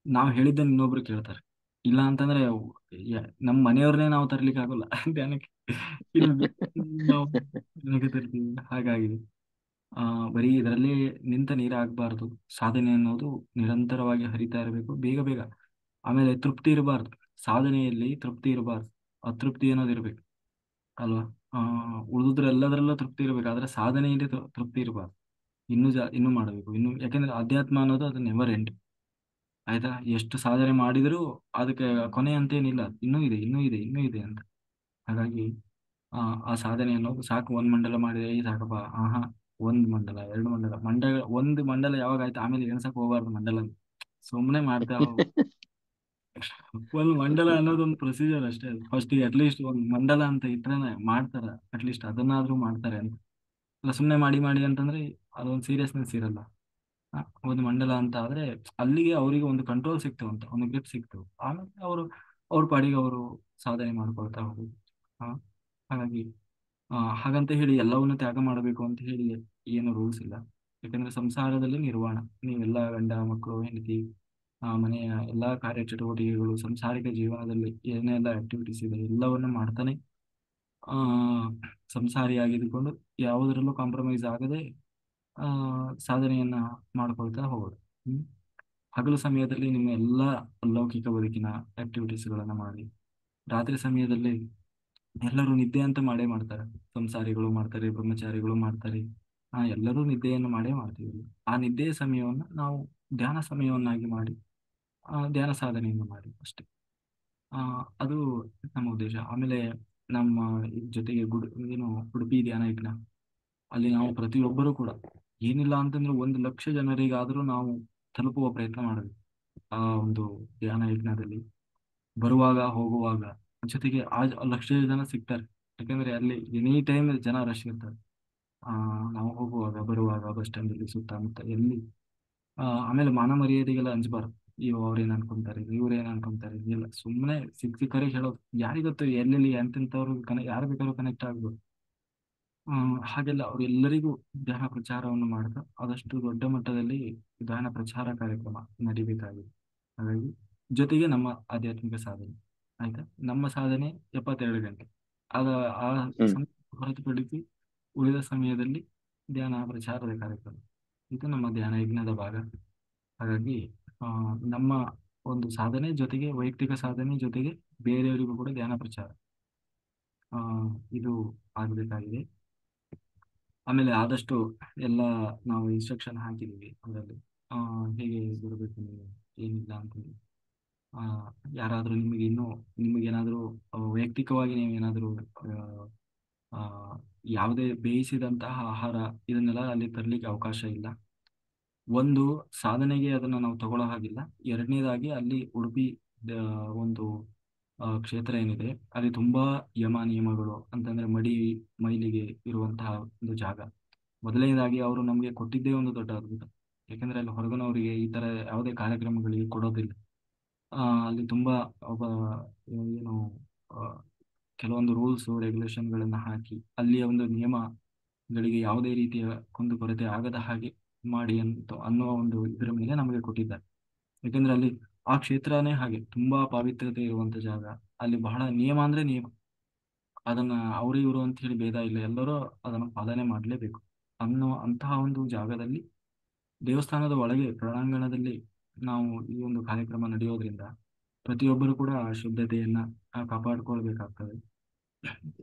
ನಾವು ಹೇಳಿದ್ದನ್ನು ಇನ್ನೊಬ್ರು ಕೇಳ್ತಾರೆ. ಇಲ್ಲ ಅಂತಂದ್ರೆ ನಮ್ಮ ಮನೆಯವ್ರನ್ನೇ ನಾವು ತರ್ಲಿಕ್ಕೆ ಆಗೋಲ್ಲ ಧ್ಯಾನಕ್ಕೆ. ಇನ್ನು ನಾವು ಧ್ಯಾನಕ್ಕೆ ತರ್ತೀವಿ. ಹಾಗಾಗಿ ಆ ಬರೀ ಇದರಲ್ಲಿ ನಿಂತ ನೀರಾಗಬಾರ್ದು. ಸಾಧನೆ ಅನ್ನೋದು ನಿರಂತರವಾಗಿ ಹರಿತಾ ಇರಬೇಕು, ಬೇಗ ಬೇಗ. ಆಮೇಲೆ ತೃಪ್ತಿ ಇರಬಾರ್ದು, ಸಾಧನೆಯಲ್ಲಿ ತೃಪ್ತಿ ಇರಬಾರ್ದು, ಅತೃಪ್ತಿ ಅನ್ನೋದು ಇರ್ಬೇಕು ಅಲ್ವಾ? ಉಳಿದ್ರೆ ಎಲ್ಲದರಲ್ಲೂ ತೃಪ್ತಿ ಇರ್ಬೇಕು, ಆದ್ರೆ ಸಾಧನೆಯಲ್ಲಿ ತೃಪ್ತಿ ಇರಬಾರ್ದು. ಇನ್ನೂ ಮಾಡಬೇಕು, ಯಾಕೆಂದ್ರೆ ಅಧ್ಯಾತ್ಮ ಅನ್ನೋದು ಅದು ನೆವರ್ ಎಂಡ್. ಆಯ್ತಾ? ಎಷ್ಟು ಸಾಧನೆ ಮಾಡಿದರೂ ಅದಕ್ಕೆ ಕೊನೆ ಅಂತೇನಿಲ್ಲ, ಇನ್ನೂ ಇದೆ, ಇನ್ನೂ ಇದೆ, ಇನ್ನೂ ಇದೆ ಅಂತ. ಹಾಗಾಗಿ ಆ ಆ ಸಾಧನೆ ಅನ್ನೋದು ಸಾಕು. 1 ಮಂಡಲ ಮಾಡಿದ್ರೆ ಸಾಕಪ್ಪ, ಆಹಾ, 1 ಮಂಡಲ, 2 ಮಂಡಲ, ಒಂದು ಮಂಡಲ ಯಾವಾಗ ಆಯ್ತು ಆಮೇಲೆ ಎಣ್ಸಕ್ ಹೋಗ್ಬಾರ್ದು ಮಂಡಲ. ಸುಮ್ಮನೆ ಮಾಡ್ತಾ ಹೋಗ್ಬೇಕು. 1 ಮಂಡಲ ಅನ್ನೋದು ಒಂದು ಪ್ರೊಸೀಜರ್ ಅಷ್ಟೇ. ಫಸ್ಟ್ ಅಟ್ಲೀಸ್ಟ್ 1 ಮಂಡಲ ಅಂತ ಇಟ್ರೇನೆ ಮಾಡ್ತಾರ, ಅಟ್ಲೀಸ್ಟ್ ಅದನ್ನಾದ್ರೂ ಮಾಡ್ತಾರೆ ಅಂತ. ಅಲ್ಲ ಸುಮ್ಮನೆ ಮಾಡಿ ಮಾಡಿ ಅಂತಂದ್ರೆ ಅದೊಂದು ಸೀರಿಯಸ್ನೆಸ್ ಇರಲ್ಲ. 1 ಮಂಡಲ ಅಂತ ಆದ್ರೆ ಅಲ್ಲಿಗೆ ಅವರಿಗೆ ಒಂದು ಕಂಟ್ರೋಲ್ ಸಿಕ್ತು ಅಂತ, ಒಂದು ಗ್ರಿಪ್ ಸಿಕ್ತು. ಆಮೇಲೆ ಅವ್ರ ಪಾಡಿಗೆ ಅವರು ಸಾಧನೆ ಮಾಡ್ಕೊಳ್ತಾ ಹೋಗುದು. ಆ, ಹಾಗಾಗಿ ಹಾಗಂತ ಹೇಳಿ ಎಲ್ಲವನ್ನೂ ತ್ಯಾಗ ಮಾಡಬೇಕು ಅಂತ ಹೇಳಿ ಏನು ರೂಲ್ಸ್ ಇಲ್ಲ. ಯಾಕಂದ್ರೆ ಸಂಸಾರದಲ್ಲಿ ನಿರ್ವಾಣ. ನೀವೆಲ್ಲ ಗಂಡ ಮಕ್ಕಳು ಹೆಂಡತಿ, ಮನೆಯ ಎಲ್ಲಾ ಕಾರ್ಯಚಟುವಟಿಕೆಗಳು, ಸಂಸಾರಿಕ ಜೀವನದಲ್ಲಿ ಏನೆಲ್ಲ ಆಕ್ಟಿವಿಟೀಸ್ ಇದೆ ಎಲ್ಲವನ್ನ ಮಾಡ್ತಾನೆ ಆ ಸಂಸಾರಿಯಾಗಿದ್ದುಕೊಂಡು ಯಾವುದರಲ್ಲೂ ಕಾಂಪ್ರಮೈಸ್ ಆಗದೆ ಆ ಸಾಧನೆಯನ್ನ ಮಾಡ್ಕೊಳ್ತಾ ಹೋಗೋದು. ಹ್ಮ್. ಹಗಲು ಸಮಯದಲ್ಲಿ ನಿಮ್ಮ ಎಲ್ಲ ಲೌಕಿಕ ಬದುಕಿನ ಆಕ್ಟಿವಿಟೀಸ್ಗಳನ್ನ ಮಾಡಿ, ರಾತ್ರಿ ಸಮಯದಲ್ಲಿ ಎಲ್ಲರೂ ನಿದ್ದೆ ಅಂತ ಮಾಡೇ ಮಾಡ್ತಾರೆ. ಸಂಸಾರಿಗಳು ಮಾಡ್ತಾರೆ, ಬ್ರಹ್ಮಚಾರಿಗಳು ಮಾಡ್ತಾರೆ, ಎಲ್ಲರೂ ನಿದ್ದೆಯನ್ನು ಮಾಡೇ ಮಾಡ್ತೀವಿ. ಆ ನಿದ್ದೆಯ ಸಮಯವನ್ನ ನಾವು ಧ್ಯಾನ ಸಮಯವನ್ನಾಗಿ ಮಾಡಿ ಧ್ಯಾನ ಸಾಧನೆಯನ್ನು ಮಾಡಿ ಅಷ್ಟೇ. ಅದು ನಮ್ಮ ಉದ್ದೇಶ. ಆಮೇಲೆ ನಮ್ಮ ಜೊತೆಗೆ ಏನು ಉಡುಪಿ ಧ್ಯಾನ ಯಜ್ಞ, ಅಲ್ಲಿ ನಾವು ಪ್ರತಿಯೊಬ್ಬರೂ ಕೂಡ ಏನಿಲ್ಲ ಅಂತಂದ್ರೆ 1 ಲಕ್ಷ ಜನರಿಗಾದರೂ ನಾವು ತಲುಪುವ ಪ್ರಯತ್ನ ಮಾಡಬೇಕು. ಆ ಒಂದು ಧ್ಯಾನ ಯಜ್ಞದಲ್ಲಿ ಬರುವಾಗ ಹೋಗುವಾಗ ಜೊತೆಗೆ 1 ಲಕ್ಷ ಜನ ಸಿಗ್ತಾರೆ. ಯಾಕಂದ್ರೆ ಅಲ್ಲಿ ಎನಿ ಟೈಮ್ ಜನ ರಶ್ ಇರ್ತಾರೆ. ಆ ನಾವು ಹೋಗುವಾಗ ಬರುವಾಗ ಬಸ್ ಸ್ಟ್ಯಾಂಡ್ ಅಲ್ಲಿ ಸುತ್ತಮುತ್ತ ಎಲ್ಲಿ ಆಮೇಲೆ ಮಾನ ಮರ್ಯಾದೆಗೆಲ್ಲ ಅಂಜಬಾರ್ದು. ಅವ್ರೇನ್ ಅನ್ಕೊಂತಾರೆ, ಇವ್ರೇನ್ ಅನ್ಕೊಂತಾರೆ, ಇಲ್ಲ ಸುಮ್ಮನೆ ಸಿಕ್ಕರೆ ಹೇಳೋದು. ಯಾರಿಗೊತ್ತು ಎಲ್ಲೆಲ್ಲಿ ಎಂತೆಂಥವ್ರು ಯಾರು ಬೇಕಾದ್ರೂ ಕನೆಕ್ಟ್ ಆಗ್ಬೋದು. ಹಾಗೆಲ್ಲ ಅವರೆಲ್ಲರಿಗೂ ಧ್ಯಾನ ಪ್ರಚಾರವನ್ನು ಮಾಡ್ತಾ ಆದಷ್ಟು ದೊಡ್ಡ ಮಟ್ಟದಲ್ಲಿ ಧ್ಯಾನ ಪ್ರಚಾರ ಕಾರ್ಯಕ್ರಮ ನಡಿಬೇಕಾಗಿದೆ. ಹಾಗಾಗಿ ಜೊತೆಗೆ ನಮ್ಮ ಆಧ್ಯಾತ್ಮಿಕ ಸಾಧನೆ, ಆಯ್ತಾ, ನಮ್ಮ ಸಾಧನೆ 72 ಗಂಟೆ. ಆದ ಆ ಹ್ಮ್ ಸಮಯ ಹೊರತುಪಡಿಸಿ ಉಳಿದ ಸಮಯದಲ್ಲಿ ಧ್ಯಾನ ಪ್ರಚಾರದ ಕಾರ್ಯಕ್ರಮ, ಇದು ನಮ್ಮ ಧ್ಯಾನ ಯಜ್ಞದ ಭಾಗ. ಹಾಗಾಗಿ ಆ, ನಮ್ಮ ಒಂದು ಸಾಧನೆ ಜೊತೆಗೆ ವೈಯಕ್ತಿಕ ಸಾಧನೆ ಜೊತೆಗೆ ಬೇರೆಯವರಿಗೂ ಕೂಡ ಧ್ಯಾನ ಪ್ರಚಾರ ಆ, ಇದು ಆಗಬೇಕಾಗಿದೆ. ಆಮೇಲೆ ಆದಷ್ಟು ಎಲ್ಲ ನಾವು ಇನ್ಸ್ಟ್ರಕ್ಷನ್ ಹಾಕಿದ್ದೀವಿ ಅದರಲ್ಲಿ, ಆ, ಹೇಗೆ ಬರಬೇಕು ನೀವು, ಏನಿಲ್ಲ ಅಂತಂದು. ಆ, ಯಾರಾದರೂ ನಿಮಗೆ ಇನ್ನೂ ನಿಮಗೇನಾದರೂ ವೈಯಕ್ತಿಕವಾಗಿ ನೀವೇನಾದರೂ ಆ, ಯಾವುದೇ ಬೇಯಿಸಿದಂತಹ ಆಹಾರ ಇದನ್ನೆಲ್ಲ ಅಲ್ಲಿ ತರಲಿಕ್ಕೆ ಅವಕಾಶ ಇಲ್ಲ. ಒಂದು, ಸಾಧನೆಗೆ ಅದನ್ನು ನಾವು ತಗೊಳ್ಳೋ ಹಾಗಿಲ್ಲ. ಎರಡನೇದಾಗಿ ಅಲ್ಲಿ ಉಡುಪಿ ಆ, ಒಂದು ಕ್ಷೇತ್ರ ಏನಿದೆ ಅಲ್ಲಿ ತುಂಬಾ ಯಮ ನಿಯಮಗಳು ಅಂತಂದ್ರೆ ಮೈಲಿಗೆ ಇರುವಂತಹ ಒಂದು ಜಾಗ. ಮೊದಲನೇದಾಗಿ ಅವರು ನಮಗೆ ಕೊಟ್ಟಿದ್ದೇ ಒಂದು ದೊಡ್ಡ ಅದ್ಭುತ. ಯಾಕಂದ್ರೆ ಅಲ್ಲಿ ಹೊರಗಿನವರಿಗೆ ಈ ತರ ಯಾವುದೇ ಕಾರ್ಯಕ್ರಮಗಳಿಗೆ ಕೊಡೋದಿಲ್ಲ. ಅಲ್ಲಿ ತುಂಬಾ ಒಬ್ಬ ಏನು ಆ, ಕೆಲವೊಂದು ರೂಲ್ಸ್ ರೆಗ್ಯುಲೇಷನ್ಗಳನ್ನ ಹಾಕಿ ಅಲ್ಲಿಯ ಒಂದು ನಿಯಮಗಳಿಗೆ ಯಾವುದೇ ರೀತಿಯ ಕುಂದುಕೊರತೆ ಆಗದ ಹಾಗೆ ಮಾಡಿ ಅಂತ ಅನ್ನುವ ಒಂದು ಇದರ ಮೇಲೆ ನಮಗೆ ಕೊಟ್ಟಿದ್ದಾರೆ. ಯಾಕಂದ್ರೆ ಅಲ್ಲಿ ಆ ಕ್ಷೇತ್ರನೇ ಹಾಗೆ ತುಂಬಾ ಪಾವಿತ್ರ್ಯತೆ ಇರುವಂತ ಜಾಗ. ಅಲ್ಲಿ ಬಹಳ ನಿಯಮ ಅಂದ್ರೆ ನಿಯಮ, ಅದನ್ನ ಅವರು ಇವರು ಅಂತ ಹೇಳಿ ಭೇದ ಇಲ್ಲ, ಎಲ್ಲರೂ ಅದನ್ನು ಪಾಲನೆ ಮಾಡಲೇಬೇಕು ಅನ್ನೋ ಅಂತಹ ಒಂದು ಜಾಗದಲ್ಲಿ, ದೇವಸ್ಥಾನದ ಒಳಗೆ ಪ್ರಾಂಗಣದಲ್ಲಿ ನಾವು ಈ ಒಂದು ಕಾರ್ಯಕ್ರಮ ನಡೆಯೋದ್ರಿಂದ ಪ್ರತಿಯೊಬ್ಬರು ಕೂಡ ಆ ಶುದ್ಧತೆಯನ್ನ ಕಾಪಾಡ್ಕೊಳ್ಬೇಕಾಗ್ತದೆ.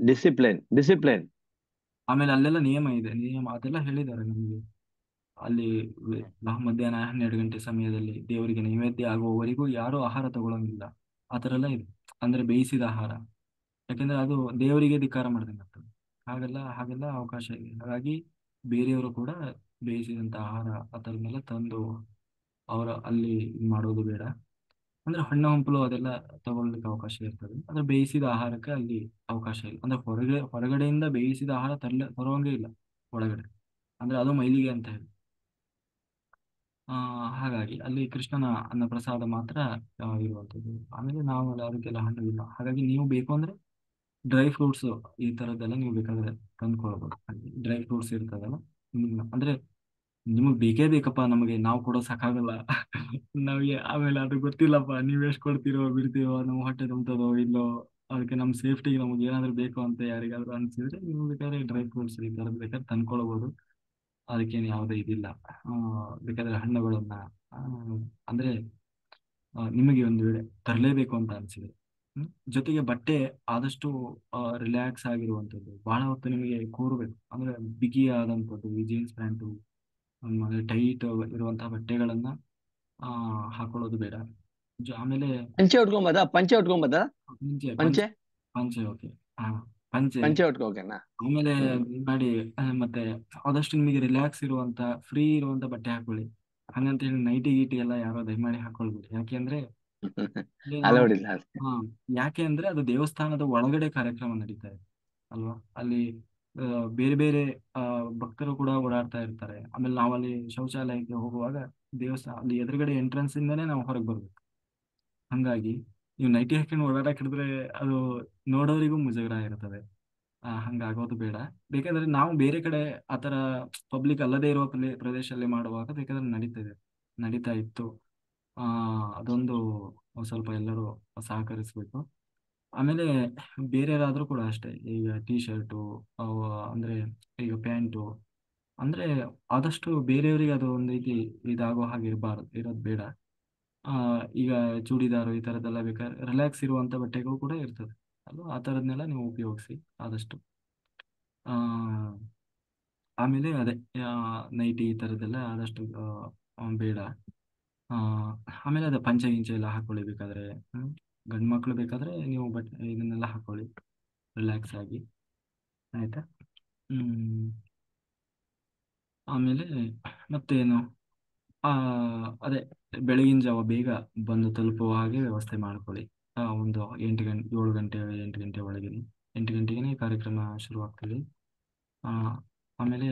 Discipline discipline. ಆಮೇಲೆ ಅಲ್ಲೆಲ್ಲ ನಿಯಮ ಇದೆ, ನಿಯಮ ಅದೆಲ್ಲ ಹೇಳಿದ್ದಾರೆ ನಮಗೆ. ಅಲ್ಲಿ ಮಧ್ಯಾಹ್ನ 12 ಗಂಟೆ ಸಮಯದಲ್ಲಿ ದೇವರಿಗೆ ನೈವೇದ್ಯ ಆಗುವವರೆಗೂ ಯಾರೂ ಆಹಾರ ತಗೊಳ್ಳಂಗಿಲ್ಲ. ಆ ಥರ ಎಲ್ಲ ಇದೆ, ಅಂದ್ರೆ ಬೇಯಿಸಿದ ಆಹಾರ. ಯಾಕಂದ್ರೆ ಅದು ದೇವರಿಗೆ ಧಿಕ್ಕಾರ ಮಾಡ್ದಂಗೆ ಆಗ್ತದೆ. ಹಾಗೆಲ್ಲ ಅವಕಾಶ ಇದೆ. ಹಾಗಾಗಿ ಬೇರೆಯವರು ಕೂಡ ಬೇಯಿಸಿದಂತ ಆಹಾರ ಆ ಥರನ್ನೆಲ್ಲ ತಂದು ಅವರ ಅಲ್ಲಿ ಇದ್ ಮಾಡೋದು ಬೇಡ. ಅಂದ್ರೆ ಹಣ್ಣು ಹಂಪಲು ಅದೆಲ್ಲ ತಗೊಳ್ಲಿಕ್ಕೆ ಅವಕಾಶ ಇರ್ತದೆ, ಅಂದ್ರೆ ಬೇಯಿಸಿದ ಆಹಾರಕ್ಕೆ ಅಲ್ಲಿ ಅವಕಾಶ ಇಲ್ಲ. ಅಂದ್ರೆ ಹೊರಗಡೆಯಿಂದ ಬೇಯಿಸಿದ ಆಹಾರ ತರುವಂಗೆ ಇಲ್ಲ ಒಳಗಡೆ, ಅಂದ್ರೆ ಅದು ಮೈಲಿಗೆ ಅಂತ ಹೇಳಿ. ಹಾಗಾಗಿ ಅಲ್ಲಿ ಕೃಷ್ಣನ ಅನ್ನ ಪ್ರಸಾದ ಮಾತ್ರ ಇರುವಂಥದ್ದು. ಆಮೇಲೆ ನಾವು ಅದಕ್ಕೆಲ್ಲ ಹಣ್ಣು ಇಲ್ಲ. ಹಾಗಾಗಿ ನೀವು ಬೇಕು ಅಂದ್ರೆ ಡ್ರೈ ಫ್ರೂಟ್ಸ್ ಈ ತರದ್ದೆಲ್ಲ ನೀವು ಬೇಕಾದ್ರೆ ತಂದ್ಕೊಳ್ಬೋದು. ಡ್ರೈ ಫ್ರೂಟ್ಸ್ ಇರ್ತದಲ್ಲ, ಅಂದ್ರೆ ನಿಮಗೆ ಬೇಕೇ ಬೇಕಪ್ಪ, ನಮಗೆ ನಾವು ಕೊಡೋ ಸಾಕಾಗಲ್ಲ ನಮಗೆ ಆಮೇಲೆ ಅದು ಗೊತ್ತಿಲ್ಲಪ್ಪ ನೀವು ಎಷ್ಟು ಕೊಡ್ತೀರೋ ಬಿಡ್ತೀರೋ, ನಮ್ಮ ಹೊಟ್ಟೆ ತುಂಬತದೋ ಇಲ್ಲೋ, ಅದಕ್ಕೆ ನಮ್ಮ ಸೇಫ್ಟಿಗೆ ನಮಗೆ ಏನಾದ್ರು ಬೇಕು ಅಂತ ಯಾರಿಗಾದ್ರೂ ಅನ್ಸಿದ್ರೆ ನೀವು ಬೇಕಾದ್ರೆ ಡ್ರೈ ಫ್ರೂಟ್ಸ್ ಈ ಥರದ್ದು ಬೇಕಾದ್ರೆ ತಂದ್ಕೊಳ್ಬೋದು. ಅದಕ್ಕೇನು ಯಾವುದೇ ಇದಿಲ್ಲ. ಬೇಕಾದ್ರೆ ಹಣ್ಣುಗಳನ್ನ ಆ, ಅಂದ್ರೆ ನಿಮಗೆ ಒಂದು ವೇಳೆ ತರಲೇಬೇಕು ಅಂತ ಅನ್ಸಿದ್ರೆ, ಜೊತೆಗೆ ಬಟ್ಟೆ ಆದಷ್ಟು ರಿಲ್ಯಾಕ್ಸ್ ಆಗಿರುವಂಥದ್ದು, ಬಹಳ ಹೊತ್ತು ನಿಮಗೆ ಕೂರಬೇಕು ಅಂದ್ರೆ ಬಿಗಿಯಾದಂಥದ್ದು ಈ ಜೀನ್ಸ್ ಪ್ಯಾಂಟು ಟೈಟ್ ಇರುವಂತಹ ಬಟ್ಟೆಗಳನ್ನ ಆ, ಹಾಕೊಳ್ಳೋದು ಬೇಡ. ಆಮೇಲೆ ಪಂಚೆ ಉಟ್ಕೊಂಬದ ಪಂಚೆ ಪಂಚೆ ಪಂಚೆ ಪಂಚೆ ಓಕೆ. ಹಾ, ಪಂಚೆ. ಪಂಚೆ ಉಟ್ಕೋ ಓಕೆನಾ. ಆಮೇಲೆ ಹ್ಮ್ ಇದ್ ಮಾಡಿ ಮತ್ತೆ ಆದಷ್ಟು ನಿಮಗೆ ರಿಲ್ಯಾಕ್ಸ್ ಇರುವಂತ ಫ್ರೀ ಇರುವಂತ ಬಟ್ಟೆ ಹಾಕೊಳ್ಳಿ. ಹಂಗಂತ ಹೇಳಿ ನೈಟಿ ಗೀಟಿ ಎಲ್ಲ ಯಾರೋ ದಯಮಾಡಿ ಹಾಕೊಳ್ಬೇಡಿ. ಯಾಕೆಂದ್ರೆ ಇಲ್ಲಿ ನಾವು ಅಲೌಡ್ ಇಲ್ಲ. ಹಾ ಯಾಕೆ ಅಂದ್ರೆ ಅದು ದೇವಸ್ಥಾನದ ಒಳಗಡೆ ಕಾರ್ಯಕ್ರಮ ನಡೀತಾ ಇದೆ ಅಲ್ವಾ. ಅಲ್ಲಿ ಆ, ಬೇರೆ ಬೇರೆ ಆ, ಭಕ್ತರು ಕೂಡ ಓಡಾಡ್ತಾ ಇರ್ತಾರೆ. ಆಮೇಲೆ ನಾವಲ್ಲಿ ಶೌಚಾಲಯಕ್ಕೆ ಹೋಗುವಾಗ ದೇವಸ್ಥಾನ ಅಲ್ಲಿ ಎದುರುಗಡೆ ಎಂಟ್ರೆನ್ಸ್ ಇಂದಾನೇ ನಾವು ಹೊರಗೆ ಬರ್ಬೇಕು. ಹಂಗಾಗಿ ನೀವು ನೈಟಿ ಹಾಕೊಂಡು ಓಡಾಡಕ್ ಹಿಡಿದ್ರೆ ಅದು ನೋಡೋರಿಗೂ ಮುಜುಗರ ಇರ್ತದೆ. ಹಂಗಾಗೋದು ಬೇಡ. ಬೇಕಾದ್ರೆ ನಾವು ಬೇರೆ ಕಡೆ ಆತರ ಪಬ್ಲಿಕ್ ಅಲ್ಲದೆ ಇರುವ ಪ್ರದೇಶದಲ್ಲಿ ಮಾಡುವಾಗ ಬೇಕಾದ್ರೆ ನಡೀತಾ ಇತ್ತು. ಆ ಅದೊಂದು ಒಂದ್ ಸ್ವಲ್ಪ ಎಲ್ಲರೂ ಸಹಕರಿಸ್ಬೇಕು. ಆಮೇಲೆ ಬೇರೆಯವರಾದ್ರೂ ಕೂಡ ಅಷ್ಟೇ, ಈಗ ಟೀ ಶರ್ಟು ಅಂದ್ರೆ ಈಗ ಪ್ಯಾಂಟು, ಅಂದ್ರೆ ಆದಷ್ಟು ಬೇರೆಯವರಿಗೆ ಅದು ಒಂದು ರೀತಿ ಇದಾಗೋ ಹಾಗೆ ಇರೋದು ಬೇಡ. ಆ ಈಗ ಚೂಡಿದಾರು ಈ ತರದ್ದೆಲ್ಲ ಬೇಕಾದ್ರೆ ರಿಲ್ಯಾಕ್ಸ್ ಇರುವಂತ ಬಟ್ಟೆಗಳು ಕೂಡ ಇರ್ತದೆ ಅಲ್ವಾ, ಆ ತರದ್ನೆಲ್ಲ ನೀವು ಉಪಯೋಗಿಸಿ ಆದಷ್ಟು. ಆ ಆಮೇಲೆ ಅದೇ ನೈಟಿ ಈ ತರದ್ದೆಲ್ಲ ಆದಷ್ಟು ಬೇಡ. ಆ ಆಮೇಲೆ ಅದೇ ಪಂಚೆ ಗಿಂಚೆ ಎಲ್ಲ ಹಾಕೊಳ್ಳಿ ಬೇಕಾದ್ರೆ. ಗಂಡು ಮಕ್ಳು ಬೇಕಾದ್ರೆ ನೀವು ಇದನ್ನೆಲ್ಲ ಹಾಕೊಳ್ಳಿ ರಿಲ್ಯಾಕ್ಸ್ ಆಗಿ, ಆಯ್ತಾ. ಹ್ಮ್ ಆಮೇಲೆ ಮತ್ತೇನು, ಆ ಅದೇ ಬೆಳಗಿನ ಜಾವ ಬೇಗ ಬಂದು ತಲುಪುವ ಹಾಗೆ ವ್ಯವಸ್ಥೆ ಮಾಡ್ಕೊಳ್ಳಿ. ಒಂದು 7 ಗಂಟೆ 8 ಗಂಟೆ ಒಳಗೆ, 8 ಗಂಟೆಗೆ ಕಾರ್ಯಕ್ರಮ ಶುರುವಾಗ್ತದೆ. ಆ ಆಮೇಲೆ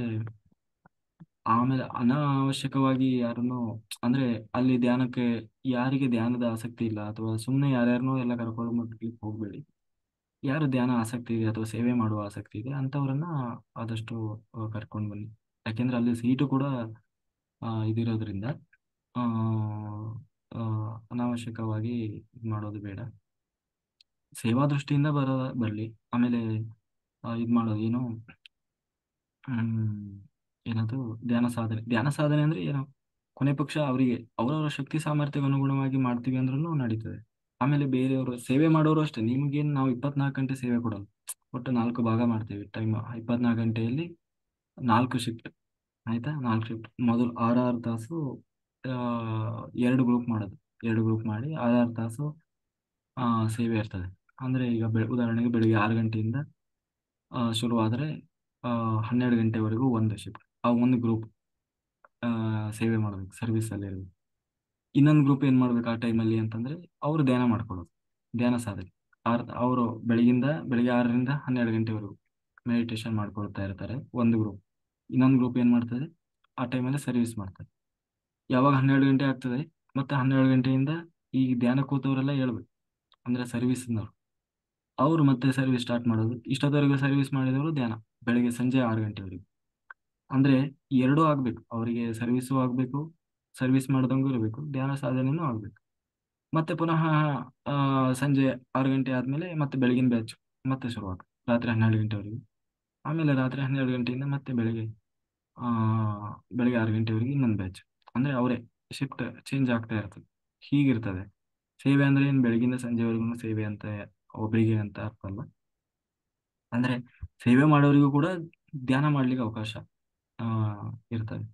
ಆಮೇಲೆ ಅನಾವಶ್ಯಕವಾಗಿ ಯಾರನ್ನು ಅಂದ್ರೆ ಅಲ್ಲಿ ಧ್ಯಾನಕ್ಕೆ ಯಾರಿಗೆ ಧ್ಯಾನದ ಆಸಕ್ತಿ ಇಲ್ಲ ಅಥವಾ ಸುಮ್ಮನೆ ಯಾರ್ಯಾರನ್ನೋ ಎಲ್ಲ ಕರ್ಕೊಂಡು ಮಟ್ಲಿಕ್ಕೆ ಹೋಗ್ಬೇಡಿ. ಯಾರು ಧ್ಯಾನ ಆಸಕ್ತಿ ಇದೆ ಅಥವಾ ಸೇವೆ ಮಾಡುವ ಆಸಕ್ತಿ ಇದೆ ಅಂಥವ್ರನ್ನ ಆದಷ್ಟು ಕರ್ಕೊಂಡು ಬನ್ನಿ. ಯಾಕೆಂದ್ರೆ ಅಲ್ಲಿ ಸೀಟು ಕೂಡ ಇದಿರೋದ್ರಿಂದ ಆ, ಆ, ಅನಾವಶ್ಯಕವಾಗಿ ಇದ್ ಮಾಡೋದು ಬೇಡ. ಸೇವಾ ದೃಷ್ಟಿಯಿಂದ ಬರಲಿ. ಆಮೇಲೆ ಇದು ಮಾಡೋದು ಏನು, ಹ್ಮ್, ಏನದು ಧ್ಯಾನ ಸಾಧನೆ ಅಂದ್ರೆ ಏನು, ಕೊನೆ ಪಕ್ಷ ಅವರಿಗೆ ಅವರವರ ಶಕ್ತಿ ಸಾಮರ್ಥ್ಯಕ್ಕೆ ಅನುಗುಣವಾಗಿ ಮಾಡ್ತೀವಿ ಅಂದ್ರೂ ನಡೀತದೆ. ಆಮೇಲೆ ಬೇರೆಯವರು ಸೇವೆ ಮಾಡೋರು ಅಷ್ಟೇ, ನಿಮಗೇನು ನಾವು 24 ಗಂಟೆ ಸೇವೆ ಕೊಡೋದು, ಒಟ್ಟು 4 ಭಾಗ ಮಾಡ್ತೀವಿ ಟೈಮ್. 24 ಗಂಟೆಯಲ್ಲಿ 4 ಶಿಫ್ಟ್, ಆಯ್ತಾ. 4 ಶಿಫ್ಟ್, ಮೊದಲು 6 ತಾಸು 2 ಗ್ರೂಪ್ ಮಾಡೋದು. 2 ಗ್ರೂಪ್ ಮಾಡಿ 6 ತಾಸು ಸೇವೆ ಇರ್ತದೆ. ಅಂದ್ರೆ ಈಗ ಉದಾಹರಣೆಗೆ ಬೆಳಿಗ್ಗೆ 6 ಗಂಟೆಯಿಂದ ಶುರುವಾದರೆ 12 ಗಂಟೆವರೆಗೂ ಒಂದು ಶಿಫ್ಟ್, ಆ ಒಂದು ಗ್ರೂಪ್ ಸೇವೆ ಮಾಡಬೇಕು, ಸರ್ವಿಸಲ್ಲಿ ಇರಬೇಕು. ಇನ್ನೊಂದು ಗ್ರೂಪ್ ಏನು ಮಾಡ್ಬೇಕು ಆ ಟೈಮಲ್ಲಿ ಅಂತಂದ್ರೆ, ಅವರು ಧ್ಯಾನ ಮಾಡ್ಕೊಳ್ಳೋದು, ಧ್ಯಾನ ಸಾಧನೆ. ಅವರು ಬೆಳಿಗ್ಗೆ 6ರಿಂದ 12 ಗಂಟೆವರೆಗೂ ಮೆಡಿಟೇಷನ್ ಮಾಡ್ಕೊಳ್ತಾ ಇರ್ತಾರೆ ಒಂದು ಗ್ರೂಪ್. ಇನ್ನೊಂದು ಗ್ರೂಪ್ ಏನು ಮಾಡ್ತದೆ, ಆ ಟೈಮಲ್ಲಿ ಸರ್ವಿಸ್ ಮಾಡ್ತಾರೆ. ಯಾವಾಗ 12 ಗಂಟೆ ಆಗ್ತದೆ, ಮತ್ತೆ 12 ಗಂಟೆಯಿಂದ ಈ ಧ್ಯಾನ ಕೂತವರೆಲ್ಲ ಹೇಳ್ಬೇಕು, ಅಂದ್ರೆ ಸರ್ವಿಸ್ನವ್ರು, ಅವರು ಮತ್ತೆ ಸರ್ವಿಸ್ ಸ್ಟಾರ್ಟ್ ಮಾಡೋದು. ಇಷ್ಟೊತ್ತವರೆಗೂ ಸರ್ವಿಸ್ ಮಾಡಿದವರು ಧ್ಯಾನ ಬೆಳಿಗ್ಗೆ ಸಂಜೆ 6 ಗಂಟೆವರೆಗೂ. ಅಂದ್ರೆ ಎರಡೂ ಆಗ್ಬೇಕು, ಅವರಿಗೆ ಸರ್ವಿಸು ಆಗ್ಬೇಕು, ಸರ್ವಿಸ್ ಮಾಡ್ದಂಗೂ ಇರಬೇಕು, ಧ್ಯಾನ ಸಾಧನೆನೂ ಆಗ್ಬೇಕು. ಮತ್ತೆ ಪುನಃ ಸಂಜೆ 6 ಗಂಟೆ ಆದ್ಮೇಲೆ ಮತ್ತೆ ಬೆಳಗಿನ ಬ್ಯಾಚ್ ಮತ್ತೆ ಶುರುವಾಗುತ್ತೆ ರಾತ್ರಿ 12 ಗಂಟೆವರೆಗೂ. ಆಮೇಲೆ ರಾತ್ರಿ 12 ಗಂಟೆಯಿಂದ ಮತ್ತೆ ಆ ಬೆಳಗ್ಗೆ 6 ಗಂಟೆವರೆಗೆ ಇನ್ನೊಂದು ಬ್ಯಾಚ್. ಅಂದ್ರೆ ಅವರೇ ಶಿಫ್ಟ್ ಚೇಂಜ್ ಆಗ್ತಾ ಇರ್ತದೆ. ಹೀಗಿರ್ತದೆ ಸೇವೆ. ಅಂದ್ರೆ ಏನು ಬೆಳಗಿಂದ ಸಂಜೆವರೆಗೂ ಸೇವೆ ಅಂತ ಒಬ್ಬರಿಗೆ ಅಂತ ಅರ್ಥ ಅಲ್ಲ. ಅಂದ್ರೆ ಸೇವೆ ಮಾಡೋರಿಗೂ ಕೂಡ ಧ್ಯಾನ ಮಾಡ್ಲಿಕ್ಕೆ ಅವಕಾಶ ಆ ಇರ್ತದೆ.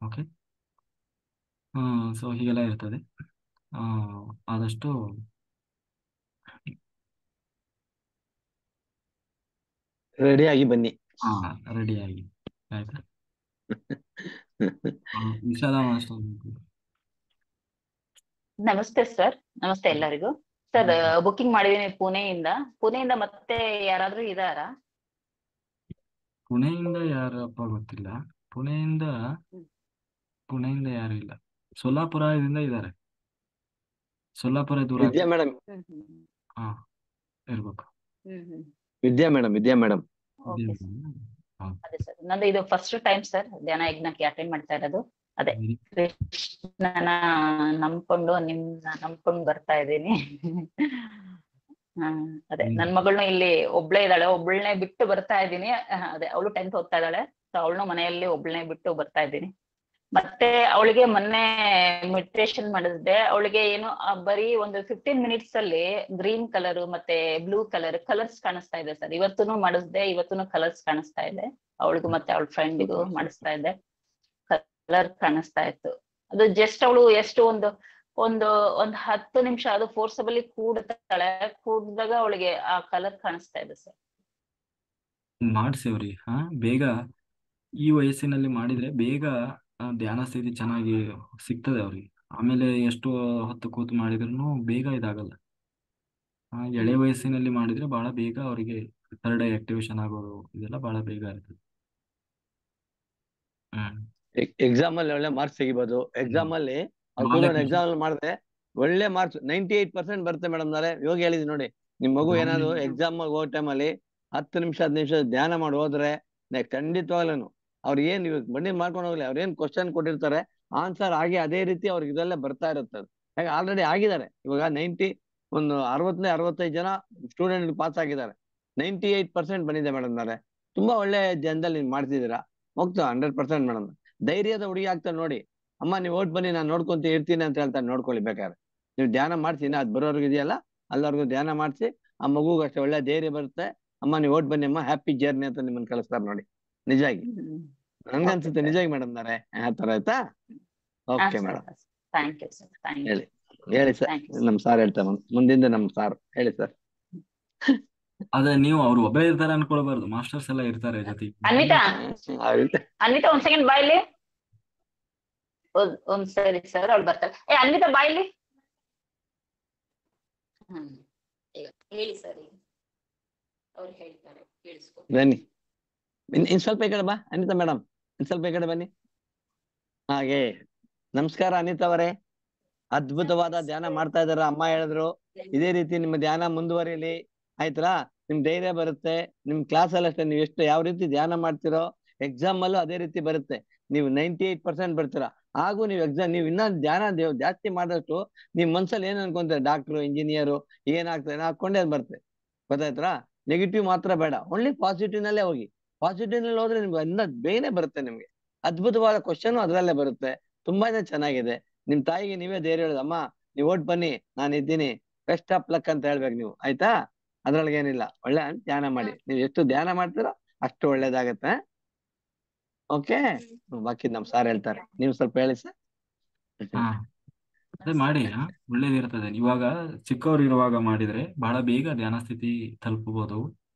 ಓಕೆ. ಸೊ ಹೀಗೆಲ್ಲ ಇರ್ತದೆ. ಆ ಆದಷ್ಟು ರೆಡಿಯಾಗಿ ಬನ್ನಿ. ರೆಡಿಯಾಗಿ, ಆಯ್ತಾ. ವಿಶಾಲ ಮಾಸ್ಟರ್. ನಮಸ್ತೆ ಸರ್. ನಮಸ್ತೆ ಎಲ್ಲರಿಗೂ. ಸರ್ ಬುಕಿಂಗ್ ಮಾಡಿದೀನಿ ಪುಣೆಯಿಂದ ಮತ್ತೆ ಯಾರಾದ್ರೂ ಇದಾರಾ? ಪುಣೆಯಿಂದ ಯಾರಪ್ಪ ಗೊತ್ತಿಲ್ಲ. ಪುಣೆಯಿಂದ ಯಾರು ಇಲ್ಲ. ಸೊಲ್ಲಾಪುರದಿಂದ ಇದ್ದಾರೆ. ಸೊಲ್ಲಾಪುರ ದೂರ ವಿದ್ಯಾ ಮೇಡಮ್ ಹಾ ಇರ್ಬೇಕು. ವಿದ್ಯಾ ಮೇಡಮ್ ಓಕೆ ಸರ್. ಅದೇ ಸರ್, ನಂದು ಇದು ಫಸ್ಟ್ ಟೈಮ್ ಸರ್ ಧ್ಯಾನ ಯಜ್ಞಕ್ಕೆ ಅಟೆಂಡ್ ಮಾಡ್ತಾ ಇರೋದು. ಅದೇ ಕೃಷ್ಣನ ನಂಬ್ಕೊಂಡು ನಂಬ್ಕೊಂಡು ಬರ್ತಾ ಇದ್ದೀನಿ. ಅದೇ ನನ್ ಮಗಳನ್ನ ಇಲ್ಲಿ ಒಬ್ಳೇ ಇದ್ದಾಳೆ, ಒಬ್ಳನ್ನೇ ಬಿಟ್ಟು ಬರ್ತಾ ಇದ್ದೀನಿ. ಅದೇ ಅವಳು 10th ಓದ್ತಾ ಇದ್ದಾಳೆ, ಸೊ ಅವಳನ್ನು ಮನೆಯಲ್ಲಿ ಒಬ್ಳನ್ನೇ ಬಿಟ್ಟು ಬರ್ತಾ ಇದ್ದೀನಿ. ಮತ್ತೆ ಅವಳಿಗೆ ಮೊನ್ನೆ ಮೆಡಿಟೇಷನ್ ಮಾಡಿದ್ದೆ. ಅವಳಿಗೆ ಏನು ಬರೀ ಒಂದು 15 ಮಿನಿಟ್ಸ್ ಅಲ್ಲಿ ಗ್ರೀನ್ ಕಲರ್ ಮತ್ತೆ ಬ್ಲೂ ಕಲರ್ಸ್ ಕಾಣಿಸ್ತಾ ಇದೆ ಸರ್. ಇವತ್ತೂನು ಕಲರ್ಸ್ ಕಾಣಿಸ್ತಾ ಇದೆ. ಅವಳಿಗೂ ಮತ್ತೆ ಅವಳ ಫ್ರೆಂಡಿಗೂ ಮಾಡಿಸ್ತಾ ಇದ್ದೆ, ಕಲರ್ ಕಾಣಿಸ್ತಾ ಇತ್ತು. ಅದು ಜಸ್ಟ್ ಅವಳು ಎಷ್ಟು ಒಂದು 10 ನಿಮಿಷ ಅದು ಫೋರ್ಸಬಲಿ ಕೂಡಿದಾಗ ಅವಳಿಗೆ ಆ ಕಲರ್ ಕಾಣಿಸ್ತಾ ಇದೆ ಸರ್. ಮಾಡಿಸಿವ್ರಿ. ಬೇಗ ಈ ವಯಸ್ಸಿನಲ್ಲಿ ಮಾಡಿದ್ರೆ ಬೇಗ ಧ್ಯಾನ ಸ್ಥಿತಿ ಚೆನ್ನಾಗಿ ಸಿಗ್ತದೆ ಅವ್ರಿಗೆ. ಆಮೇಲೆ ಎಷ್ಟು ಹೊತ್ತು ಕೂತು ಮಾಡಿದ್ರು ಬೇಗ ಇದಾಗಲ್ಲ. ಎಳೆ ವಯಸ್ಸಿನಲ್ಲಿ ಮಾಡಿದ್ರೆ ಬಹಳ ಬೇಗ ಅವರಿಗೆ ಥರ್ಡ್ ಐ ಆಕ್ಟಿವೇಶನ್ ಆಗೋದು ಇದೆಲ್ಲ ಬಹಳ ಬೇಗ ಇರ್ತದೆ. ಎಕ್ಸಾಮ್ ಅಲ್ಲಿ ಒಳ್ಳೆ ಮಾರ್ಕ್ಸ್ ತೆಗಿಬಹುದು. ಎಕ್ಸಾಮ್ ಅಲ್ಲಿ ಎಕ್ಸಾಮ್ ಅಲ್ಲಿ ಮಾಡಿದ್ರೆ ಒಳ್ಳೆ ಮಾರ್ಕ್ಸ್ 98% ಬರುತ್ತೆ ಮೇಡಮ್. ಇವಾಗ ಹೇಳಿದ್ವಿ ನೋಡಿ, ನಿಮ್ ಮಗು ಏನಾದ್ರು ಎಕ್ಸಾಮ್ ಹೋಗೋ ಟೈಮಲ್ಲಿ 10 ನಿಮಿಷ 15 ನಿಮಿಷ ಧ್ಯಾನ ಮಾಡಿ ಹೋದ್ರೆ ಖಂಡಿತವಾಗ್ಲೂ ಅವ್ರು ಏನ್ ಇವಾಗ ಬನ್ನಿ ಮಾಡ್ಕೊಂಡು ಹೋಗ್ಲಿ, ಅವ್ರು ಏನ್ ಕ್ವಶನ್ ಕೊಟ್ಟಿರ್ತಾರೆ ಆನ್ಸರ್ ಆಗಿ ಅದೇ ರೀತಿ ಅವ್ರಿಗೆ ಇದೆಲ್ಲ ಬರ್ತಾ ಇರುತ್ತೆ. ಯಾಕೆ ಆಲ್ರೆಡಿ ಆಗಿದ್ದಾರೆ. ಇವಾಗ 65 ಜನ ಸ್ಟೂಡೆಂಟ್ ಪಾಸ್ ಆಗಿದ್ದಾರೆ. 98% ಬಂದಿದೆ ಮೇಡಮ್. ತುಂಬಾ ಒಳ್ಳೆ ಜನದಲ್ಲಿ ನೀವು ಮಾಡ್ತಿದ್ದೀರಾ. ಹೋಗ್ತಾ 100% ಮೇಡಮ್. ಧೈರ್ಯದ ಹುಡುಗಿ ಆಗ್ತಾರೆ ನೋಡಿ. ಅಮ್ಮ ನೀವು ಓಟ್ ಬನ್ನಿ, ನಾನು ನೋಡ್ಕೊಂತ ಇರ್ತೀನಿ ಅಂತ ಹೇಳ್ತಾರೆ. ನೋಡ್ಕೊಳ್ಳಿ ಬೇಕಾದ್ರೆ. ನೀವು ಧ್ಯಾನ ಮಾಡ್ತೀನಿ, ಅದ್ ಬರೋರ್ಗು ಇದೆಯಲ್ಲ ಎಲ್ಲರಿಗೂ ಧ್ಯಾನ ಮಾಡಿಸಿ ಆ ಮಗುಗೂ ಅಷ್ಟೇ ಒಳ್ಳೆ ಧೈರ್ಯ ಬರುತ್ತೆ. ಅಮ್ಮ ನೀವು ಓಟ್ ಬನ್ನಿ ಅಮ್ಮ, ಹ್ಯಾಪಿ ಜರ್ನಿ ಅಂತ ನಿಮ್ಮನ್ನ ಕಳಿಸ್ತಾರೆ ನೋಡಿ. ನಿಜಾಗಿ ನನ್ಗನ್ಸುತ್ತೆ ನಿಜಾಗಿ ಮೇಡಮ್ ಆ ತರ. ಆಯ್ತಾ? Okay madam. ಹೇಳಿ ಸರ್. ನಮ್ ಸಾರ್ ಹೇಳ್ತಾರೆ ಮುಂದಿಂದ. ನಮ್ ಸಾರ್ ಹೇಳಿ ಸರ್. ಅದೇ ನೀವು ಅವ್ರು ಒಬ್ಬರೇ ಇರ್ತಾರೆ ಅನ್ಕೊಳ್ಬಾರ್ದು, ಮಾಸ್ಟರ್ಸ್ ಎಲ್ಲ ಇರ್ತಾರೆ ಜೊತೆಗೆ. ಅನ್ವಿತಾ ಒಂದ್ ಸೆಕೆಂಡ್ ಬಾಯ್ಲಿ. ಒಂದ್ ಸರಿ ಸರ್, ಅವ್ಳು ಬರ್ತಾರೆ. ಅನ್ವಿತಾ ಬಾಯ್ಲಿ. ಹೇಳಿ ಸರ್. ಅವ್ರು ಹೇಳ್ತಾರೆ, ಕೇಳಿಸ್ಕೊ. ಬನ್ನಿ ಇನ್ ಸ್ವಲ್ಪ ಈ ಕಡೆ ಬಾ ಅನಿತಾ ಮೇಡಮ್, ಇನ್ ಸ್ವಲ್ಪ ಈ ಕಡೆ ಬನ್ನಿ. ಹಾಗೆ ನಮಸ್ಕಾರ ಅನಿತಾ ಅವರೇ. ಅದ್ಭುತವಾದ ಧ್ಯಾನ ಮಾಡ್ತಾ ಇದಾರ. ಅಮ್ಮ ಹೇಳಿದ್ರು ಇದೇ ರೀತಿ ನಿಮ್ಮ ಧ್ಯಾನ ಮುಂದುವರಿಲಿ. ಆಯ್ತಾ? ನಿಮ್ ಧೈರ್ಯ ಬರುತ್ತೆ. ನಿಮ್ ಕ್ಲಾಸ್ ಅಲ್ಲಿ ಅಷ್ಟೇ, ನೀವು ಎಷ್ಟು ಯಾವ ರೀತಿ ಧ್ಯಾನ ಮಾಡ್ತಿರೋ ಎಕ್ಸಾಮ್ ಅಲ್ಲೂ ಅದೇ ರೀತಿ ಬರುತ್ತೆ. ನೀವು 98% ಬರ್ತೀರಾ. ಹಾಗೂ ನೀವು ಎಕ್ಸಾಮ್ ನೀವು ಇನ್ನ ಧ್ಯಾನ ಜಾಸ್ತಿ ಮಾಡಿದಷ್ಟು ನಿಮ್ ಮನ್ಸಲ್ಲಿ ಏನ್ ಅನ್ಕೊಂತಾರೆ, ಡಾಕ್ಟ್ರು, ಇಂಜಿನಿಯರು ಏನಾಗ್ತಾರೆ ಹಾಕೊಂಡೇ ಬರುತ್ತೆ. ಗೊತ್ತಾಯ್ತಾ? ನೆಗೆಟಿವ್ ಮಾತ್ರ ಬೇಡ, ಓನ್ಲಿ ಪಾಸಿಟಿವ್ ನಲ್ಲೇ ಹೋಗಿ. ಪಾಸಿಟಿವ್ ನಲ್ಲಿ ಹೋದ್ರೆ ನಿಮ್ಗೆ ಇನ್ನ ಬೇಗನೆ ಬರುತ್ತೆ. ನಿಮ್ಗೆ ಅದ್ಭುತವಾದ ಕ್ವಶನ್ ಅದ್ರಲ್ಲೇ ಬರುತ್ತೆ. ತುಂಬಾನೇ ಚೆನ್ನಾಗಿದೆ. ನಿಮ್ ತಾಯಿಗೆ ನೀವೇ ಧೈರ್ಯ ಹೇಳೋದು, ಅಮ್ಮ ನೀವ್ ಓಟ್ ಬನ್ನಿ, ನಾನು ಇದ್ದೀನಿ, ಬೆಸ್ಟ್ ಆಫ್ ಲಕ್ ಅಂತ ಹೇಳ್ಬೇಕು ನೀವು. ಆಯ್ತಾ? ಅದ್ರೊಳಗೆ ಏನಿಲ್ಲ, ಒಳ್ಳೆ ಧ್ಯಾನ ಮಾಡಿ. ನೀವು ಎಷ್ಟು ಧ್ಯಾನ ಮಾಡ್ತೀರೋ ಅಷ್ಟು ಒಳ್ಳೇದಾಗತ್ತೆ. ಓಕೆ, ಬಾಕಿ ನಮ್ ಸಾರ್ ಹೇಳ್ತಾರೆ, ನೀವು ಸ್ವಲ್ಪ ಹೇಳಿ ಸರ್. ಹಾ ಅದೇ ಮಾಡಿ, ಒಳ್ಳೇದಿರ್ತದೆ. ಇವಾಗ ಚಿಕ್ಕವರು ಇರುವಾಗ ಮಾಡಿದ್ರೆ ಬಹಳ ಬೇಗ ಧ್ಯಾನ ಸ್ಥಿತಿ ತಲುಪಬಹುದು.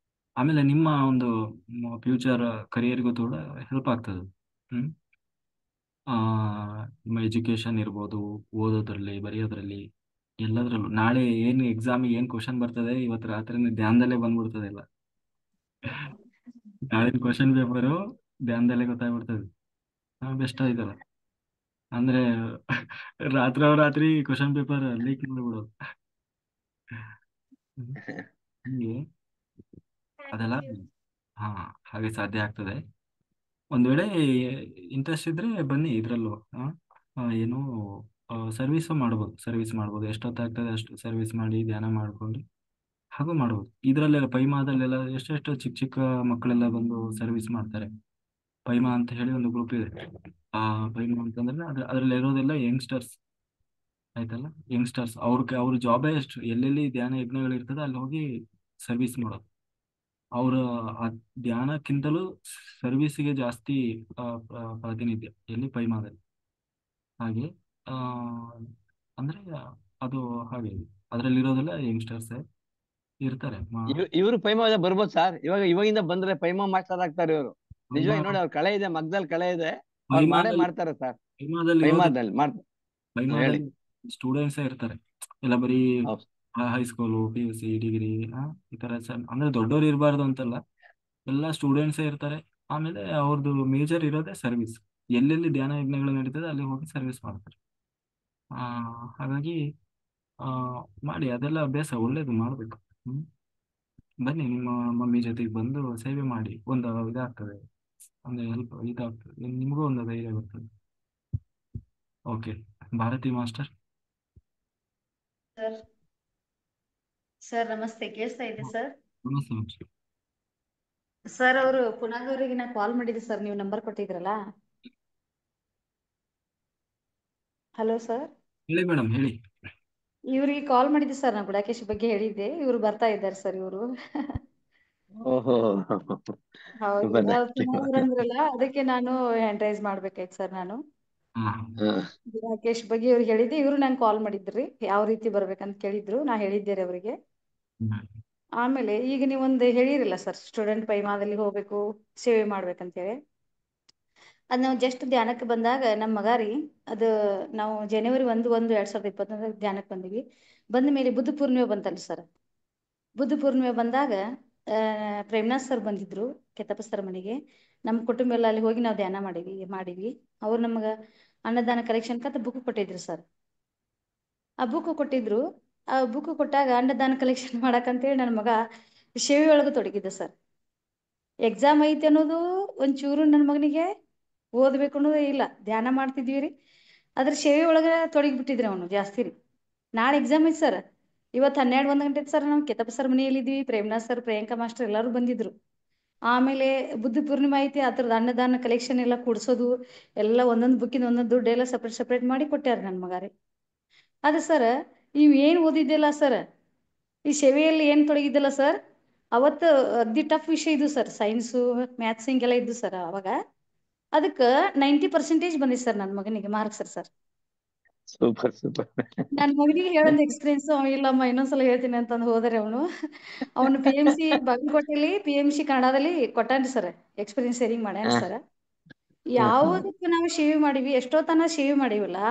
ಆಮೇಲೆ ನಿಮ್ಮ ಒಂದು ಫ್ಯೂಚರ್ ಕರಿಯರ್ಗೂ ಕೂಡ ಹೆಲ್ಪ್ ಆಗ್ತದೆ. ಹ್ಮ್ ಆ ನಿಮ್ಮ ಎಜುಕೇಶನ್ ಇರ್ಬೋದು, ಓದೋದ್ರಲ್ಲಿ, ಬರೆಯೋದ್ರಲ್ಲಿ, ಎಲ್ಲದ್ರಲ್ಲೂ. ನಾಳೆ ಏನು ಎಕ್ಸಾಮಿಗೆ ಏನ್ ಕ್ವಶನ್ ಬರ್ತದೆ ಇವತ್ತು ರಾತ್ರಿ ಧ್ಯಾನದಲ್ಲೇ ಬಂದ್ಬಿಡ್ತದೆ ಎಲ್ಲ. ನಾಳಿನ ಕ್ವಶನ್ ಪೇಪರು ಧ್ಯಾನದಲ್ಲೇ ಗೊತ್ತಾಗ್ಬಿಡ್ತದೆ. ಬೆಸ್ಟ್ ಆಯ್ತಲ್ಲ ಅಂದ್ರೆ ರಾತ್ರಿ ಕ್ವಶನ್ ಪೇಪರ್ ಲೀಕ್ ಮಾಡ್ಬಿಡೋದು. ಹಂಗೆ ಅದೆಲ್ಲ ಹಾ ಹಾಗೆ ಸಾಧ್ಯ ಆಗ್ತದೆ. ಒಂದ್ ವೇಳೆ ಇಂಟ್ರೆಸ್ಟ್ ಇದ್ರೆ ಬನ್ನಿ ಇದ್ರಲ್ಲೂ. ಏನು ಸರ್ವಿಸ್ ಮಾಡ್ಬೋದು. ಎಷ್ಟೊತ್ತಾಗ್ತದೆ ಅಷ್ಟು ಸರ್ವಿಸ್ ಮಾಡಿ ಧ್ಯಾನ ಮಾಡ್ಕೊಂಡು ಹಾಗೂ ಮಾಡ್ಬೋದು. ಇದ್ರಲ್ಲೆಲ್ಲ ಪೈಮಾದಲ್ಲೆಲ್ಲ ಎಷ್ಟೆಷ್ಟು ಚಿಕ್ಕ ಚಿಕ್ಕ ಮಕ್ಕಳೆಲ್ಲ ಬಂದು ಸರ್ವಿಸ್ ಮಾಡ್ತಾರೆ. ಪೈಮಾ ಅಂತ ಹೇಳಿ ಒಂದು ಗ್ರೂಪ್ ಇದೆ. ಆ ಪೈಮಾ ಅಂತಂದ್ರೆ ಅದ್ರಲ್ಲಿ ಇರೋದೆಲ್ಲ ಯಂಗ್ಸ್ಟರ್ಸ್. ಆಯ್ತಲ್ಲ, ಯಂಗ್ಸ್ಟರ್ಸ್ ಅವ್ರ ಜಾಬೇ ಎಷ್ಟು, ಎಲ್ಲೆಲ್ಲಿ ಧ್ಯಾನ ಯಜ್ಞಗಳು ಇರ್ತದೆ ಅಲ್ಲಿ ಹೋಗಿ ಸರ್ವಿಸ್ ಮಾಡೋದು. ಅವರ ಆ ಧ್ಯಾನಕ್ಕಿಂತಲೂ ಸರ್ವಿಸ್ಗೆ ಜಾಸ್ತಿ ಪ್ರಾತಿನಿಧ್ಯ ಎಲ್ಲಿ ಪೈಮಾದಲ್ಲಿ. ಹಾಗೆ ಆ ಅಂದ್ರೆ ಅದು ಹಾಗೆ ಅದರಲ್ಲಿರೋದೆಲ್ಲ ಯಂಗ್ಸ್ಟರ್ಸ್ ಇರ್ತಾರೆ. ಇವರು ಪೈಮಾ ಬರ್ಬೋದು ಸರ್. ಇವಾಗಿಂದ ಬಂದ್ರೆ ಪೈಮಾ ಮಾಸ್ಟರ್ ಆಗ್ತಾರೆ ಇವರು. ನಿಜವಾಗಿ ನೋಡಿ, ಅವ್ರ ಕಳೆ ಇದೆ, ಮಗ್ದಲ್ಲಿ ಕಳೆ ಇದೆ, ಅವ್ರು ಮಾಡೇ ಮಾಡ್ತಾರೆ ಸರ್. ಪೈಮಾದಲ್ಲಿ ಮಾಡ್ತಾರೆ. ಹೇಳಿ. ಸ್ಟೂಡೆಂಟ್ಸೇ ಇರ್ತಾರೆ ಎಲ್ಲ, ಬರೀ ಹೌದು. ಹೈಸ್ಕೂಲು, PUC, ಡಿಗ್ರಿ ಈ ತರ ಅಂದ್ರೆ ದೊಡ್ಡವ್ರು ಇರಬಾರ್ದು ಅಂತಲ್ಲ, ಎಲ್ಲ ಸ್ಟೂಡೆಂಟ್ಸೇ ಇರ್ತಾರೆ. ಆಮೇಲೆ ಅವ್ರದ್ದು ಮೇಜರ್ ಇರೋದೇ ಸರ್ವಿಸ್. ಎಲ್ಲೆಲ್ಲಿ ಧ್ಯಾನ ಯಜ್ಞಗಳು ನಡೀತದೆ ಅಲ್ಲಿ ಹೋಗಿ ಸರ್ವಿಸ್ ಮಾಡ್ತಾರೆ. ಹಾಗಾಗಿ ಮಾಡಿ, ಅದೆಲ್ಲ ಅಭ್ಯಾಸ ಒಳ್ಳೇದು ಮಾಡ್ಬೇಕು. ಬನ್ನಿ, ನಿಮ್ಮ ಮಮ್ಮಿ ಜೊತೆಗೆ ಬಂದು ಸೇವೆ ಮಾಡಿ. ಒಂದು ಇದಾಗ್ತದೆ, ಒಂದು ಹೆಲ್ಪ್ ಇದಾಗ್ತದೆ, ನಿಮಗೂ ಒಂದು ಧೈರ್ಯ ಬರ್ತದೆ. Okay, Bharati master. Sir sir ನಮಸ್ತೆ, ಕೇಳಿಸ್ತಾ ಇದೆ ಸರ್? ನಮಸ್ತೆ ಮಾಸ್ಟರ್. ಸರ್ ಅವರು ಪುನಾಗ್ ಅವರಿಗೆ ನಾ ಕಾಲ್ ಮಾಡಿದ್ದೆ ಸರ್, ನೀವು ನಂಬರ್ ಕೊಟ್ಟಿದ್ರಲ್ಲ. Hello sir. ಹೇಳಿ ಮೇಡಮ್, ಹೇಳಿ. ಇವ್ರಿಗೆ ಕಾಲ್ ಮಾಡಿದ್ದೆ ಸರ್, ನಾ ಗುಡಾಕೇಶ್ ಬಗ್ಗೆ ಹೇಳಿದ್ದೆ. ಇವ್ರು ಬರ್ತಾ ಇದ್ದಾರೆ ಸರ್ ಇವರು. ಓಹೋ, ಹೌದು, ಪುನಾಗ್ ಅವ್ರು ಅಂದ್ರಲ್ಲ, ಅದಕ್ಕೆ ನಾನು ಹ್ಯಾಂಡ್ ರೈಸ್ ಮಾಡ್ಬೇಕಾಯ್ತು ಸರ್. ನಾನು ಗುಡಾಕೇಶ್ ಬಗ್ಗೆ ಇವ್ರಿಗೆ ಹೇಳಿದ್ದೆ, ಇವ್ರು ನಂಗೆ ಕಾಲ್ ಮಾಡಿದ್ರಿ, ಯಾವ ರೀತಿ ಬರ್ಬೇಕಂತ ಕೇಳಿದ್ರು. ನಾ ಹೇಳಿದ್ದೆ ರೀ ಅವರಿಗೆ. ಆಮೇಲೆ ಈಗ ನೀವೊಂದು ಹೇಳಿರಲ್ಲ ಸರ್, ಸ್ಟೂಡೆಂಟ್ ಪೈಮಾದಲ್ಲಿ ಹೋಗ್ಬೇಕು, ಸೇವೆ ಮಾಡ್ಬೇಕಂತೇಳಿ. ಅದು ನಾವು ಜಸ್ಟ್ ಧ್ಯಾನಕ್ಕೆ ಬಂದಾಗ ನಮ್ಮ ಮಗ ರೀ, ಅದು ನಾವು ಜನವರಿ 1/1/2021 ಧ್ಯಾನಕ್ಕೆ ಬಂದಿವಿ. ಬಂದ ಮೇಲೆ ಬುದ್ಧ ಪೂರ್ಣಿಮೆ ಬಂತಲ್ಲ ಸರ್. ಬುದ್ಧ ಪೂರ್ಣಿಮೆ ಬಂದಾಗ ಪ್ರೇಮ್ನಾಥ್ ಸರ್ ಬಂದಿದ್ರು ಕೆತ್ತಪ್ಪ ಸರ್ ಮನೆಗೆ. ನಮ್ಮ ಕುಟುಂಬ ಎಲ್ಲ ಅಲ್ಲಿ ಹೋಗಿ ನಾವು ಧ್ಯಾನ ಮಾಡಿವಿ. ಅವ್ರು ನಮ್ಗೆ ಅನ್ನದಾನ ಕಲೆಕ್ಷನ್ ಅಂತ ಬುಕ್ ಕೊಟ್ಟಿದ್ರು ಸರ್. ಆ ಬುಕ್ ಕೊಟ್ಟಿದ್ರು. ಆ ಬುಕ್ ಕೊಟ್ಟಾಗ ಅನ್ನದಾನ ಕಲೆಕ್ಷನ್ ಮಾಡಕ್ಕಂತೇಳಿ ನನ್ನ ಮಗ ಸೇವೆ ಒಳಗೆ ತೊಡಗಿದ್ದ ಸರ್. ಎಕ್ಸಾಮ್ ಐತೆ ಅನ್ನೋದು ಒಂಚೂರು ನನ್ನ ಮಗನಿಗೆ ಓದ್ಬೇಕು ಅನ್ನೋದೇ ಇಲ್ಲ. ಧ್ಯಾನ ಮಾಡ್ತಿದ್ವಿ ರೀ, ಅದ್ರ ಸೇವೆ ಒಳಗೆ ತೊಡಗಿಬಿಟ್ಟಿದ್ರಿ ಅವನು ಜಾಸ್ತಿ ರೀ. ನಾಳೆ ಎಕ್ಸಾಮ್ ಐತೆ ಸರ್. ಇವತ್ತು 12-1 ಗಂಟೆ ಸರ್. ನಾವು ಕೆತ್ತಪ್ಪ ಸರ್ ಮನೆಯಲ್ಲಿದ್ವಿ. ಪ್ರೇಮ್ನಾಥ್ ಸರ್, ಪ್ರಿಯಾಂಕಾ ಮಾಸ್ಟರ್ ಎಲ್ಲರೂ ಬಂದಿದ್ರು. ಆಮೇಲೆ ಬುದ್ಧ ಪೂರ್ಣಿಮೆ ಐತಿ, ಅದ್ರದ್ದು ಅನ್ನದಾನ ಕಲೆಕ್ಷನ್ ಎಲ್ಲ ಕೂಡ್ಸೋದು ಎಲ್ಲ, ಒಂದೊಂದು ಬುಕ್ಕಿಂದ ಒಂದೊಂದು ದುಡ್ಡು ಎಲ್ಲ ಸಪ್ರೇಟ್ ಮಾಡಿ ಕೊಟ್ಟಾರ ನನ್ನ ಮಗ ರೀ. ಅದು ಸರ್, ಇವು ಏನು ಓದಿದ್ದಿಲ್ಲ ಸರ್, ಈ ಸೇವೆಯಲ್ಲಿ ಏನು ತೊಡಗಿದ್ದಿಲ್ಲ ಸರ್, ಅವತ್ತು ಅಗ್ದಿ ಟಫ್ ವಿಷಯ ಇದು ಸರ್. ಸೈನ್ಸು, ಮ್ಯಾಥ್ಸ್ ಹಿಂಗೆಲ್ಲ ಇದ್ದು ಸರ್. ಅವಾಗ ಅದಕ್ಕೆ 90% ಬಂದಿದೆ ಸರ್ ನನ್ನ ಮಗನಿಗೆ ಮಾರ್ಕ್ಸ್ ಸರ್. ಸೂಪರ್. ನನ್ನ ಮಗನಿಗೆ ಹೇಳೋದು ಎಕ್ಸ್ಪೀರಿಯನ್ಸ್, ಇಲ್ಲಮ್ಮ ಇನ್ನೊಂದ್ಸಲ ಹೇಳ್ತೀನಿ ಅಂತಂದು ಹೋದರೆ ಅವನು PMC ಬಾಗಲಕೋಟೆಯಲ್ಲಿ PMC ಕನ್ನಡದಲ್ಲಿ ಕೊಟ್ಟಾನ್ರಿ ಸರ್. ಎಕ್ಸ್ಪೀರಿಯನ್ಸ್ ಶೇರಿಂಗ್ ಮಾಡ್ಯಾನ ಸರ್. ಯಾವುದಕ್ಕೆ ನಾವು ಸೇವೆ ಮಾಡಿವಿ, ಎಷ್ಟೋ ತನ ಸೇವೆ ಮಾಡಿವಲ್ಲ,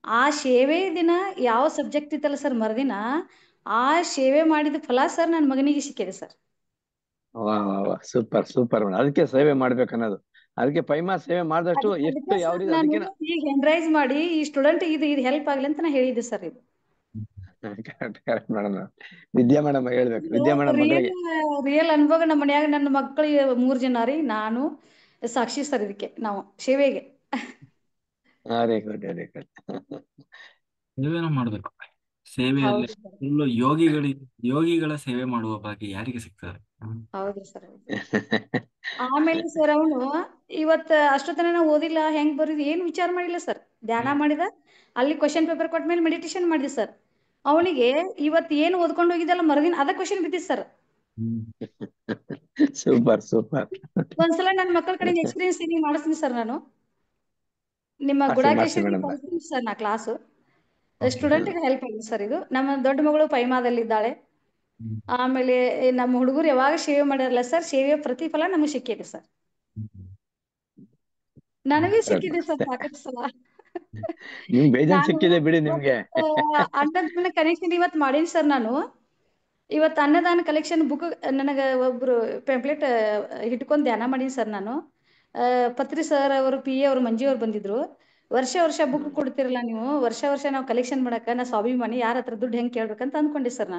ಆ ಸೇವೆ ದಿನ ಯಾವ ಸಬ್ಜೆಕ್ಟ್ ಇತ್ತಲ್ಲ ಸರ್, ಮರುದಿನ ಆ ಸೇವೆ ಮಾಡಿದ ಫಲ ಸರ್ ನನ್ನ ಮಗನಿಗೆ ಸಿಕ್ಕಿದೆ ಸರ್. ಸೂಪರ್. ಅದಕ್ಕೆ ಸೇವೆ ಮಾಡ್ಬೇಕನ್ನೋದು. ಅದಕ್ಕೆ ಪೈಮಾ ಸೇವೆ ಮಾಡಿದಷ್ಟು ಎಷ್ಟು ಯಾವ ರೀತಿ ನಾನು ಅದಕ್ಕೆ ಈಗ ಹ್ಯಾಂಡ್ ರೈಸ್ ಮಾಡಿ ಈ ಸ್ಟೂಡೆಂಟ್ ಇದು ಹೆಲ್ಪ್ ಆಗ್ಲಿ ಅಂತ ನಾ ಹೇಳಿದ್ದೆ ಸರ್. ಇದು ಕರೆಕ್ಟ್ ಮೇಡಮ್. ವಿದ್ಯಾ ಮೇಡಮ್ ಹೇಳ್ಬೇಕು. ವಿದ್ಯಾ ಮೇಡಮ್ ಮಗಳಿಗೆ ರಿಯಲ್ ಅನುಭವ ನಮ್ಮ ಮನ್ಯಾಗ ನನ್ನ ಮಕ್ಕಳಿಗೆ 3 ಜನ ರೀ, ನಾನು ಸಾಕ್ಷಿ ಸರ್. ಇದಕ್ಕೆ ನಾವು ಸೇವೆಗೆ ವೆರಿ ಗುಡ್ ವೆರಿ ಗುಡ್. ಸೇವೆನ ಮಾಡ್ಬೇಕು. ಸೇವೆಯಲ್ಲಿ ಹೌದು ಸರ್, ಫುಲ್ಲು ಯೋಗಿಗಳ ಸೇವೆ ಮಾಡುವ ಭಾಗ್ಯ ಯಾರಿಗೆ ಸಿಗ್ತದೆ? ಹೌದು ಸರ್. ಆಮೇಲೆ ಸರ್ ಅವನು ಇವತ್ತ ಅಷ್ಟೊತ್ತನ ನಾವು ಓದಿಲ್ಲ, ಹೆಂಗ್ ಬರೀದ್ ಏನು ವಿಚಾರ ಮಾಡಿಲ್ಲ ಸರ್. ಧ್ಯಾನ ಮಾಡಿದ, ಅಲ್ಲಿ ಕ್ವಶನ್ ಪೇಪರ್ ಕೊಟ್ಮೇಲೆ ಮೆಡಿಟೇಷನ್ ಮಾಡಿದ ಸರ್. ಅವನಿಗೆ ಇವತ್ತು ಏನು ಓದ್ಕೊಂಡು ಹೋಗಿದ್ದಲ್ಲ ಮರುದಿನ ಅದ ಕ್ವಶನ್ ಬಿದ್ದಿತ್ತು ಸರ್. Super super. ಒಂದ್ಸಲ ನನ್ನ ಮಕ್ಕಳ ಕಡೆಯಿಂದ ಎಕ್ಸ್ಪೀರಿಯನ್ಸ್ ನೀವು ಮಾಡಿಸ್ತೀನಿ ಸರ್. ನಾನು ನಿಮ್ಮ ಮಾಡ್ಸಿ ಗುಡಾಕೇಶನ್ ಮೇಡಮ್. ಕಳಿಸ್ತೀನಿ ಸರ್. ನಾ ಕ್ಲಾಸು ಸ್ಟೂಡೆಂಟ್ಗೆ ಹೆಲ್ಪ್ ಆಗಿದೆ ಸರ್. ಇದು ನಮ್ಮ ದೊಡ್ಡ ಮಗಳು ಪೈಮಾದಲ್ಲಿದ್ದಾಳೆ. ಆಮೇಲೆ ನಮ್ಮ ಹುಡುಗರು ಯಾವಾಗ ಸೇವೆ ಮಾಡಿರಲ್ಲ ಸರ್, ಸೇವೆಯ ಪ್ರತಿಫಲ ನಮಗೆ ಸಿಕ್ಕಿದೆ ಸರ್. ನನಗೆ ಸಿಕ್ಕಿದೆ ಸರ್ ಸಾಕಷ್ಟು ಸಲ. ನಿಮ್ಗೆ ಬೇಜಾನ್ ನಾನು ಸಿಕ್ಕಿದೆ ಬಿಡಿ ನಿಮ್ಗೆ. ಅನ್ನದಾನ ಕನೆಕ್ಷನ್ ಇವತ್ತು ಮಾಡೀನಿ ಸರ್. ನಾನು ಇವತ್ತು ಅನ್ನದಾನ ಕಲೆಕ್ಷನ್ ಬುಕ್ ನನಗೆ ಒಬ್ರು ಪೆಂಪ್ಲೆಟ್ ಇಟ್ಕೊಂಡು ಧ್ಯಾನ ಮಾಡೀನಿ ಸರ್. ನಾನು ಪತ್ರಿ ಸರ್ ಅವರು PA ಅವರು ಮಂಜು ಅವ್ರು ಬಂದಿದ್ರು. ವರ್ಷ ಬುಕ್ ಕೊಡ್ತಿರಲ್ಲ ನೀವು, ವರ್ಷ ನಾವು ಕಲೆಕ್ಷನ್ ಮಾಡಕ್ಕೆ ನಾ ಸ್ವಾಭಿಮಾನಿ, ಯಾರ ಹತ್ರ ದುಡ್ಡು ಹೆಂಗೆ ಕೇಳ್ಬೇಕಂತ ಅಂದ್ಕೊಂಡೆ ಸರ್.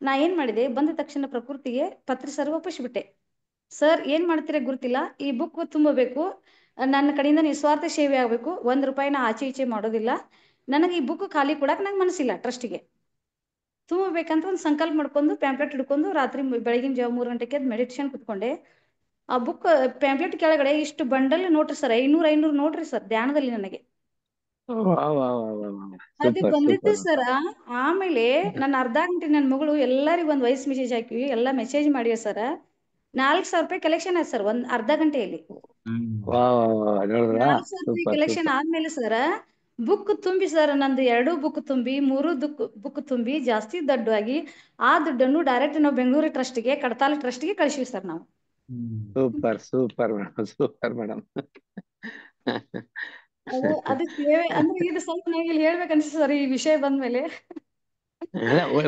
ನಾ ಏನ್ ಮಾಡಿದೆ, ಬಂದ ತಕ್ಷಣ ಪ್ರಕೃತಿಗೆ ಪತ್ರಿ ಸರ್ ಒಪ್ಪಿಸ್ಬಿಟ್ಟೆ. ಸರ್ ಏನ್ ಮಾಡ್ತೀರ ಗುರುತಿಲ್ಲ, ಈ ಬುಕ್ ತುಂಬಬೇಕು, ನನ್ನ ಕಡೆಯಿಂದ ನಿಸ್ವಾರ್ಥ ಸೇವೆ ಆಗಬೇಕು, ₹1 ನಾ ಆಚೆ ಈಚೆ ಮಾಡೋದಿಲ್ಲ, ನನಗೆ ಈ ಬುಕ್ ಖಾಲಿ ಕೊಡಕ್ಕೆ ನಂಗೆ ಮನಸ್ಸಿಲ್ಲ, ಟ್ರಸ್ಟಿಗೆ ತುಂಬಬೇಕಂತ ಒಂದು ಸಂಕಲ್ಪ ಮಾಡ್ಕೊಂಡು ಪ್ಯಾಂಪ್ಲೆಟ್ ಹಿಡ್ಕೊಂಡು ರಾತ್ರಿ ಬೆಳಗಿನ ಜಾವ 3 ಗಂಟೆಗೆ ಮೆಡಿಟೇಷನ್ ಕುತ್ಕೊಂಡೆ. ಆ ಬುಕ್ ಪ್ಯಾಂಪ್ಲೆಟ್ ಕೆಳಗಡೆ ಇಷ್ಟು bundle notary sir, 500 notary sir ಧ್ಯಾನದಲ್ಲಿ ನನಗೆ ಅದು ಬಂದಿತ್ತು ಸರ್. ಆಮೇಲೆ ನನ್ನ ಅರ್ಧ ಗಂಟೆ ನನ್ನ ಮಗಳು ಎಲ್ಲರಿಗೂ ಒಂದು ವಾಯ್ಸ್ ಮೆಸೇಜ್ ಹಾಕಿವಿ, ಎಲ್ಲ ಮೆಸೇಜ್ ಮಾಡಿವಿ ಸರ್. ₹4,000 ಕಲೆಕ್ಷನ್ ಆಯ್ತು ಸರ್ ಒಂದ್ ಅರ್ಧ ಗಂಟೆಯಲ್ಲಿ. ₹4,000 ಕಲೆಕ್ಷನ್ ಆದ್ಮೇಲೆ ಸರ್ ಬುಕ್ ತುಂಬಿ ಸರ್, ನಂದು 2 ಬುಕ್ ತುಂಬಿ 3 ಬುಕ್ ತುಂಬಿ ಜಾಸ್ತಿ ದುಡ್ಡಾಗಿ ಆ ದುಡ್ಡನ್ನು ಡೈರೆಕ್ಟ್ ನಾವು ಬೆಂಗಳೂರು ಟ್ರಸ್ಟ್ಗೆ, ಕಡತಾಲ ಟ್ರಸ್ಟ್ಗೆ ಕಳಿಸಿವಿ ಸರ್ ನಾವು. Super super madam, super madam. ಅದು ಸೇವೆ ಅಂದ್ರೆ ಇದು ಸ್ವಲ್ಪ ನಾವು ಇಲ್ಲಿ ಹೇಳ್ಬೇಕನ್ಸ ಸರ್ ಈ ವಿಷಯ ಬಂದ್ಮೇಲೆ.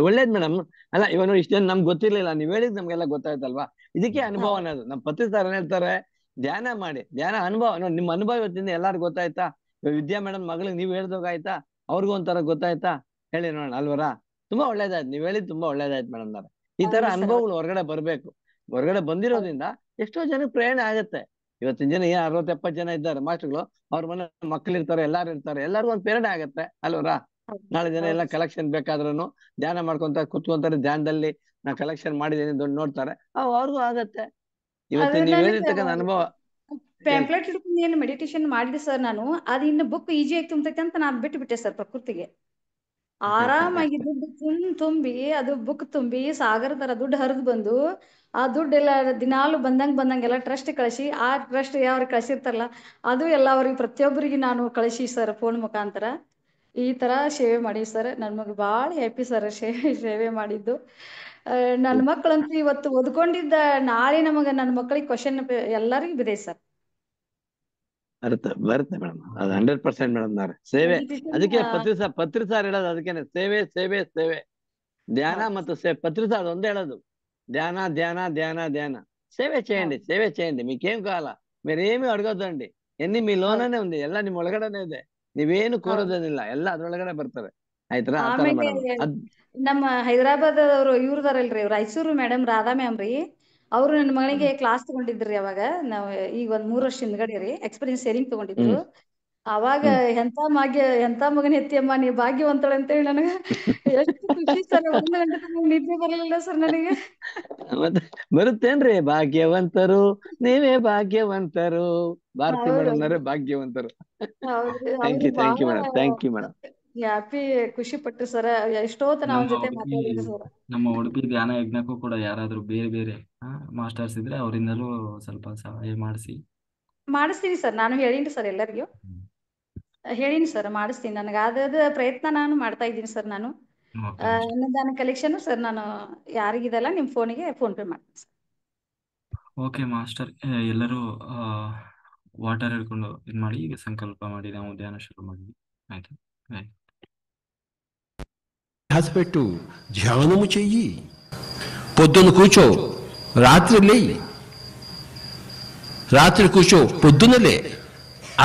ಒಳ್ಳೇದ್ ಮೇಡಮ್. ಅಲ್ಲ ಇವನು ಇಷ್ಟೇನು ನಮ್ಗೆ ಗೊತ್ತಿರ್ಲಿಲ್ಲ, ನೀವ್ ಹೇಳಿದ್ ನಮ್ಗೆಲ್ಲ ಗೊತ್ತಾಯ್ತಲ್ವಾ. ಇದಕ್ಕೆ ಅನುಭವ ಅನ್ನೋದು. ನಮ್ ಪತಿ ಸರ್ ಏನ್ ಹೇಳ್ತಾರೆ, ಧ್ಯಾನ ಮಾಡಿ, ಧ್ಯಾನ ಅನುಭವ ನೋಡಿ. ನಿಮ್ಮ ಅನುಭವ ಇವತ್ತಿಂದ ಎಲ್ಲಾರು ಗೊತ್ತಾಯ್ತಾ? ವಿದ್ಯಾ ಮೇಡಮ್ ಮಗಳಿಗೆ ನೀವ್ ಹೇಳ್ದೋಗಾಯ್ತಾ, ಅವ್ರಿಗೂ ಒಂಥರ ಗೊತ್ತಾಯ್ತಾ? ಹೇಳಿ ನೋಡೋಣ ಅಲ್ವರಾ? ತುಂಬಾ ಒಳ್ಳೇದಾಯ್ತು, ನೀವ್ ಹೇಳಿದ್ ತುಂಬಾ ಒಳ್ಳೇದಾಯ್ತು ಮೇಡಮ್. ಈ ತರ ಅನುಭವಗಳು ಹೊರಗಡೆ ಬರ್ಬೇಕು. ಹೊರಗಡೆ ಬಂದಿರೋದ್ರಿಂದ ಎಷ್ಟೋ ಜನಕ್ಕೆ ಪ್ರೇರಣೆ ಆಗತ್ತೆ. ಇವತ್ತಿನ ಜನ 60-70 ಜನ ಇದ್ದಾರೆ ಮಾಸ್ಟರ್ಗಳು, ಅವ್ರ ಮನೆ ಮಕ್ಳು ಇರ್ತಾರೆ, ಎಲ್ಲಾರು ಇರ್ತಾರೆ, ಎಲ್ಲಾರ್ಗು ಒಂದ್ ಪ್ರೇರಣೆ ಆಗತ್ತೆ ಅಲ್ವರಾ? ನಾಳೆ ಜನ ಎಲ್ಲ ಕಲೆಕ್ಷನ್ ಬೇಕಾದ್ರೂ ಧ್ಯಾನ ಮಾಡ್ಕೊಂತ ಕುತ್ಕೊಂತಾರೆ, ಧ್ಯಾನದಲ್ಲಿ ನಾ ಕಲೆಕ್ಷನ್ ಮಾಡಿದೀನಿ ದುಡ್ಡು ನೋಡ್ತಾರೆ, ಅವ್ರಿಗೂ ಆಗತ್ತೆ. ಇವತ್ತು ನೀವ್ ಹೇಳಿರ್ತಕ್ಕಂಥ ಅನುಭವ. ಪ್ಯಾಂಪ್ಲೆಟ್ ಹಿಡ್ಕೊಂಡು ಏನು ಮೆಡಿಟೇಷನ್ ಮಾಡಿದೆ ಸರ್ ನಾನು, ಅದು ಇನ್ನು ಬುಕ್ ಈಜಿಯಾಗಿ ತುಂಬತೈತೆ ಅಂತ ನಾನು ಬಿಟ್ಟೆ ಸರ್. ಪ್ರಕೃತಿಗೆ ಆರಾಮಾಗಿ ದುಡ್ಡು ತುಂಬಿ ಅದು ಬುಕ್ ತುಂಬಿ ಸಾಗರ ತರ ದುಡ್ಡು ಹರಿದು ಬಂದು, ಆ ದುಡ್ಡೆಲ್ಲ ದಿನಾಲು ಬಂದಂಗೆಲ್ಲ ಟ್ರಸ್ಟ್ ಕಳಿಸಿ, ಆ ಟ್ರಸ್ಟ್ ಯಾವ್ರಿಗೆ ಕಳಿಸಿರ್ತಾರಲ್ಲ ಅದು ಎಲ್ಲ ಅವ್ರಿಗೆ ಪ್ರತಿಯೊಬ್ಬರಿಗೆ ನಾನು ಕಳಿಸಿ ಸರ್ ಫೋನ್ ಮುಖಾಂತರ. ಈ ತರ ಸೇವೆ ಮಾಡಿ ಸರ್. ನನ್ನ ಮಗ ಭಾಳ ಹ್ಯಾಪಿ ಸರ್ ಸೇವೆ ಮಾಡಿದ್ದು. ನನ್ನ ಮಕ್ಕಳಂತೂ ಇವತ್ತು ಓದ್ಕೊಂಡಿದ್ದ ನಾಳೆ ನನ್ನ ಮಕ್ಕಳಿಗೆ ಕ್ವಶನ್ ಎಲ್ಲರಿಗೂ ಬಿದೆ ಸರ್. ಬರುತ್ತೆ ಮೇಡಮ್, ಅದು 100% ಮೇಡಮ್. ಸೇವೆ, ಅದಕ್ಕೆ ಪತ್ರಿ ಸಾರ್ ಹೇಳೋದು ಅದಕ್ಕೇನೆ, ಸೇವೆ ಸೇವೆ ಸೇವೆ, ಧ್ಯಾನ ಮತ್ತು ಸೇವೆ. పత్రి సార్ ಒಂದೇ ಹೇಳೋದು, ధ్యాన ధ్యాన ధ్యాన ధ్యాన, సేవే చేయండి, సేవే చేయండి, మీకేం కావాలా మీరేమి అడగొద్దండి, ఎన్ని మీలోనే ఉంది, ಎಲ್ಲ ನಿಮ್ ಒಳಗಡೆನೆ ಇದೆ, ನೀವೇನು ಕೋರೋದೇನಿಲ್ಲ, ಎಲ್ಲ ಅದ್ರೊಳಗಡೆ ಬರ್ತಾರೆ. ಆಯ್ತಾ? ಆತರ ಮೇಡಮ್. ನಮ್ಮ ಹೈದರಾಬಾದ್ ಅವರು ಇವ್ರದಾರಲ್ರಿ, ರಾಯಚೂರು ಮೇಡಮ್ ರಾಧಾ ಮ್ಯಾಮ್ ರೀ, ಅವ್ರು ನನ್ನ ಮಗಳಿಗೆ ಕ್ಲಾಸ್ ತಗೊಂಡಿದ್ರಿ. ಅವಾಗ ನಾವು ಈಗ ಒಂದ್ 3 ವರ್ಷ ಹಿಂದ್ಗಡೆ ರೀ ಎಕ್ಸ್ಪೀರಿಯನ್ಸ್ ಶೇರಿಂಗ್ ತಗೊಂಡಿದ್ರು. ಅವಾಗ ಎಂತ ಮಗನ ಹೆತ್ತಿಯಮ್ಮ ನೀ ಭಾಗ್ಯವಂತಳು ಅಂತೇಳಿ ನನಗ ಎಷ್ಟು ಖುಷಿ ಸರ್. 1 ಗಂಟೆ ತನಕ ನಿದ್ದೆ ಬರಲಿಲ್ಲ ಸರ್ ನನಗೆ. ಮತ್ತೆ ಬರುತ್ತೇನ್ರಿ, ಭಾಗ್ಯವಂತರು ನೀವೇ ಭಾಗ್ಯವಂತರು, ಭಾರತಿ ಮೇಡಮ್ ನವರೇ ಭಾಗ್ಯವಂತರು. Thank you madam, thank you madam. Happy, ಖುಷಿ ಪಟ್ಟು ಸರ್. ಎಷ್ಟೋ ತನ ಅವನ ಜೊತೆ ಮಾತಾಡಿದ್ರು ಸರ್. ನಮ್ಮ ಉಡುಪಿ ಧ್ಯಾನ ಯಜ್ಞಕ್ಕೂ ಕೂಡ ಯಾರಾದ್ರೂ ಬೇರೆ ಮಾಸ್ಟರ್ಸ್ ಇದ್ರೆ ಅವರಿಂದಲೂ ಸ್ವಲ್ಪ ಸಹಾಯ ಮಾಡಿಸ್ತೀನಿ ಸರ್. ನಾನು ಹೇಳಿನಿ ಸರ್, ಎಲ್ಲರಿಗೂ ಹೇಳಿನಿ ಸರ್, ಮಾಡಿಸ್ತೀನಿ. ನನಗೆ ಅದ ಪ್ರಯತ್ನ ನಾನು ಮಾಡ್ತಾ ಇದ್ದೀನಿ ಸರ್. ನಾನು ಅನ್ನದಾನ ಕಲೆಕ್ಷನ್ ಸರ್, ನಾನು ಯಾರಿಗಿದೆಲ್ಲ ನಿಮ್ಮ ಫೋನಿಗೆ ಫೋನ್ ಪೇ ಮಾಡ್ತೀನಿ ಸರ್. ಓಕೆ ಮಾಸ್ಟರ್, ಎಲ್ಲರೂ ವಾಟರ್ ಹಿಡ್ಕೊಂಡು ಇದು ಮಾಡಿ, ಈಗ ಸಂಕಲ್ಪ ಮಾಡಿ ನಾವು ಧ್ಯಾನ ಶುರು ಮಾಡಿದ್ವಿ. ಆಯ್ತು, పెట్టు ధ్యానము చెయ్యి, పొద్దున కూర్చో, రాత్రి లేయి, రాత్రి కూర్చో, పొద్దున లే,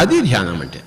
అది ధ్యానం అంటే.